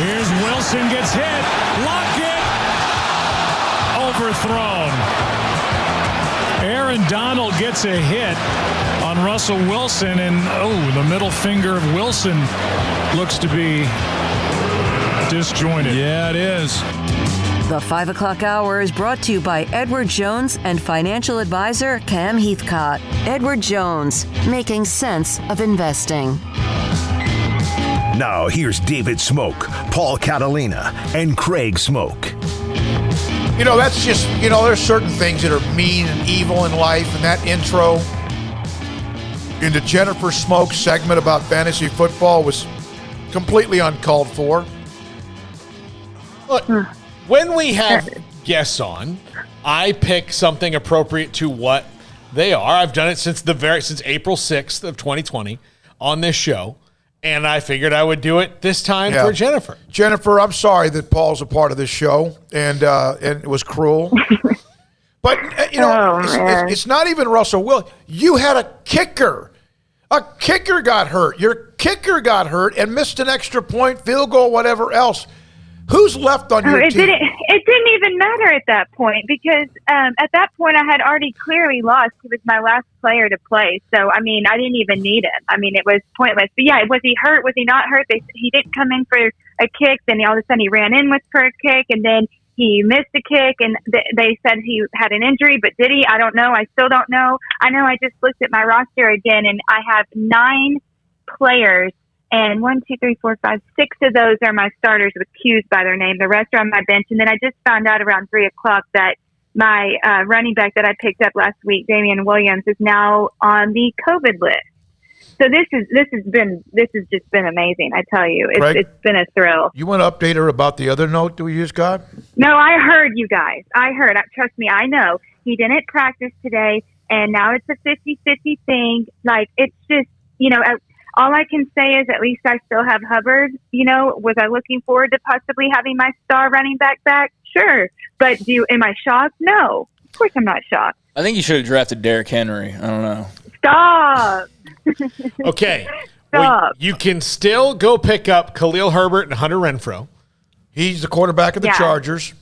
Here's Wilson, gets hit. Lockett overthrown. Aaron Donald gets a hit on Russell Wilson, and the middle finger of Wilson looks to be disjointed. Yeah, it is. The 5 o'clock hour is brought to you by Edward Jones and financial advisor Cam Heathcott. Edward Jones, making sense of investing. Now here's David Smoak, Paul Catalina, and Craig Smoak. You know, that's just, there's certain things that are mean and evil in life, and that intro into Jennifer Smoak's segment about fantasy football was completely uncalled for. Look, when we have guests on, I pick something appropriate to what they are. I've done it since April 6th of 2020 on this show, and I figured I would do it this time for Jennifer. Jennifer, I'm sorry that Paul's a part of this show, and it was cruel. But, it's not even Russell Wilson. You had a kicker. A kicker got hurt. Your kicker got hurt and missed an extra point, field goal, whatever else. Who's left on your team? It didn't even matter at that point because at that point I had already clearly lost. He was my last player to play. So, I didn't even need him. It was pointless. But, yeah, was he hurt? Was he not hurt? He didn't come in for a kick. Then all of a sudden he ran in for a kick, and then he missed a kick, and they said he had an injury. But did he? I don't know. I still don't know. I know I just looked at my roster again, and I have 9 players. And 1, 2, 3, 4, 5, 6 of those are my starters with Q's by their name. The rest are on my bench. And then I just found out around 3 o'clock that my running back that I picked up last week, Damian Williams, is now on the COVID list. So this has just been amazing. I tell you, it's been a thrill. You want to update her about the other note that we just got? No, I heard you guys. Trust me, I know he didn't practice today, and now it's a 50-50 thing. Like it's just all I can say is at least I still have Hubbard. Was I looking forward to possibly having my star running back? Sure. But am I shocked? No. Of course I'm not shocked. I think you should have drafted Derrick Henry. I don't know. Stop. Okay. Stop. Well, you can still go pick up Khalil Herbert and Hunter Renfrow. He's the quarterback of the Chargers.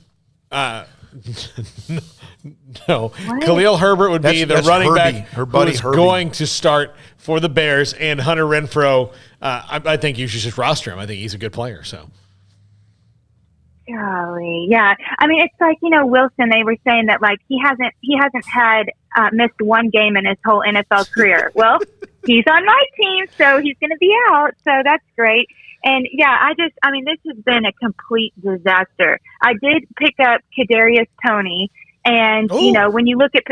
No. Khalil Herbert would be the running Herbie, back her buddy who's Herbie. going to start for the Bears, and Hunter Renfrow, I think you should just roster him. I think he's a good player. So. Golly, yeah. I mean, it's like, Wilson, they were saying that like he hasn't had missed one game in his whole NFL career. Well, he's on my team, so he's going to be out. So that's great. And yeah, this has been a complete disaster. I did pick up Kadarius Toney, and when you look at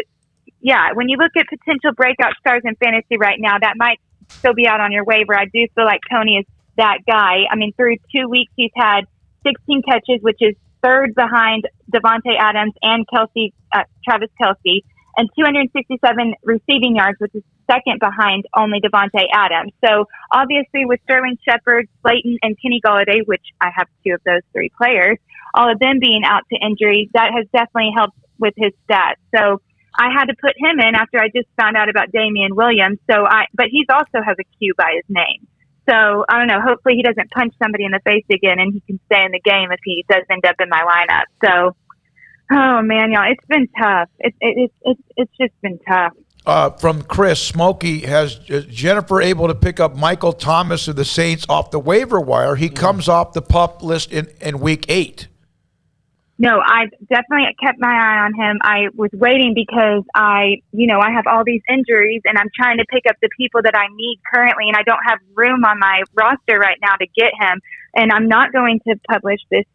potential breakout stars in fantasy right now, that might still be out on your waiver. I do feel like Toney is that guy. I mean, through 2 weeks, he's had 16 catches, which is third behind Devontae Adams and Travis Kelce, and 267 receiving yards, which is second behind only Devontae Adams. So obviously with Sterling Shepard, Slayton, and Kenny Golladay, which I have 2 of those 3 players, all of them being out to injury, that has definitely helped with his stats. So I had to put him in after I just found out about Damian Williams. But he's also has a Q by his name. So I don't know. Hopefully he doesn't punch somebody in the face again, and he can stay in the game if he does end up in my lineup. So, oh man, y'all, it's been tough. It's just been tough. From Chris, Smokey, has Jennifer able to pick up Michael Thomas of the Saints off the waiver wire? He comes off the PUP list in week 8. No, I definitely kept my eye on him. I was waiting because I have all these injuries and I'm trying to pick up the people that I need currently, and I don't have room on my roster right now to get him. And I'm not going to publish this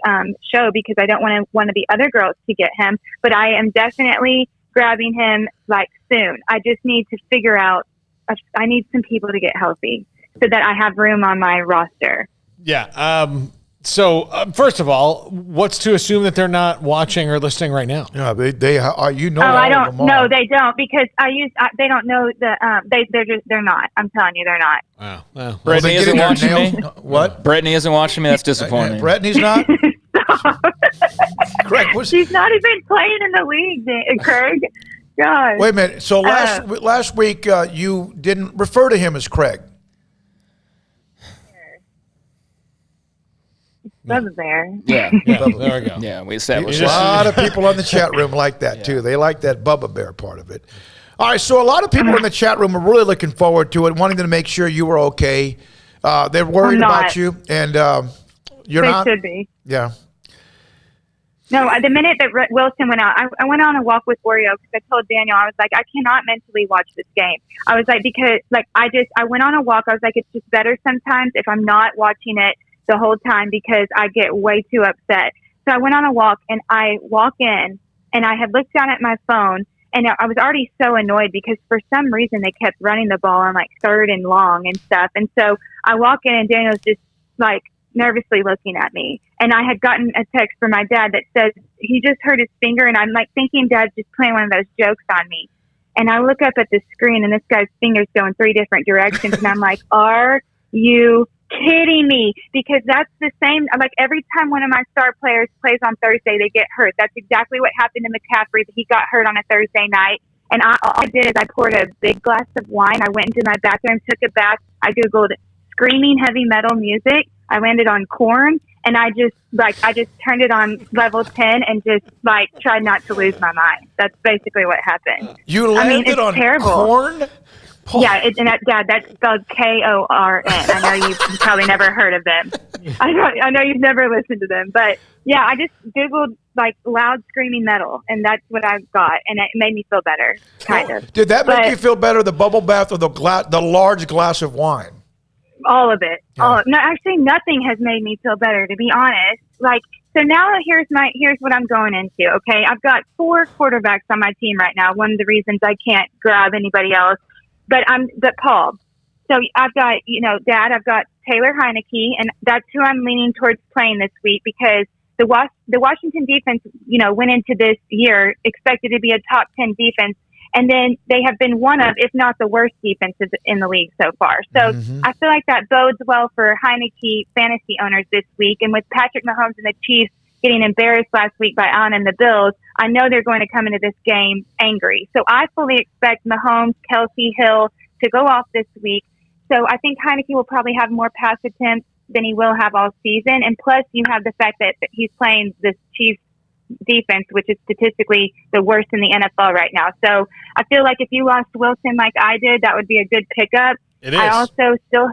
show because I don't want one of the other girls to get him, but I am definitely grabbing him like soon. I just need to figure out, I need some people to get healthy so that I have room on my roster. Yeah. So first of all, what's to assume that they're not watching or listening right now? Yeah, they are. I don't. No, they don't, because they don't know they're not. I'm telling you, they're not. Wow. Well, Brittany isn't watching me. What? Brittany isn't watching me. That's disappointing. Brittany's not. Craig, she's not even playing in the league, Craig. God. Wait a minute. So last week you didn't refer to him as Craig. Bubba Bear. Yeah, there we go. Yeah, we established a lot of people in the chat room like that too. They like that Bubba Bear part of it. All right, so a lot of people in the chat room are really looking forward to it, wanting to make sure you were okay. They're worried about you, and you're not. They should be. Yeah. No, the minute that Wilson went out, I went on a walk with Oreo because I told Daniel, I was like, I cannot mentally watch this game. I was like, because I went on a walk. I was like, it's just better sometimes if I'm not watching it the whole time because I get way too upset. So I went on a walk, and I walk in, and I had looked down at my phone, and I was already so annoyed because for some reason they kept running the ball on like 3rd and long and stuff. And so I walk in, and Daniel's just like nervously looking at me. And I had gotten a text from my dad that says he just hurt his finger, and I'm like thinking Dad's just playing one of those jokes on me. And I look up at the screen, and this guy's finger's going 3 different directions, and I'm like, are you kidding me? Because that's the same, like every time one of my star players plays on Thursday, they get hurt. That's exactly what happened to McCaffrey. He got hurt on a Thursday night, and all I did is I poured a big glass of wine. I went into my bathroom, took a bath. I Googled screaming heavy metal music. I landed on Korn, and I just turned it on level 10 and just tried not to lose my mind. That's basically what happened. You landed on terrible. Korn? Yeah, Dad, that's spelled Korn. I know you've probably never heard of them. I know you've never listened to them, but yeah, I just Googled loud screaming metal, and that's what I got, and it made me feel better, kind of. Did that make you feel better, the bubble bath or the large glass of wine? All of it. Yeah. No, actually, nothing has made me feel better, to be honest. So now here's what I'm going into. Okay, I've got 4 quarterbacks on my team right now. One of the reasons I can't grab anybody else. But Paul. So I've got, Dad, I've got Taylor Heineke, and that's who I'm leaning towards playing this week because the Washington defense, went into this year expected to be a top 10 defense, and then they have been one of, if not the worst defenses in the league so far. So I feel like that bodes well for Heineke fantasy owners this week. And with Patrick Mahomes and the Chiefs getting embarrassed last week by Allen and the Bills, I know they're going to come into this game angry. So I fully expect Mahomes, Kelce, Hill, to go off this week. So I think Heineke will probably have more pass attempts than he will have all season. And plus, you have the fact that he's playing this Chiefs defense, which is statistically the worst in the NFL right now. So I feel like if you lost Wilson like I did, that would be a good pickup. It is. I also still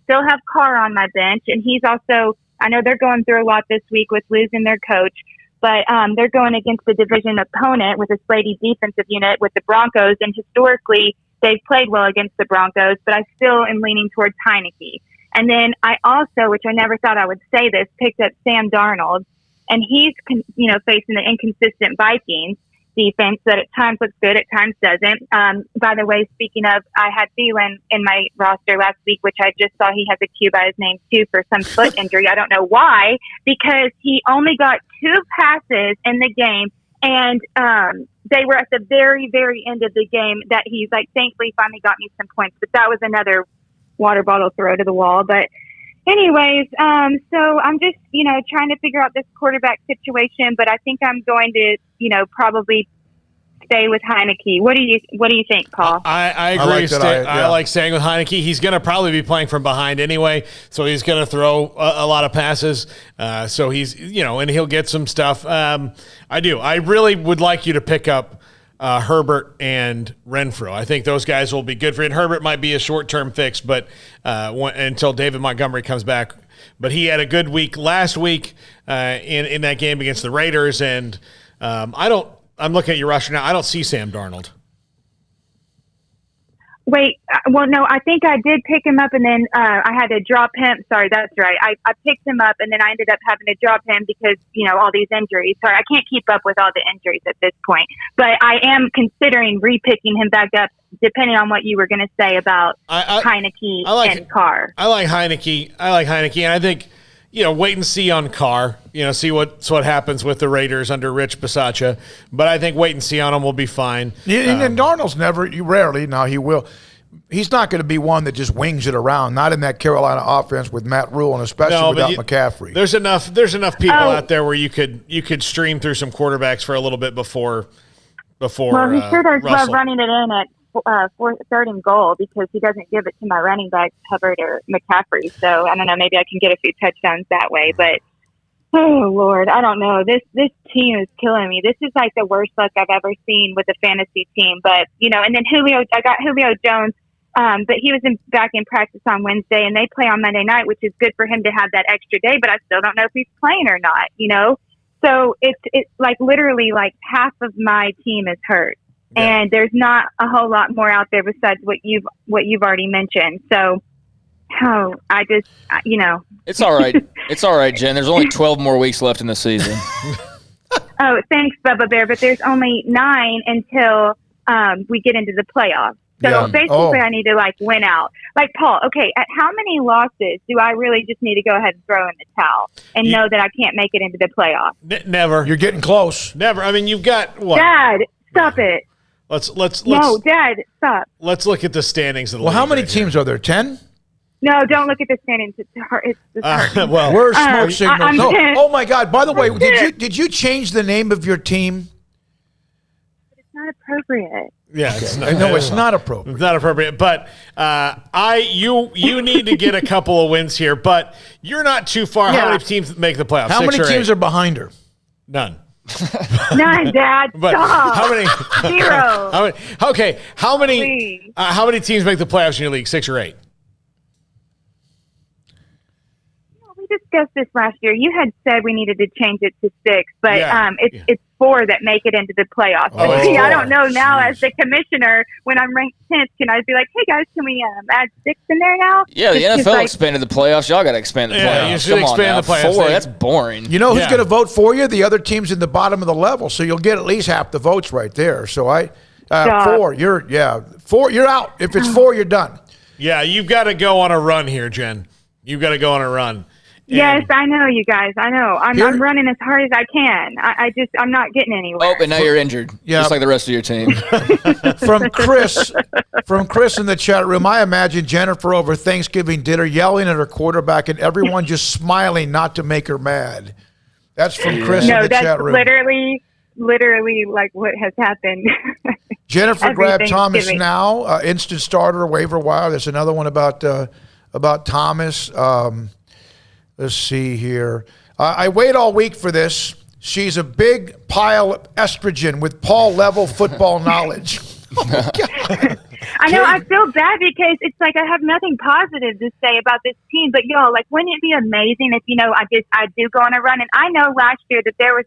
have Carr on my bench, and he's also, I know they're going through a lot this week with losing their coach, but they're going against the division opponent with a Slady defensive unit with the Broncos, and historically they've played well against the Broncos, but I still am leaning towards Heineke. And then I also, which I never thought I would say this, picked up Sam Darnold, and he's facing the inconsistent Vikings defense that at times looks good, at times doesn't. By the way, speaking of, I had Thielen in my roster last week, which I just saw he has a Q by his name too for some foot injury. I don't know why, because he only got 2 passes in the game, and they were at the very, very end of the game that he's like, thankfully finally got me some points. But that was another water bottle throw to the wall. But anyways, so I'm just, trying to figure out this quarterback situation, but I think I'm going to, probably stay with Heineke. What do you think, Paul? I agree. I like staying with Heineke. He's going to probably be playing from behind anyway, so he's going to throw a lot of passes. So he's, and he'll get some stuff. I do. I really would like you to pick up Herbert and Renfro. I think those guys will be good for you. And Herbert might be a short-term fix, but until David Montgomery comes back. But he had a good week last week in that game against the Raiders, and I'm looking at your roster now. I don't see Sam Darnold. Wait, well, no, I think I did pick him up, and then I had to drop him. Sorry, that's right. I picked him up, and then I ended up having to drop him because, all these injuries. Sorry, I can't keep up with all the injuries at this point. But I am considering re-picking him back up, depending on what you were going to say about Heineke and Carr. I like Heineke. And I think, wait and see on Carr. See what happens with the Raiders under Rich Bisaccia. But I think wait and see on him will be fine. And Darnold's rarely, now he will. He's not going to be one that just wings it around, not in that Carolina offense with Matt Rule, and especially without McCaffrey. There's enough people out there where you could stream through some quarterbacks for a little bit before Well, he sure does love Russell. running it in at third and goal because he doesn't give it to my running back, Hubbard or McCaffrey. So I don't know, maybe I can get a few touchdowns that way. But oh Lord, I don't know. This team is killing me. This is like the worst luck I've ever seen with a fantasy team. But and then I got Julio Jones, but he was back in practice on Wednesday, and they play on Monday night, which is good for him to have that extra day. But I still don't know if he's playing or not. So it's like literally like half of my team is hurt. And there's not a whole lot more out there besides what you've already mentioned. So, I just, It's all right. It's all right, Jen. There's only 12 more weeks left in the season. Oh, thanks, Bubba Bear. But there's only 9 until we get into the playoffs. So basically, I need to win out. Like Paul, okay, at how many losses do I really just need to go ahead and throw in the towel and know that I can't make it into the playoffs? Never. You're getting close. Never. I mean, you've got what? Dad, stop it. Let's No, Dad, stop. Let's look at the standings of the league. Well, how many right teams are there? 10? No, don't look at the standings. It's hard. Where's Smoke Signal? No. 10. Oh my God! By the way, did you change the name of your team? It's not appropriate. Yeah, it's not appropriate. It's not appropriate. But you need to get a couple of wins here. But you're not too far. Yeah. How many teams make the playoffs? How 6 many or teams 8? are behind her? None. None, Dad. But stop. how many? 0. How many Please. teams make the playoffs in your league? 6 or 8? We discussed this last year. You had said we needed to change it to 6, but it's 4 that make it into the playoffs. But see, I don't know now as the commissioner when I'm ranked 10th. Can I be like, hey guys, can we add 6 in there now? Yeah, the NFL expanded the playoffs. Y'all got to expand the playoffs. Yeah, you should expand the playoffs. 4, that's boring. You know who's going to vote for you? The other team's in the bottom of the level, so you'll get at least half the votes right there. So 4, you're out. If it's 4, you're done. Yeah, you've got to go on a run here, Jen. You've got to go on a run. Yes, I know, you guys. I know. I'm running as hard as I can. I'm not getting anywhere. Oh, and now you're injured. Yeah. Just like the rest of your team. From Chris in the chat room, I imagine Jennifer over Thanksgiving dinner yelling at her quarterback and everyone just smiling not to make her mad. That's from Chris in the chat room. No, that's literally like what has happened. Jennifer every grabbed Thomas Thanksgiving. now, instant starter, waiver wire. There's another one about Thomas. Let's see here. I wait all week for this. She's a big pile of estrogen with Paul-level football knowledge. I know. I feel bad because it's like I have nothing positive to say about this team. But y'all, like, wouldn't it be amazing if I do go on a run? And I know last year that there was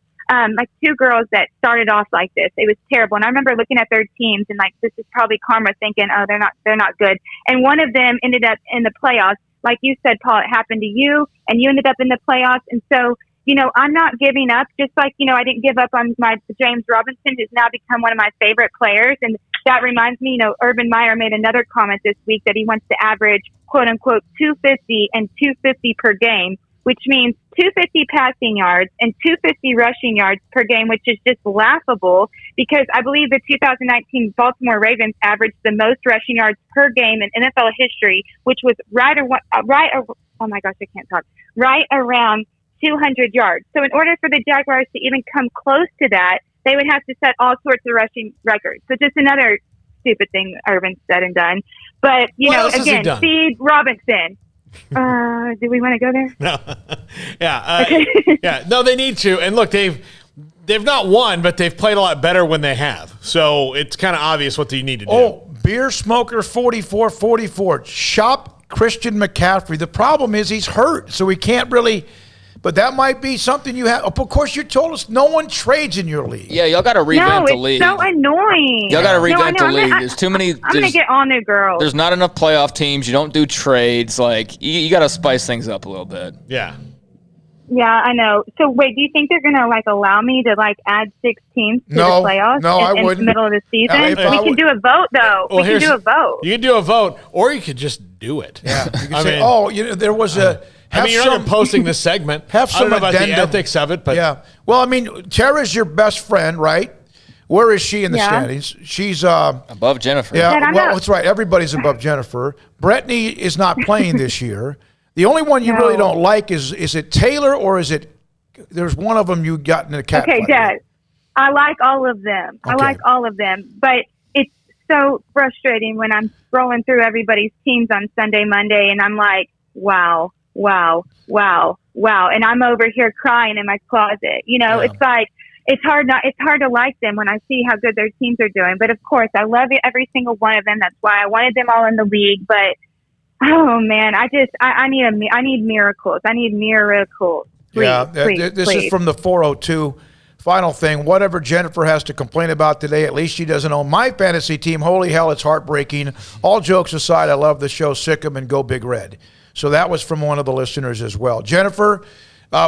like two girls that started off like this. It was terrible. And I remember looking at their teams and like, this is probably karma, thinking, oh, they're not good. And one of them ended up in the playoffs. Like you said, Paul, it happened to you, and you ended up in the playoffs. And so, I'm not giving up. Just like, I didn't give up on my James Robinson, who's now become one of my favorite players. And that reminds me, Urban Meyer made another comment this week that he wants to average, quote unquote, 250 and 250 per game, which means 250 passing yards and 250 rushing yards per game, which is just laughable because I believe the 2019 Baltimore Ravens averaged the most rushing yards per game in NFL history, which was right around 200 yards. So in order for the Jaguars to even come close to that, they would have to set all sorts of rushing records. So just another stupid thing Urban said and done. But, again, feed Robinson. Do we want to go there? No. Yeah. No, they need to. And look, they've not won, but they've played a lot better when they have. So it's kind of obvious what they need to do. Oh, Beer Smoker 4444. Shop Christian McCaffrey. The problem is he's hurt, so he can't really. But that might be something you have. Of course, you told us no one trades in your league. Yeah, y'all got to revamp the league. No, it's so annoying. Y'all got to revamp the league. There's too many. I'm going to get all new girls. There's not enough playoff teams. You don't do trades. Like, you got to spice things up a little bit. Yeah. Yeah, I know. So, wait, do you think they're going to, allow me to, add 6 teams to the playoffs I in wouldn't. the middle of the season? We can do a vote, though. Well, we can do a vote. You can do a vote, or you could just do it. Yeah. You can say, there was a... you're not posting this segment. Have some I don't know about addendum. the ethics of it, but yeah. Well, Tara's your best friend, right? Where is she in the standings? She's above Jennifer. Yeah, that's right. Everybody's above Jennifer. Brittany is not playing this year. The only one you really don't like is it Taylor or is it? There's one of them you got in the cat. Okay, Dad. I like all of them. Okay. I like all of them, but it's so frustrating when I'm scrolling through everybody's teams on Sunday, Monday, and I'm like, wow. And I'm over here crying in my closet. It's like, it's hard to like them when I see how good their teams are doing. But of course, I love every single one of them. That's why I wanted them all in the league. But, oh man, I need miracles. I need miracles. Please, this is from the 402. Final thing, whatever Jennifer has to complain about today, at least she doesn't own my fantasy team. Holy hell, it's heartbreaking. All jokes aside, I love the show. Sick 'em and go Big Red. So that was from one of the listeners as well. Jennifer,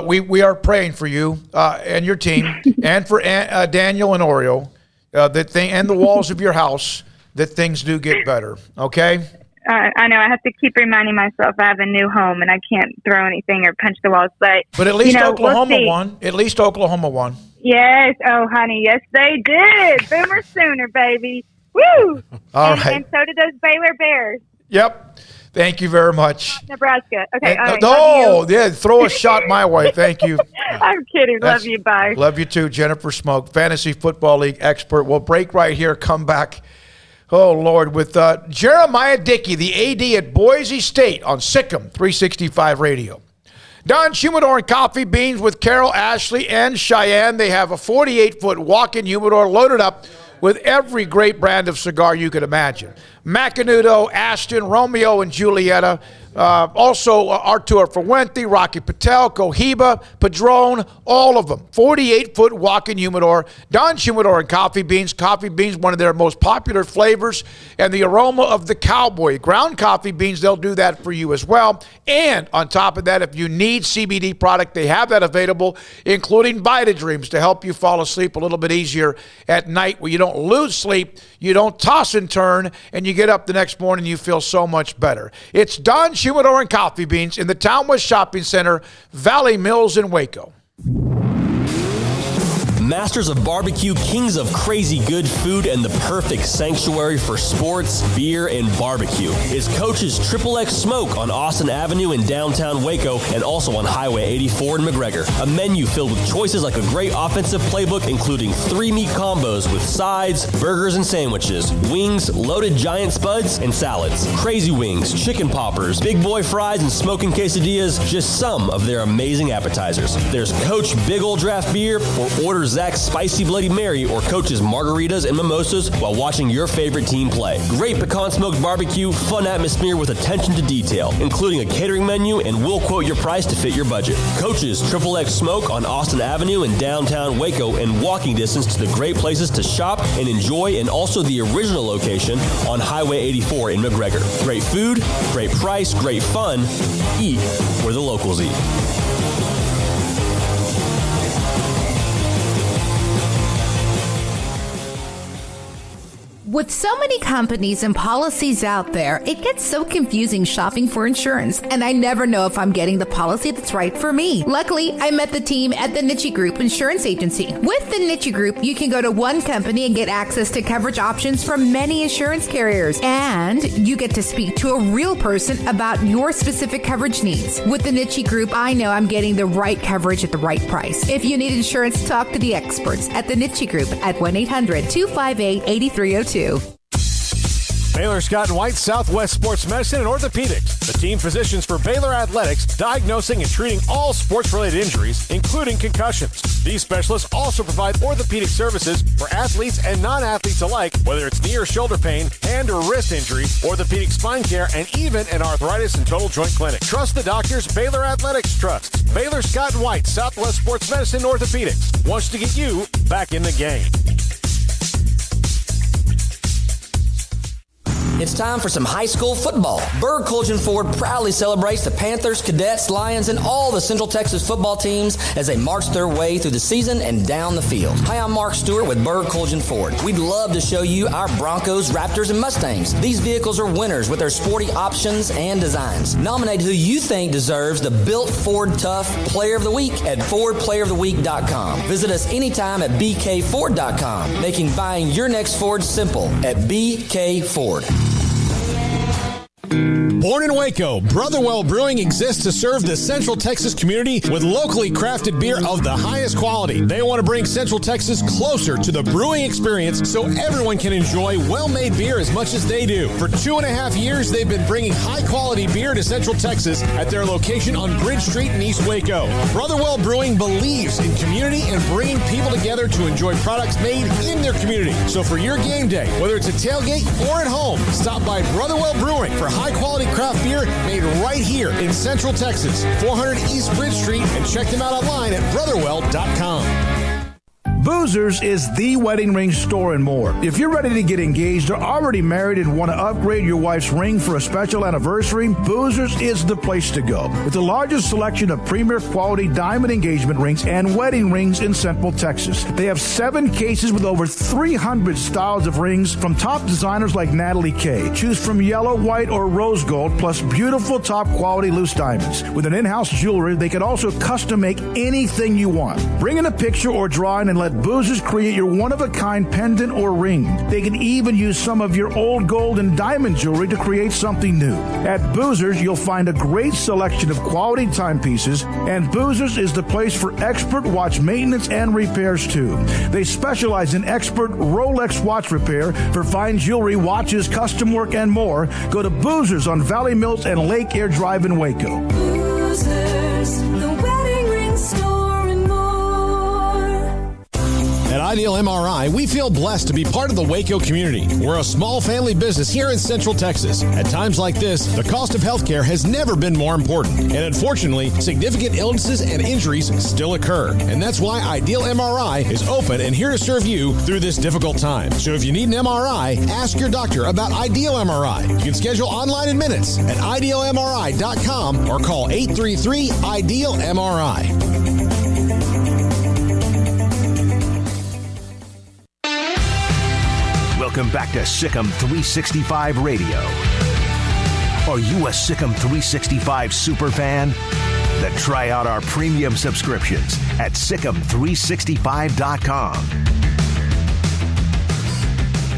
we are praying for you and your team and for Daniel and Oreo, and the walls of your house, that things do get better, okay? I know. I have to keep reminding myself I have a new home and I can't throw anything or punch the walls. But at least Oklahoma won. At least Oklahoma won. Yes. Oh, honey. Yes, they did. Boomer Sooner, baby. Woo! All right. And so did those Baylor Bears. Yep. Thank you very much. Nebraska. Okay. All right. Yeah, throw a shot my way. Thank you. I'm kidding. Love you. Bye. Love you too. Jennifer Smoak, Fantasy Football League expert. We'll break right here, come back, oh, Lord, with Jeremiah Dickey, the AD at Boise State on Sick 'em 365 Radio. Don Humidor and Coffee Beans with Carol, Ashley, and Cheyenne. They have a 48-foot walk-in humidor loaded up with every great brand of cigar you could imagine. Macanudo, Ashton, Romeo, and Julieta. Also, Arturo Fuente, Rocky Patel, Cohiba, Padron, all of them. 48-foot walk-in humidor. Don Humidor and Coffee Beans. Coffee beans, one of their most popular flavors. And the aroma of the cowboy. Ground coffee beans, they'll do that for you as well. And on top of that, if you need CBD product, they have that available, including Vitadreams to help you fall asleep a little bit easier at night where you don't lose sleep, you don't toss and turn, and you get up the next morning and you feel so much better. It's Don Humidor and Coffee Beans in the Town West Shopping Center, Valley Mills in Waco. Masters of barbecue, kings of crazy good food, and the perfect sanctuary for sports, beer, and barbecue is Coach's XXX Smoke on Austin Avenue in downtown Waco and also on Highway 84 in McGregor. A menu filled with choices like a great offensive playbook, including 3 meat combos with sides, burgers, and sandwiches, wings, loaded giant spuds, and salads. Crazy wings, chicken poppers, big boy fries, and smoking quesadillas, just some of their amazing appetizers. There's Coach Big Ol' Draft Beer, or order Zach's Spicy Bloody Mary or Coach's Margaritas and Mimosas while watching your favorite team play. Great pecan smoked barbecue, fun atmosphere with attention to detail, including a catering menu, and we'll quote your price to fit your budget. Coach's XXX Smoke on Austin Avenue in downtown Waco, and walking distance to the great places to shop and enjoy, and also the original location on Highway 84 in McGregor. Great food, great price, great fun. Eat where the locals eat. With so many companies and policies out there, it gets so confusing shopping for insurance, and I never know if I'm getting the policy that's right for me. Luckily, I met the team at the Niche Group Insurance Agency. With the Niche Group, you can go to one company and get access to coverage options from many insurance carriers, and you get to speak to a real person about your specific coverage needs. With the Niche Group, I know I'm getting the right coverage at the right price. If you need insurance, talk to the experts at the Niche Group at 1-800-258-8302. Baylor Scott and White, Southwest Sports Medicine and Orthopedics, the team physicians for Baylor Athletics, diagnosing and treating all sports-related injuries, including concussions. These specialists also provide orthopedic services for athletes and non-athletes alike, whether it's knee or shoulder pain, hand or wrist injury, orthopedic spine care, and even an arthritis and total joint clinic. Trust the doctors Baylor Athletics trusts. Baylor Scott and White, Southwest Sports Medicine and Orthopedics wants to get you back in the game. It's time for some high school football. Berg Colgan Ford proudly celebrates the Panthers, Cadets, Lions, and all the Central Texas football teams as they march their way through the season and down the field. Hi, I'm Mark Stewart with Berg Colgan Ford. We'd love to show you our Broncos, Raptors, and Mustangs. These vehicles are winners with their sporty options and designs. Nominate who you think deserves the Built Ford Tough Player of the Week at FordPlayerOfTheWeek.com. Visit us anytime at BKFord.com, making buying your next Ford simple at BK Ford. Born in Waco, Brotherwell Brewing exists to serve the Central Texas community with locally crafted beer of the highest quality. They want to bring Central Texas closer to the brewing experience so everyone can enjoy well-made beer as much as they do. For 2.5 years, they've been bringing high-quality beer to Central Texas at their location on Bridge Street in East Waco. Brotherwell Brewing believes in community and bringing people together to enjoy products made in their community. So for your game day, whether it's a tailgate or at home, stop by Brotherwell Brewing for high-quality craft beer made right here in Central Texas, 400 East Bridge Street, and check them out online at brotherwell.com. Boozers is the wedding ring store and more. If you're ready to get engaged or already married and want to upgrade your wife's ring for a special anniversary, Boozers is the place to go. With the largest selection of premier quality diamond engagement rings and wedding rings in Central Texas. They have 7 cases with over 300 styles of rings from top designers like Natalie Kay. Choose from yellow, white, or rose gold, plus beautiful top quality loose diamonds. With an in-house jewelry, they can also custom make anything you want. Bring in a picture or drawing and let Boozers create your one-of-a-kind pendant or ring. They can even use some of your old gold and diamond jewelry to create something new. At Boozers, you'll find a great selection of quality timepieces, and Boozers is the place for expert watch maintenance and repairs too. They specialize in expert Rolex watch repair for fine jewelry, watches, custom work, and more. Go to Boozers on Valley Mills and Lake Air Drive in Waco. Boozers, the wedding ring store. At Ideal MRI, we feel blessed to be part of the Waco community. We're a small family business here in Central Texas. At times like this, the cost of healthcare has never been more important. And unfortunately, significant illnesses and injuries still occur. And that's why Ideal MRI is open and here to serve you through this difficult time. So if you need an MRI, ask your doctor about Ideal MRI. You can schedule online in minutes at idealmri.com or call 833-IDEAL-MRI. Welcome back to Sikkim 365 Radio. Are you a Sikkim 365 super fan? Then try out our premium subscriptions at Sikkim365.com.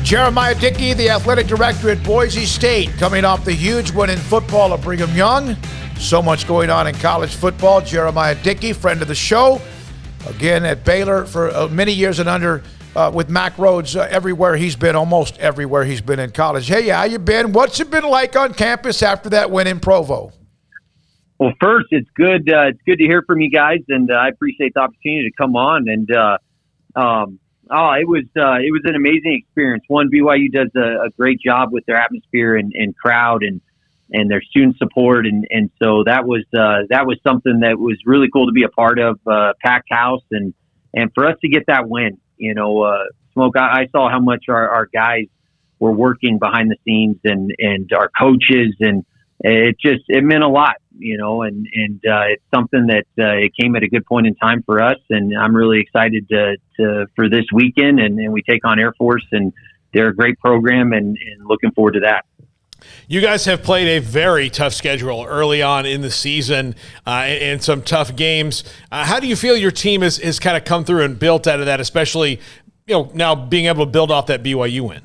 Jeremiah Dickey, the athletic director at Boise State, coming off the huge win in football at Brigham Young. So much going on in college football. Jeremiah Dickey, friend of the show, again at Baylor for many years and under with Mack Rhodes everywhere he's been, almost everywhere he's been in college. Hey, how you been? What's it been like on campus after that win in Provo? Well, first, it's good. It's good to hear from you guys, and I appreciate the opportunity to come on. And it was an amazing experience. One, BYU does a great job with their atmosphere and crowd and their student support, and so that was something that was really cool to be a part of. Packed house, and for us to get that win, Smoak, I saw how much our guys were working behind the scenes, and our coaches, and it meant a lot, and it's something that it came at a good point in time for us, and I'm really excited for this weekend, and we take on Air Force, and they're a great program, and looking forward to that. You guys have played a very tough schedule early on in the season and some tough games. How do you feel your team has kind of come through and built out of that, especially now being able to build off that BYU win?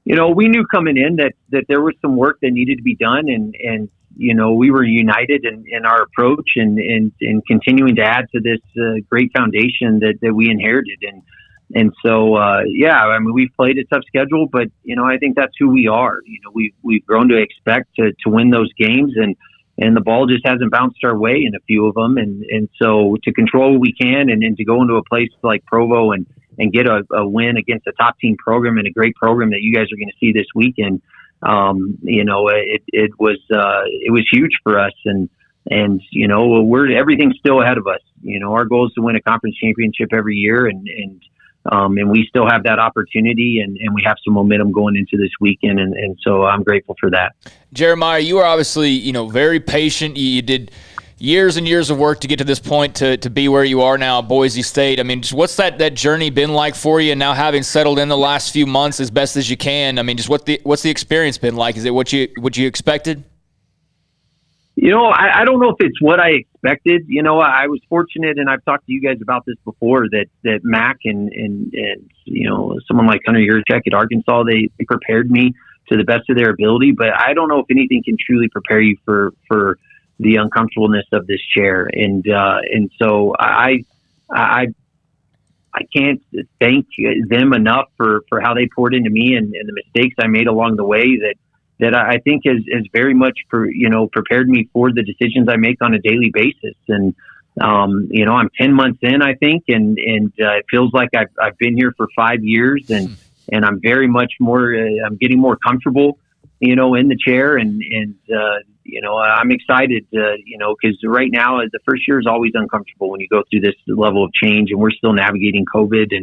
We knew coming in that there was some work that needed to be done, and we were united in our approach and continuing to add to this great foundation that we inherited. And so, we've played a tough schedule, but, I think that's who we are. We've grown to expect to win those games, and the ball just hasn't bounced our way in a few of them. And so to control what we can and to go into a place like Provo and get a win against a top team program and a great program that you guys are going to see this weekend, it was huge for us. And everything's still ahead of us. Our goal is to win a conference championship every year, and we still have that opportunity, and we have some momentum going into this weekend, and so I'm grateful for that. Jeremiah, you are obviously, very patient. You did years and years of work to get to this point to be where you are now at Boise State. I mean, just what's that journey been like for you, and now having settled in the last few months as best as you can? I mean, just what's the experience been like? Is it what you expected? I don't know if it's what I expected. I was fortunate, and I've talked to you guys about this before, that Mac and someone like Hunter Yurchek at Arkansas, they prepared me to the best of their ability. But I don't know if anything can truly prepare you for the uncomfortableness of this chair. And so I can't thank them enough for how they poured into me and the mistakes I made along the way that I think has very much prepared me for the decisions I make on a daily basis. And I'm 10 months in, I think, and it feels like I've been here for 5 years, and I'm very much more I'm getting more comfortable in the chair, and I'm excited because right now the first year is always uncomfortable when you go through this level of change, and we're still navigating COVID,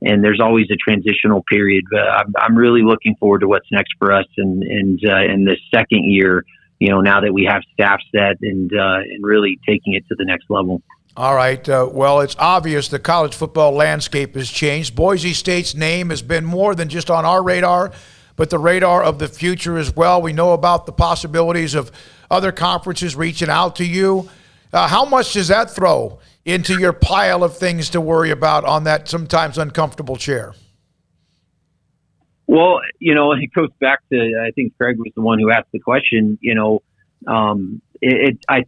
and there's always a transitional period. But I'm really looking forward to what's next for us, and in the second year, now that we have staff set and really taking it to the next level. All right. Well, it's obvious the college football landscape has changed. Boise State's name has been more than just on our radar, but the radar of the future as well. We know about the possibilities of other conferences reaching out to you. How much does that throw into your pile of things to worry about on that sometimes uncomfortable chair? Well, it goes back to, I think Craig was the one who asked the question. I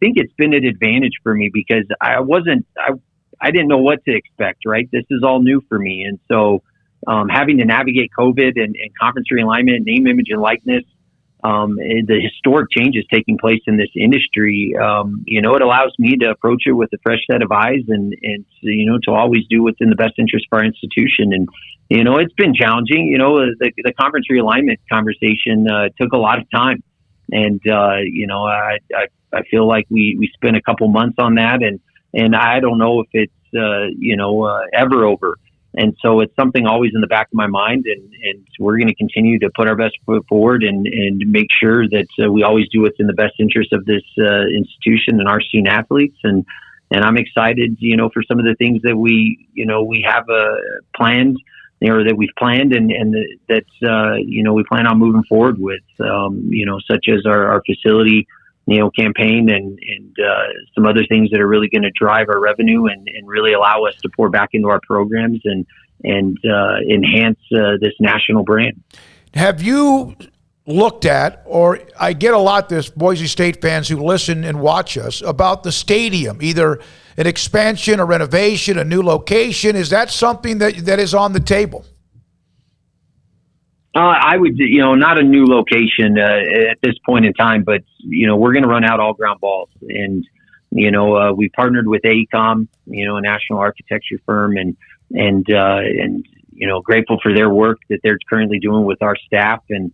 think it's been an advantage for me because I didn't know what to expect, right? This is all new for me. And so having to navigate COVID and conference realignment, name, image, and likeness, the historic changes taking place in this industry, it allows me to approach it with a fresh set of eyes and to always do what's in the best interest of our institution. And, it's been challenging. The conference realignment conversation took a lot of time. And, I feel like we spent a couple months on that, and I don't know if it's, ever over. And so it's something always in the back of my mind, and we're going to continue to put our best foot forward and make sure that we always do what's in the best interest of this institution and our student athletes. And I'm excited, for some of the things that we have planned, or that we've planned and that we plan on moving forward with, such as our facility campaign and some other things that are really going to drive our revenue and really allow us to pour back into our programs and enhance this national brand. Have you looked at, or I get a lot this Boise State fans who listen and watch us about the stadium, either an expansion, a renovation, a new location. Is that something that is on the table? I would, not a new location at this point in time, but, we're going to run out all ground balls. And, we partnered with AECOM, a national architecture firm, and grateful for their work that they're currently doing with our staff. And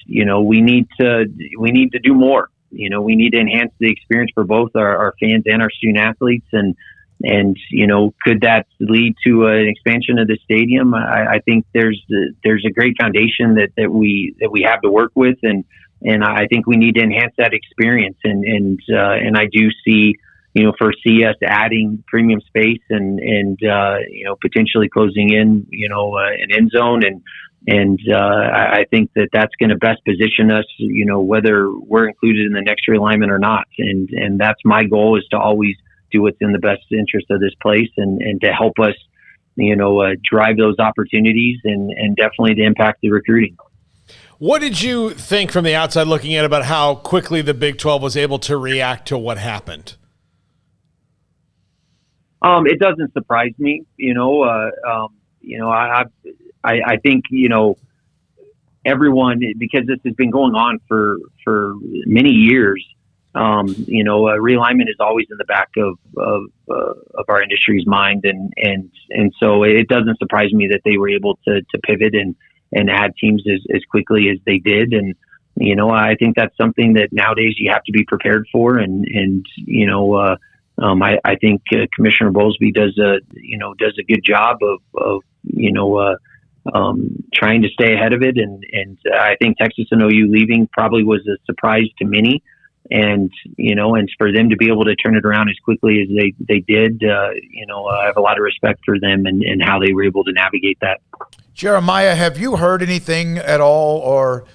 we need to do more. We need to enhance the experience for both our fans and our student athletes. And could that lead to an expansion of the stadium? I think there's a great foundation that we have to work with, and I think we need to enhance that experience. And I do foresee us adding premium space and potentially closing in an end zone, and I think that's going to best position us, whether we're included in the next realignment or not. And that's my goal, is to always do what's in the best interest of this place and to help us, drive those opportunities and definitely to impact the recruiting. What did you think from the outside looking at about how quickly the Big 12 was able to react to what happened? It doesn't surprise me. I think, everyone, because this has been going on for many years, realignment is always in the back of our industry's mind. And so it doesn't surprise me that they were able to pivot and add teams as quickly as they did. And, I think that's something that nowadays you have to be prepared for. I think Commissioner Bowlesby does a good job of trying to stay ahead of it. And I think Texas and OU leaving probably was a surprise to many. And for them to be able to turn it around as quickly as they did, I have a lot of respect for them and how they were able to navigate that. Jeremiah, have you heard anything at all, or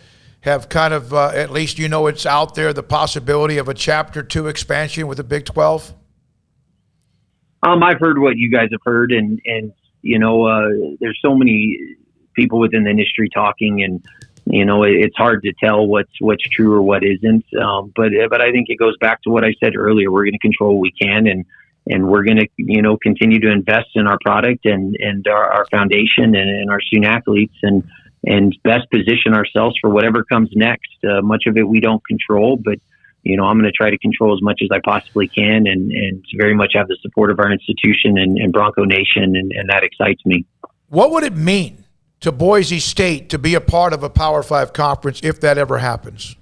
have kind of, at least it's out there, the possibility of a Chapter 2 expansion with the Big 12? I've heard what you guys have heard, and there's so many people within the industry talking, and it's hard to tell what's true or what isn't. But I think it goes back to what I said earlier. We're going to control what we can, and we're going to continue to invest in our product and our foundation and our student athletes and best position ourselves for whatever comes next. Much of it we don't control, but I'm going to try to control as much as I possibly can, and very much have the support of our institution and Bronco Nation, and that excites me. What would it mean to Boise State to be a part of a Power 5 conference if that ever happens?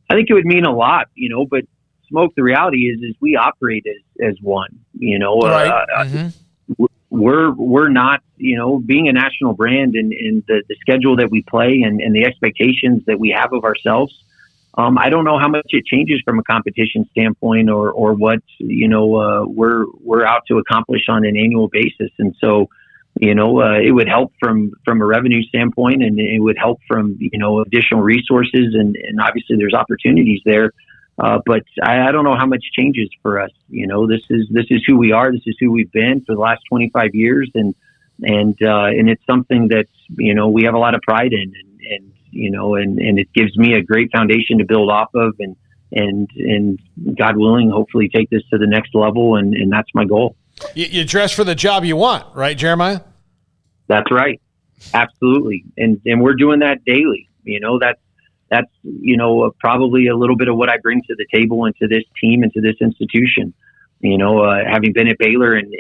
I think it would mean a lot, but Smoak, the reality is we operate as one, Right. We're not, being a national brand and the schedule that we play and the expectations that we have of ourselves. I don't know how much it changes from a competition standpoint or what, we're out to accomplish on an annual basis. And so, it would help from a revenue standpoint, and it would help from, additional resources. And obviously there's opportunities there. But I don't know how much changes for us. This is who we are. This is who we've been for the last 25 years. And it's something that, we have a lot of pride in, and it gives me a great foundation to build off of, and God willing, hopefully take this to the next level. And that's my goal. You dress for the job you want, right, Jeremiah? That's right. Absolutely. And we're doing that daily. That's probably a little bit of what I bring to the table and to this team and to this institution. Having been at Baylor and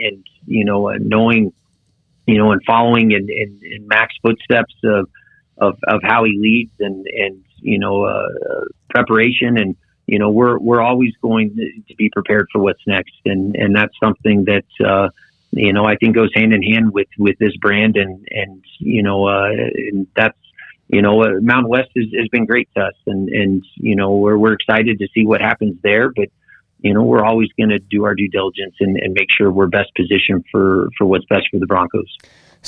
knowing, and following in Mac's footsteps of how he leads and preparation, and we're always going to be prepared for what's next, and that's something that I think goes hand in hand with this brand, and that's Mountain West has been great to us, and we're excited to see what happens there, but we're always going to do our due diligence and make sure we're best positioned for what's best for the Broncos.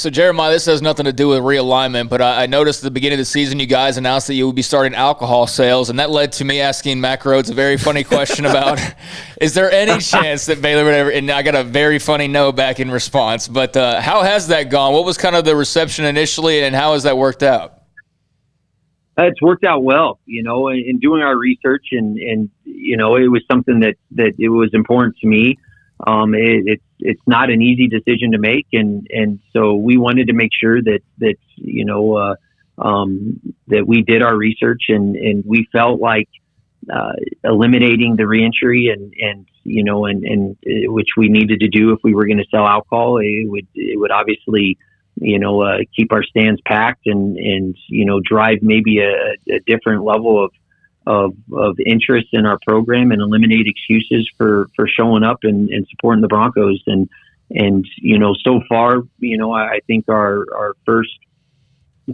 So, Jeremiah, this has nothing to do with realignment, but I noticed at the beginning of the season you guys announced that you would be starting alcohol sales, and that led to me asking Mac Rhodes a very funny question about, is there any chance that Baylor would ever, and I got a very funny no back in response, but how has that gone? What was kind of the reception initially, and how has that worked out? It's worked out well, in doing our research, and it was something that it was important to me. It's not an easy decision to make, and so we wanted to make sure that we did our research, and we felt like eliminating the reentry and which we needed to do if we were going to sell alcohol, it would obviously keep our stands packed and drive maybe a different level of interest in our program and eliminate excuses for showing up and supporting the Broncos. And so far, I think our first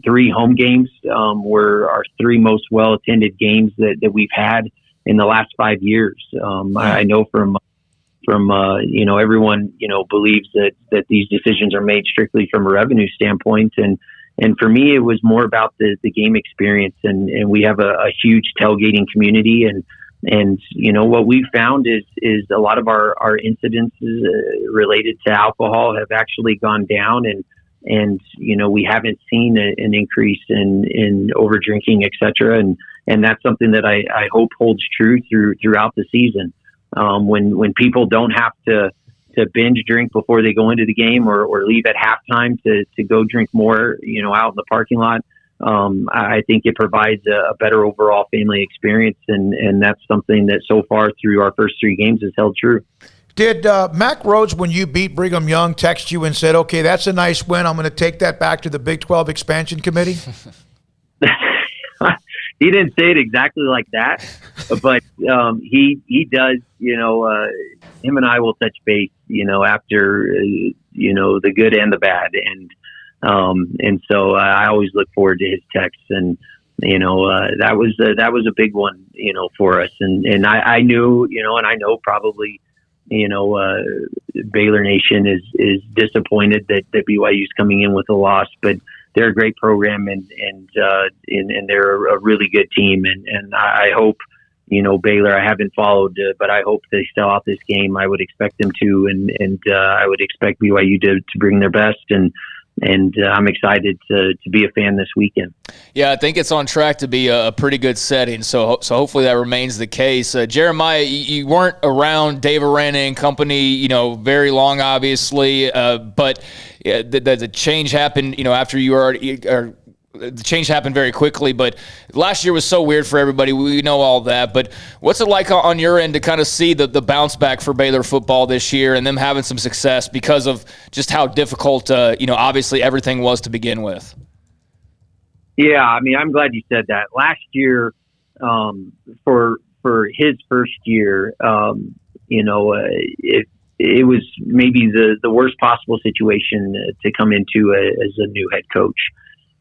3 home games were our 3 most well-attended games that we've had in the last 5 years. I know from everyone, believes that these decisions are made strictly from a revenue standpoint. And for me, it was more about the game experience, and we have a huge tailgating community, and what we've found is a lot of our incidences related to alcohol have actually gone down, and we haven't seen an increase in over drinking, et cetera, and that's something that I hope holds true throughout the season. When people don't have to binge drink before they go into the game or leave at halftime to go drink more, out in the parking lot. I think it provides a better overall family experience. And that's something that so far through our first 3 games has held true. Did Mac Rhodes, when you beat Brigham Young, text you and said, okay, that's a nice win, I'm going to take that back to the Big 12 Expansion Committee? He didn't say it exactly like that, but he does, him and I will touch base, after, the good and the bad. And so I always look forward to his texts, and, that was a big one, for us. And I knew, and I know probably, Baylor Nation is disappointed that BYU's coming in with a loss, but they're a great program, and they're a really good team. And I hope, Baylor, I haven't followed, but I hope they sell out this game. I would expect them to, and I would expect BYU to bring their best. And I'm excited to be a fan this weekend. Yeah, I think it's on track to be a pretty good setting, so hopefully that remains the case. Jeremiah, you weren't around Dave Aranda and company, very long, obviously, but the change happened, after you already the change happened very quickly, but last year was so weird for everybody. We know all that, but what's it like on your end to kind of see the bounce back for Baylor football this year and them having some success because of just how difficult, obviously everything was to begin with? Yeah, I mean, I'm glad you said that. Last year, for his first year, it was maybe the worst possible situation to come into as a new head coach.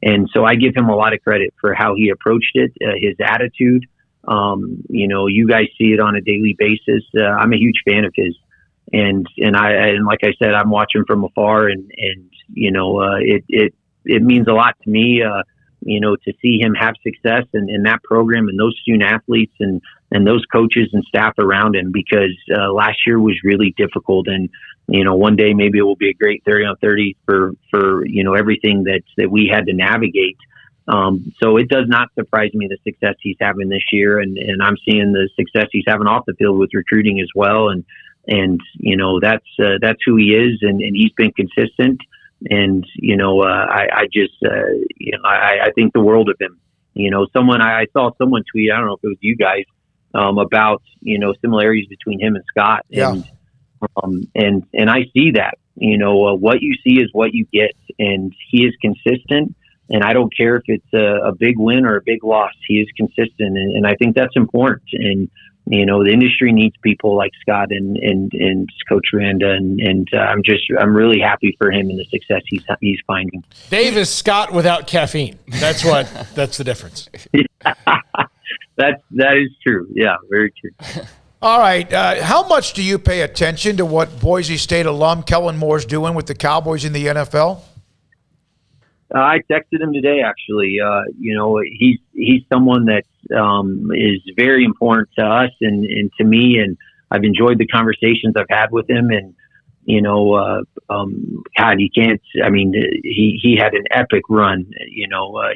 And so I give him a lot of credit for how he approached it, his attitude. You guys see it on a daily basis. I'm a huge fan of his, and like I said, I'm watching from afar, and it means a lot to me, to see him have success in that program and those student athletes and those coaches and staff around him, because last year was really difficult. And one day maybe it will be a great 30-on-30 for everything that we had to navigate. So it does not surprise me the success he's having this year, and I'm seeing the success he's having off the field with recruiting as well. And that's who he is, and he's been consistent. And I think the world of him. I saw someone tweet, I don't know if it was you guys, about similarities between him and Scott. Yeah. And I see that, what you see is what you get, and he is consistent, and I don't care if it's a big win or a big loss, he is consistent. And I think that's important. And, the industry needs people like Scott and Coach Aranda, and I'm really happy for him and the success he's finding. Dave is Scott without caffeine. That's the difference. That is true. Yeah, very true. All right. How much do you pay attention to what Boise State alum Kellen Moore's doing with the Cowboys in the NFL? I texted him today, actually. He's someone that is very important to us and to me, and I've enjoyed the conversations I've had with him. And God, you can't. I mean, he had an epic run,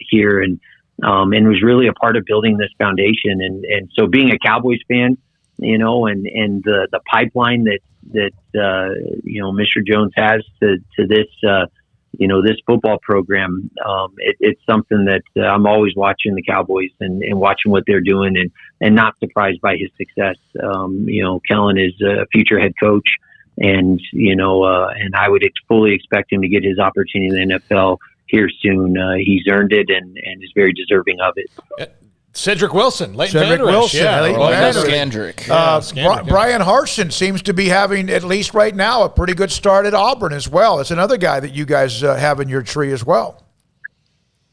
here, and was really a part of building this foundation. And so, being a Cowboys fan, and the pipeline that Mr. Jones has to this. This football program, it's something that I'm always watching the Cowboys and watching what they're doing and not surprised by his success. Kellen is a future head coach and I would fully expect him to get his opportunity in the NFL here soon. He's earned it and is very deserving of it. Cedric Wilson, Leighton Cedric Vander Esch, Wilson, yeah. Leighton Vander Esch. Brian Harsin seems to be having, at least right now, a pretty good start at Auburn as well. It's another guy that you guys have in your tree as well.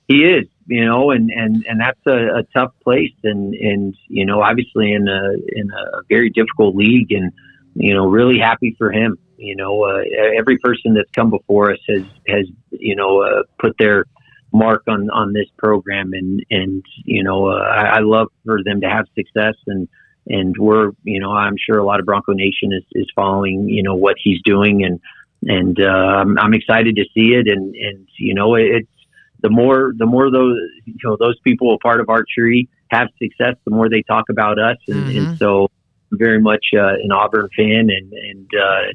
He is, and that's a tough place, and obviously in a very difficult league, and really happy for him. Every person that's come before us has put their mark on this program, and I love for them to have success, and we're I'm sure a lot of Bronco Nation is following what he's doing, and I'm excited to see it, and it's the more those people a part of our tree have success, the more they talk about us, and so I'm very much an Auburn fan, and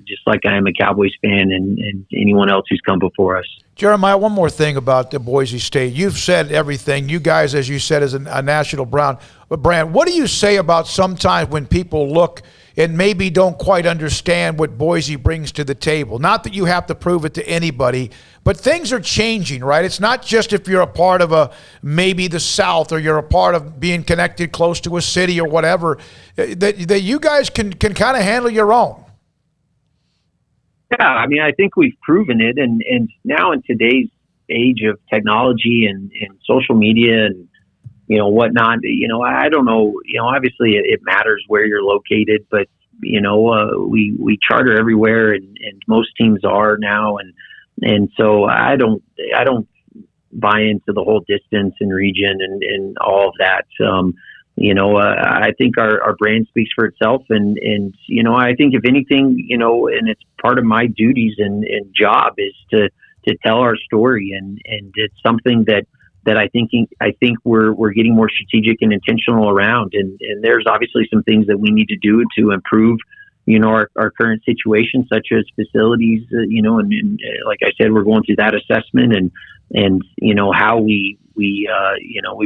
just like I am a Cowboys fan, and anyone else who's come before us. Jeremiah, one more thing about the Boise State. You've said everything. You guys, as you said, is a national brand. What do you say about sometimes when people look and maybe don't quite understand what Boise brings to the table? Not that you have to prove it to anybody, but things are changing, right? It's not just if you're a part of maybe the South, or you're a part of being connected close to a city or whatever, that you guys can kind of handle your own. Yeah, I mean, I think we've proven it, and now in today's age of technology and social media and whatnot, I don't know, obviously it matters where you're located, but we charter everywhere, and most teams are now, and so I don't buy into the whole distance and region and all of that. I think our brand speaks for itself, and I think if anything, and it's part of my duties and job is to tell our story, and it's something that I think we're getting more strategic and intentional around, and there's obviously some things that we need to do to improve our current situation, such as facilities, and like I said, we're going through that assessment, and how we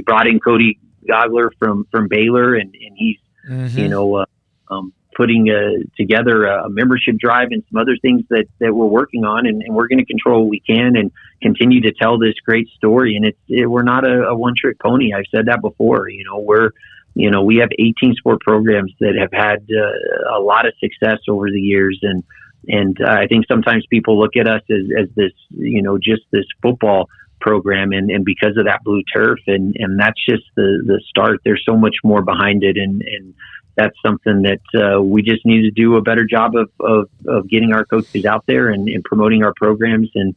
brought in Cody Gogler from Baylor, and he's putting together a membership drive and some other things that we're working on, and we're going to control what we can and continue to tell this great story. And we're not a one-trick pony. I've said that before. We have 18 sport programs that have had a lot of success over the years, and I think sometimes people look at us as this just this football program, and because of that blue turf, and that's just the start. There's so much more behind it, and that's something that we just need to do a better job of getting our coaches out there and promoting our programs, and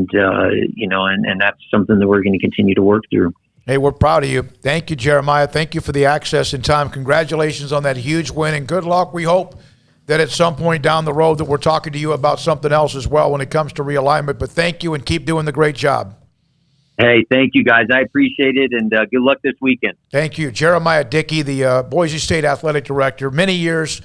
that's something that we're going to continue to work through. Hey, we're proud of you. Thank you, Jeremiah. Thank you for the access and time. Congratulations on that huge win, and good luck. We hope that at some point down the road that we're talking to you about something else as well when it comes to realignment. But thank you, and keep doing the great job. Hey, thank you, guys. I appreciate it, and good luck this weekend. Thank you. Jeremiah Dickey, the Boise State Athletic Director, many years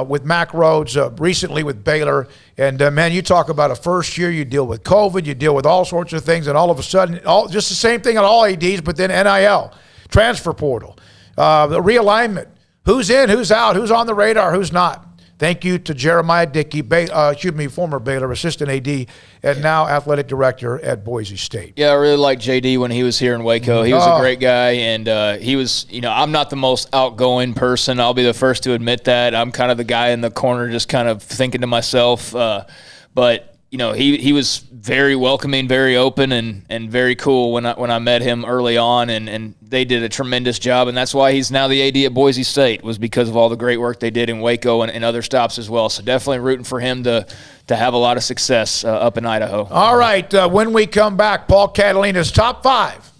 with Mack Rhodes, recently with Baylor. And, man, you talk about a first year, you deal with COVID, you deal with all sorts of things, and all of a sudden, just the same thing on all ADs, but then NIL, transfer portal, the realignment, who's in, who's out, who's on the radar, who's not. Thank you to Jeremiah Dickey, former Baylor assistant AD, and now athletic director at Boise State. Yeah, I really liked JD when he was here in Waco. He was a great guy, and he was, I'm not the most outgoing person. I'll be the first to admit that. I'm kind of the guy in the corner just kind of thinking to myself. But he was very welcoming, very open, and very cool when I met him early on, and they did a tremendous job, and that's why he's now the AD at Boise State, was because of all the great work they did in Waco and other stops as well. So definitely rooting for him to have a lot of success up in Idaho. All right, when we come back, Paul Catalina's top 5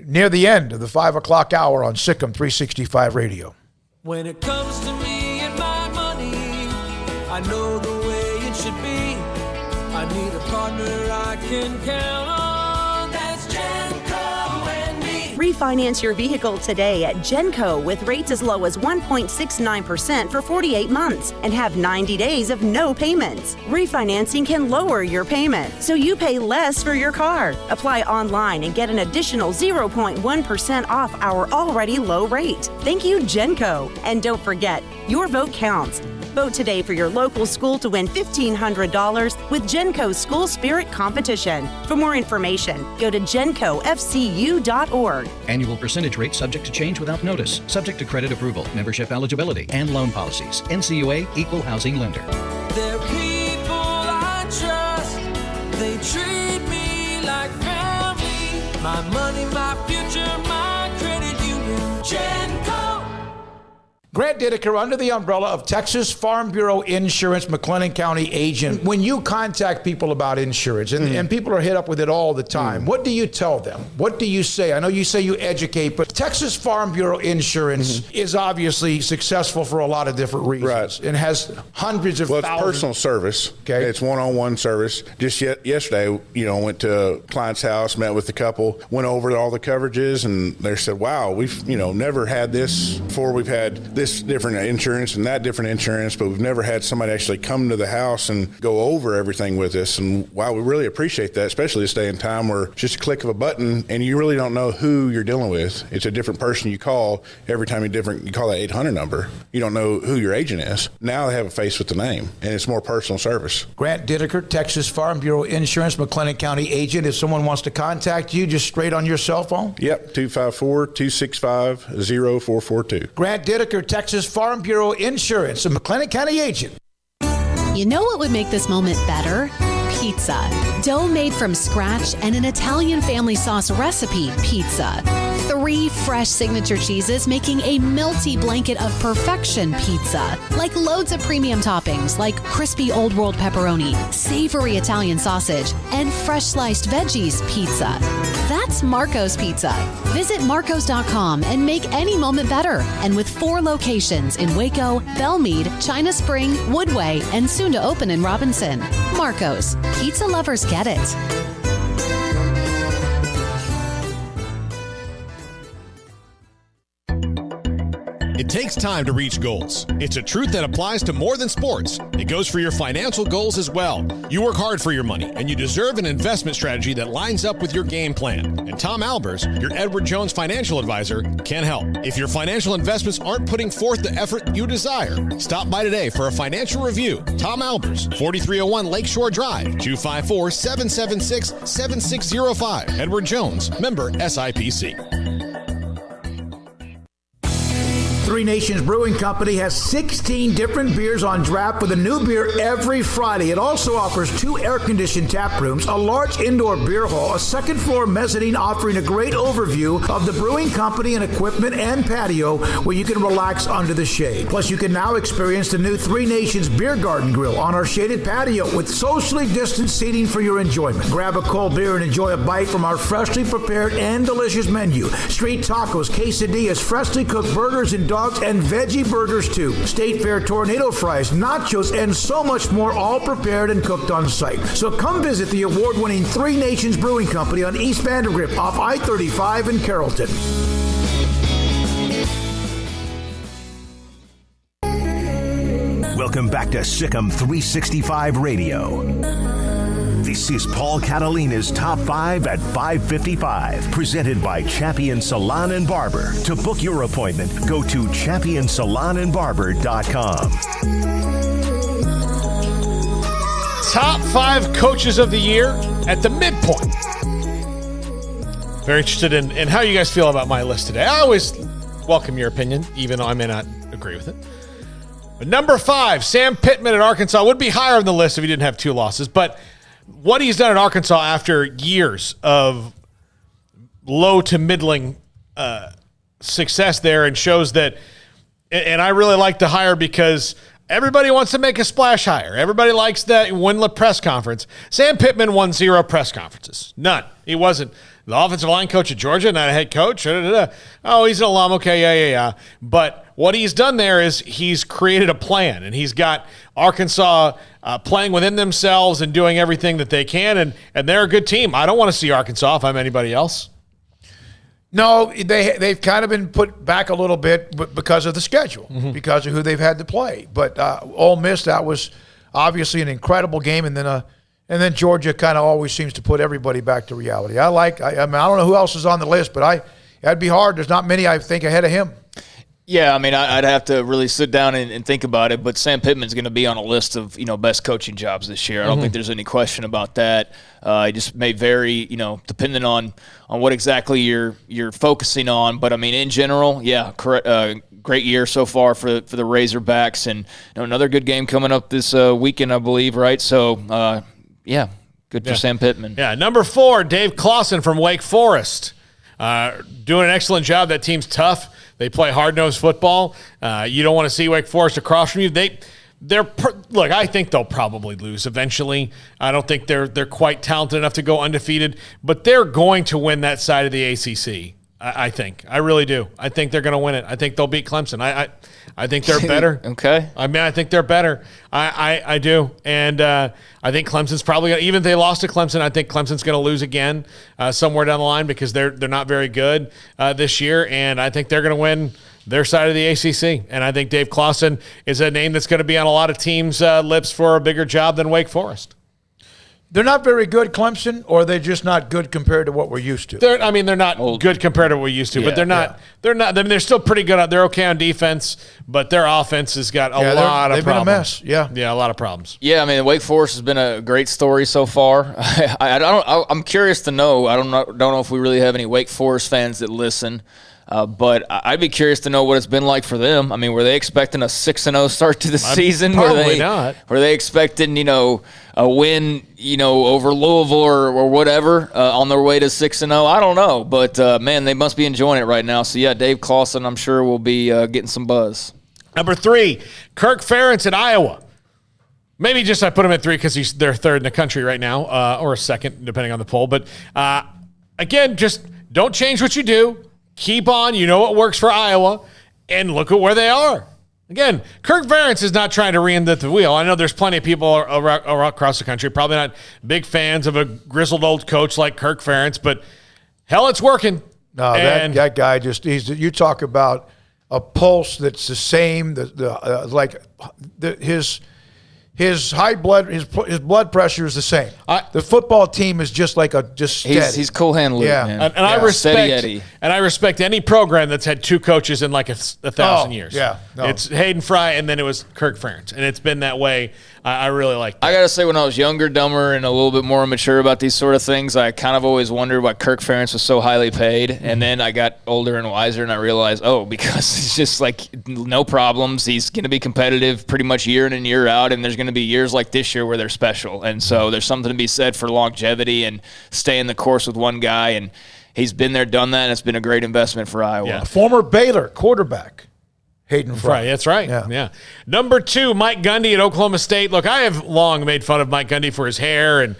near the end of the 5 o'clock hour on Sikkim 365 Radio. When it comes to me and my money, I know the way it should be. I need a partner I can count on. That's Genco and me. Refinance your vehicle today at Genco with rates as low as 1.69% for 48 months and have 90 days of no payments. Refinancing can lower your payment, so you pay less for your car. Apply online and get an additional 0.1% off our already low rate. Thank you, Genco. And don't forget, your vote counts. Vote today for your local school to win $1,500 with Genco's School Spirit Competition. For more information, go to gencofcu.org. Annual percentage rate subject to change without notice, subject to credit approval, membership eligibility, and loan policies. NCUA Equal Housing Lender. They're people I trust. They treat me like family. My money, my future, my credit union. Genco. Grant Dideker, under the umbrella of Texas Farm Bureau Insurance, McLennan County agent. When you contact people about insurance, and people are hit up with it all the time, what do you tell them? What do you say? I know you say you educate, but Texas Farm Bureau Insurance is obviously successful for a lot of different reasons. Right. And has hundreds of thousands. It's personal service. Okay. It's one-on-one service. Just yesterday, went to a client's house, met with the couple, went over all the coverages, and they said, wow, we've, never had this before. We've had this different insurance and that different insurance, but we've never had somebody actually come to the house and go over everything with us. And wow, we really appreciate that, especially this day and time where just a click of a button and you really don't know who you're dealing with. It's a different person you call every time you call that 800 number. You don't know who your agent is. Now they have a face with the name, and it's more personal service. Grant Dideker, Texas Farm Bureau Insurance, McLennan County agent. If someone wants to contact you, just straight on your cell phone? Yep, 254-265-0442. Grant Dideker, Texas Farm Bureau Insurance, a McLennan County agent. You know what would make this moment better? Pizza. Dough made from scratch and an Italian family sauce recipe pizza. 3 fresh signature cheeses making a melty blanket of perfection pizza. Like loads of premium toppings like crispy Old World pepperoni, savory Italian sausage, and fresh sliced veggies pizza. That's Marco's Pizza. Visit marcos.com and make any moment better. And with 4 locations in Waco, Belmead, China Spring, Woodway, and soon to open in Robinson. Marco's. Pizza lovers get it. It takes time to reach goals. It's a truth that applies to more than sports. It goes for your financial goals as well. You work hard for your money, and you deserve an investment strategy that lines up with your game plan. And Tom Albers, your Edward Jones financial advisor, can help. If your financial investments aren't putting forth the effort you desire, stop by today for a financial review. Tom Albers, 4301 Lakeshore Drive, 254-776-7605. Edward Jones, member SIPC. Three Nations Brewing Company has 16 different beers on draft with a new beer every Friday. It also offers 2 air-conditioned tap rooms, a large indoor beer hall, a second-floor mezzanine offering a great overview of the brewing company and equipment and patio where you can relax under the shade. Plus, you can now experience the new Three Nations Beer Garden Grill on our shaded patio with socially distanced seating for your enjoyment. Grab a cold beer and enjoy a bite from our freshly prepared and delicious menu. Street tacos, quesadillas, freshly cooked burgers, and dogs and veggie burgers too. State Fair tornado fries, nachos, and so much more, all prepared and cooked on site. So come visit the award-winning Three Nations Brewing Company on East Vandergrift off I-35 in Carrollton. Welcome back to Sikkim 365 Radio. This is Paul Catalina's Top 5 at 5:55, presented by Champion Salon and Barber. To book your appointment, go to championsalonandbarber.com. Top 5 coaches of the year at the midpoint. Very interested in how you guys feel about my list today. I always welcome your opinion, even though I may not agree with it. Number 5, Sam Pittman at Arkansas would be higher on the list if he didn't have 2 losses. But what he's done at Arkansas after years of low to middling success there, and shows that, and I really like the hire because everybody wants to make a splash hire. Everybody likes that winlet press conference. Sam Pittman won 0 press conferences. None. He wasn't the offensive line coach at Georgia, not a head coach. Oh, he's an alum. Okay, yeah. But what he's done there is he's created a plan, and he's got Arkansas playing within themselves and doing everything that they can, and they're a good team. I don't want to see Arkansas if I'm anybody else. No, they've kind of been put back a little bit because of the schedule, because of who they've had to play. But Ole Miss, that was obviously an incredible game, and then Georgia kind of always seems to put everybody back to reality. I mean, I don't know who else is on the list, but that'd be hard. There's not many, I think, ahead of him. Yeah, I mean, I'd have to really sit down and think about it, but Sam Pittman's going to be on a list of, best coaching jobs this year. I don't think there's any question about that. It just may vary, depending on what exactly you're focusing on. But, I mean, in general, yeah, great year so far for the Razorbacks. And another good game coming up this weekend, I believe, right? So, yeah, good for Sam Pittman. Yeah, number 4, Dave Clawson from Wake Forest. Doing an excellent job. That team's tough. They play hard-nosed football. You don't want to see Wake Forest across from you. Look, I think they'll probably lose eventually. I don't think they're quite talented enough to go undefeated, but they're going to win that side of the ACC. I think. I really do. I think they're going to win it. I think they'll beat Clemson. I think they're better. Okay. I mean, I think they're better. I do. And I think Clemson's probably going to, even if they lost to Clemson, I think Clemson's going to lose again somewhere down the line because they're not very good this year. And I think they're going to win their side of the ACC. And I think Dave Clawson is a name that's going to be on a lot of teams' lips for a bigger job than Wake Forest. They're not very good, Clemson, or they're just not good compared to what we're used to. They're not good compared to what we're used to, but they're not. They're not. I mean, they're still pretty good. They're okay on defense, but their offense has got a lot of problems. They've been a mess. Yeah, a lot of problems. Yeah, I mean, Wake Forest has been a great story so far. I'm curious to know. I don't know if we really have any Wake Forest fans that listen. But I'd be curious to know what it's been like for them. I mean, were they expecting a 6-0 start to the season? Probably not. Were they expecting, a win, over Louisville or whatever on their way to 6-0? I don't know. But, man, they must be enjoying it right now. So, yeah, Dave Clawson, I'm sure, will be getting some buzz. Number 3, Kirk Ferentz at Iowa. Maybe just I put him at 3 because they're third in the country right now, or second, depending on the poll. But, again, just don't change what you do. Keep on. You know what works for Iowa, and look at where they are. Again, Kirk Ferentz is not trying to reinvent the wheel. I know there's plenty of people across the country probably not big fans of a grizzled old coach like Kirk Ferentz, but hell, it's working. No, that guy you talk about a pulse that's the same. His high blood, his blood pressure is the same. The football team is just steady. He's cool hand Luke, man. And I respect any program that's had 2 coaches in like 1,000 years. Yeah, it's Hayden Fry, and then it was Kirk Ferentz, and it's been that way. I really like that. I gotta say, when I was younger, dumber, and a little bit more immature about these sort of things, I kind of always wondered why Kirk Ferentz was so highly paid. And then I got older and wiser, and I realized, because he's just like no problems. He's gonna be competitive pretty much year in and year out, and there's gonna be years like this year where they're special. And so there's something to be said for longevity and staying the course with one guy. And he's been there, done that, and it's been a great investment for Iowa. Yeah. Former Baylor quarterback. Hayden Fry. That's right. Yeah. Number 2, Mike Gundy at Oklahoma State. Look, I have long made fun of Mike Gundy for his hair, and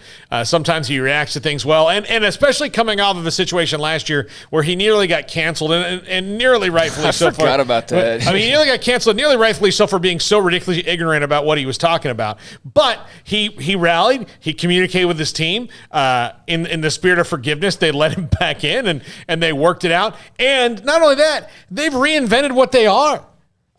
sometimes he reacts to things well, and especially coming off of a situation last year where he nearly got canceled, and nearly rightfully so. I forgot about that. I mean, he nearly got canceled, nearly rightfully so, for being so ridiculously ignorant about what he was talking about. But he rallied. He communicated with his team in the spirit of forgiveness. They let him back in, and they worked it out. And not only that, they've reinvented what they are.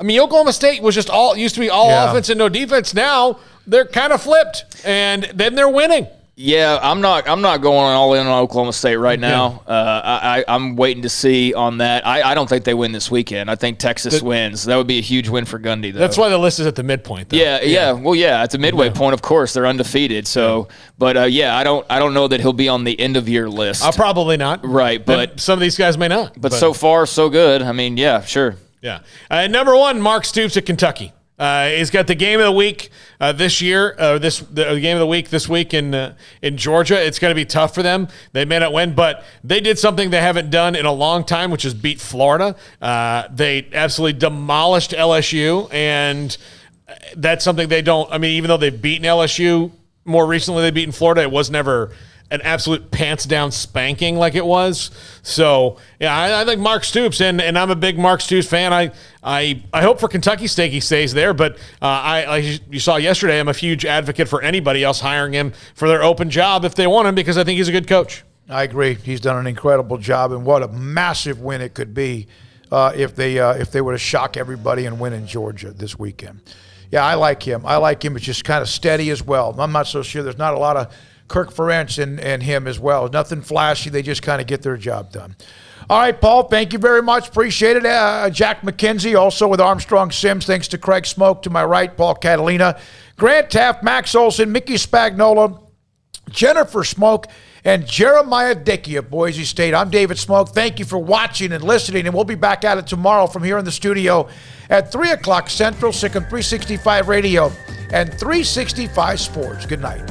I mean, Oklahoma State was used to be all offense and no defense. Now they're kind of flipped, and then they're winning. Yeah, I'm not going all in on Oklahoma State right now. I'm waiting to see on that. I don't think they win this weekend. I think Texas wins. That would be a huge win for Gundy, though. That's why the list is at the midpoint, though. Yeah. Well, at the midway point, of course, they're undefeated. So, but I don't know that he'll be on the end of year list. Probably not. Right, but some of these guys may not. But so far, so good. I mean, yeah, sure. Yeah. Number 1, Mark Stoops at Kentucky. He's got the game of the week this year. The game of the week this week in Georgia. It's going to be tough for them. They may not win, but they did something they haven't done in a long time, which is beat Florida. They absolutely demolished LSU, and that's something they don't. I mean, even though they've beaten LSU more recently, they've beaten Florida. It was never an absolute pants down spanking like it was. So yeah, I think Mark Stoops, and I'm a big Mark Stoops fan. I hope for Kentucky State he stays there, but you saw yesterday, I'm a huge advocate for anybody else hiring him for their open job if they want him, because I think he's a good coach. I agree. He's done an incredible job, and what a massive win it could be if they were to shock everybody and win in Georgia this weekend. Yeah, I like him. It's just kind of steady as well. I'm not so sure. There's not a lot of Kirk Ferentz and him as well. Nothing flashy. They just kind of get their job done. All right, Paul, thank you very much. Appreciate it. Jack McKenzie, also with Armstrong Sims. Thanks to Craig Smoak to my right, Paul Catalina, Grant Taft, Max Olson, Mickey Spagnola, Jennifer Smoak, and Jeremiah Dickey of Boise State. I'm David Smoak. Thank you for watching and listening, and we'll be back at it tomorrow from here in the studio at 3 o'clock Central, Sikkim 365 Radio and 365 Sports. Good night.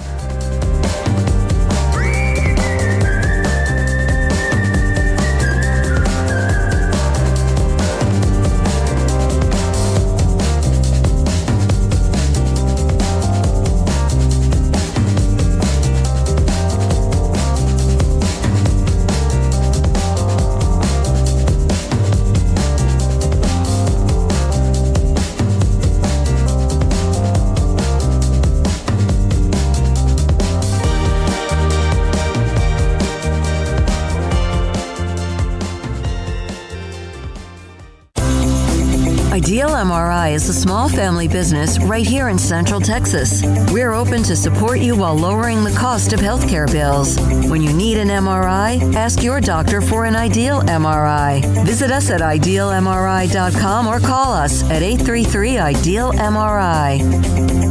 Ideal MRI is a small family business right here in Central Texas. We're open to support you while lowering the cost of healthcare bills. When you need an MRI, ask your doctor for an Ideal MRI. Visit us at idealmri.com or call us at 833-IDEAL-MRI.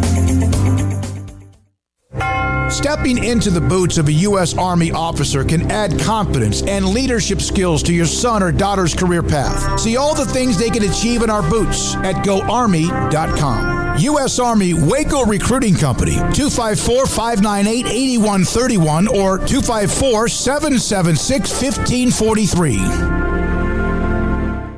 Stepping into the boots of a U.S. Army officer can add confidence and leadership skills to your son or daughter's career path. See all the things they can achieve in our boots at GoArmy.com. U.S. Army Waco Recruiting Company, 254-598-8131 or 254-776-1543.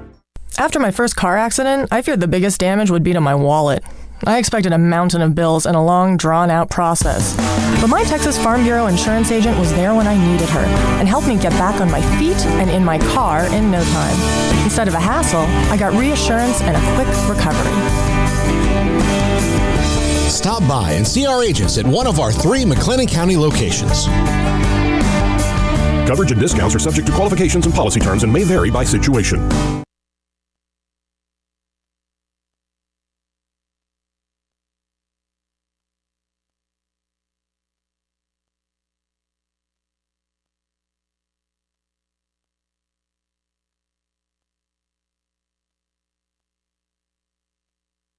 After my first car accident, I feared the biggest damage would be to my wallet. I expected a mountain of bills and a long, drawn-out process. But my Texas Farm Bureau insurance agent was there when I needed her and helped me get back on my feet and in my car in no time. Instead of a hassle, I got reassurance and a quick recovery. Stop by and see our agents at one of our 3 McLennan County locations. Coverage and discounts are subject to qualifications and policy terms and may vary by situation.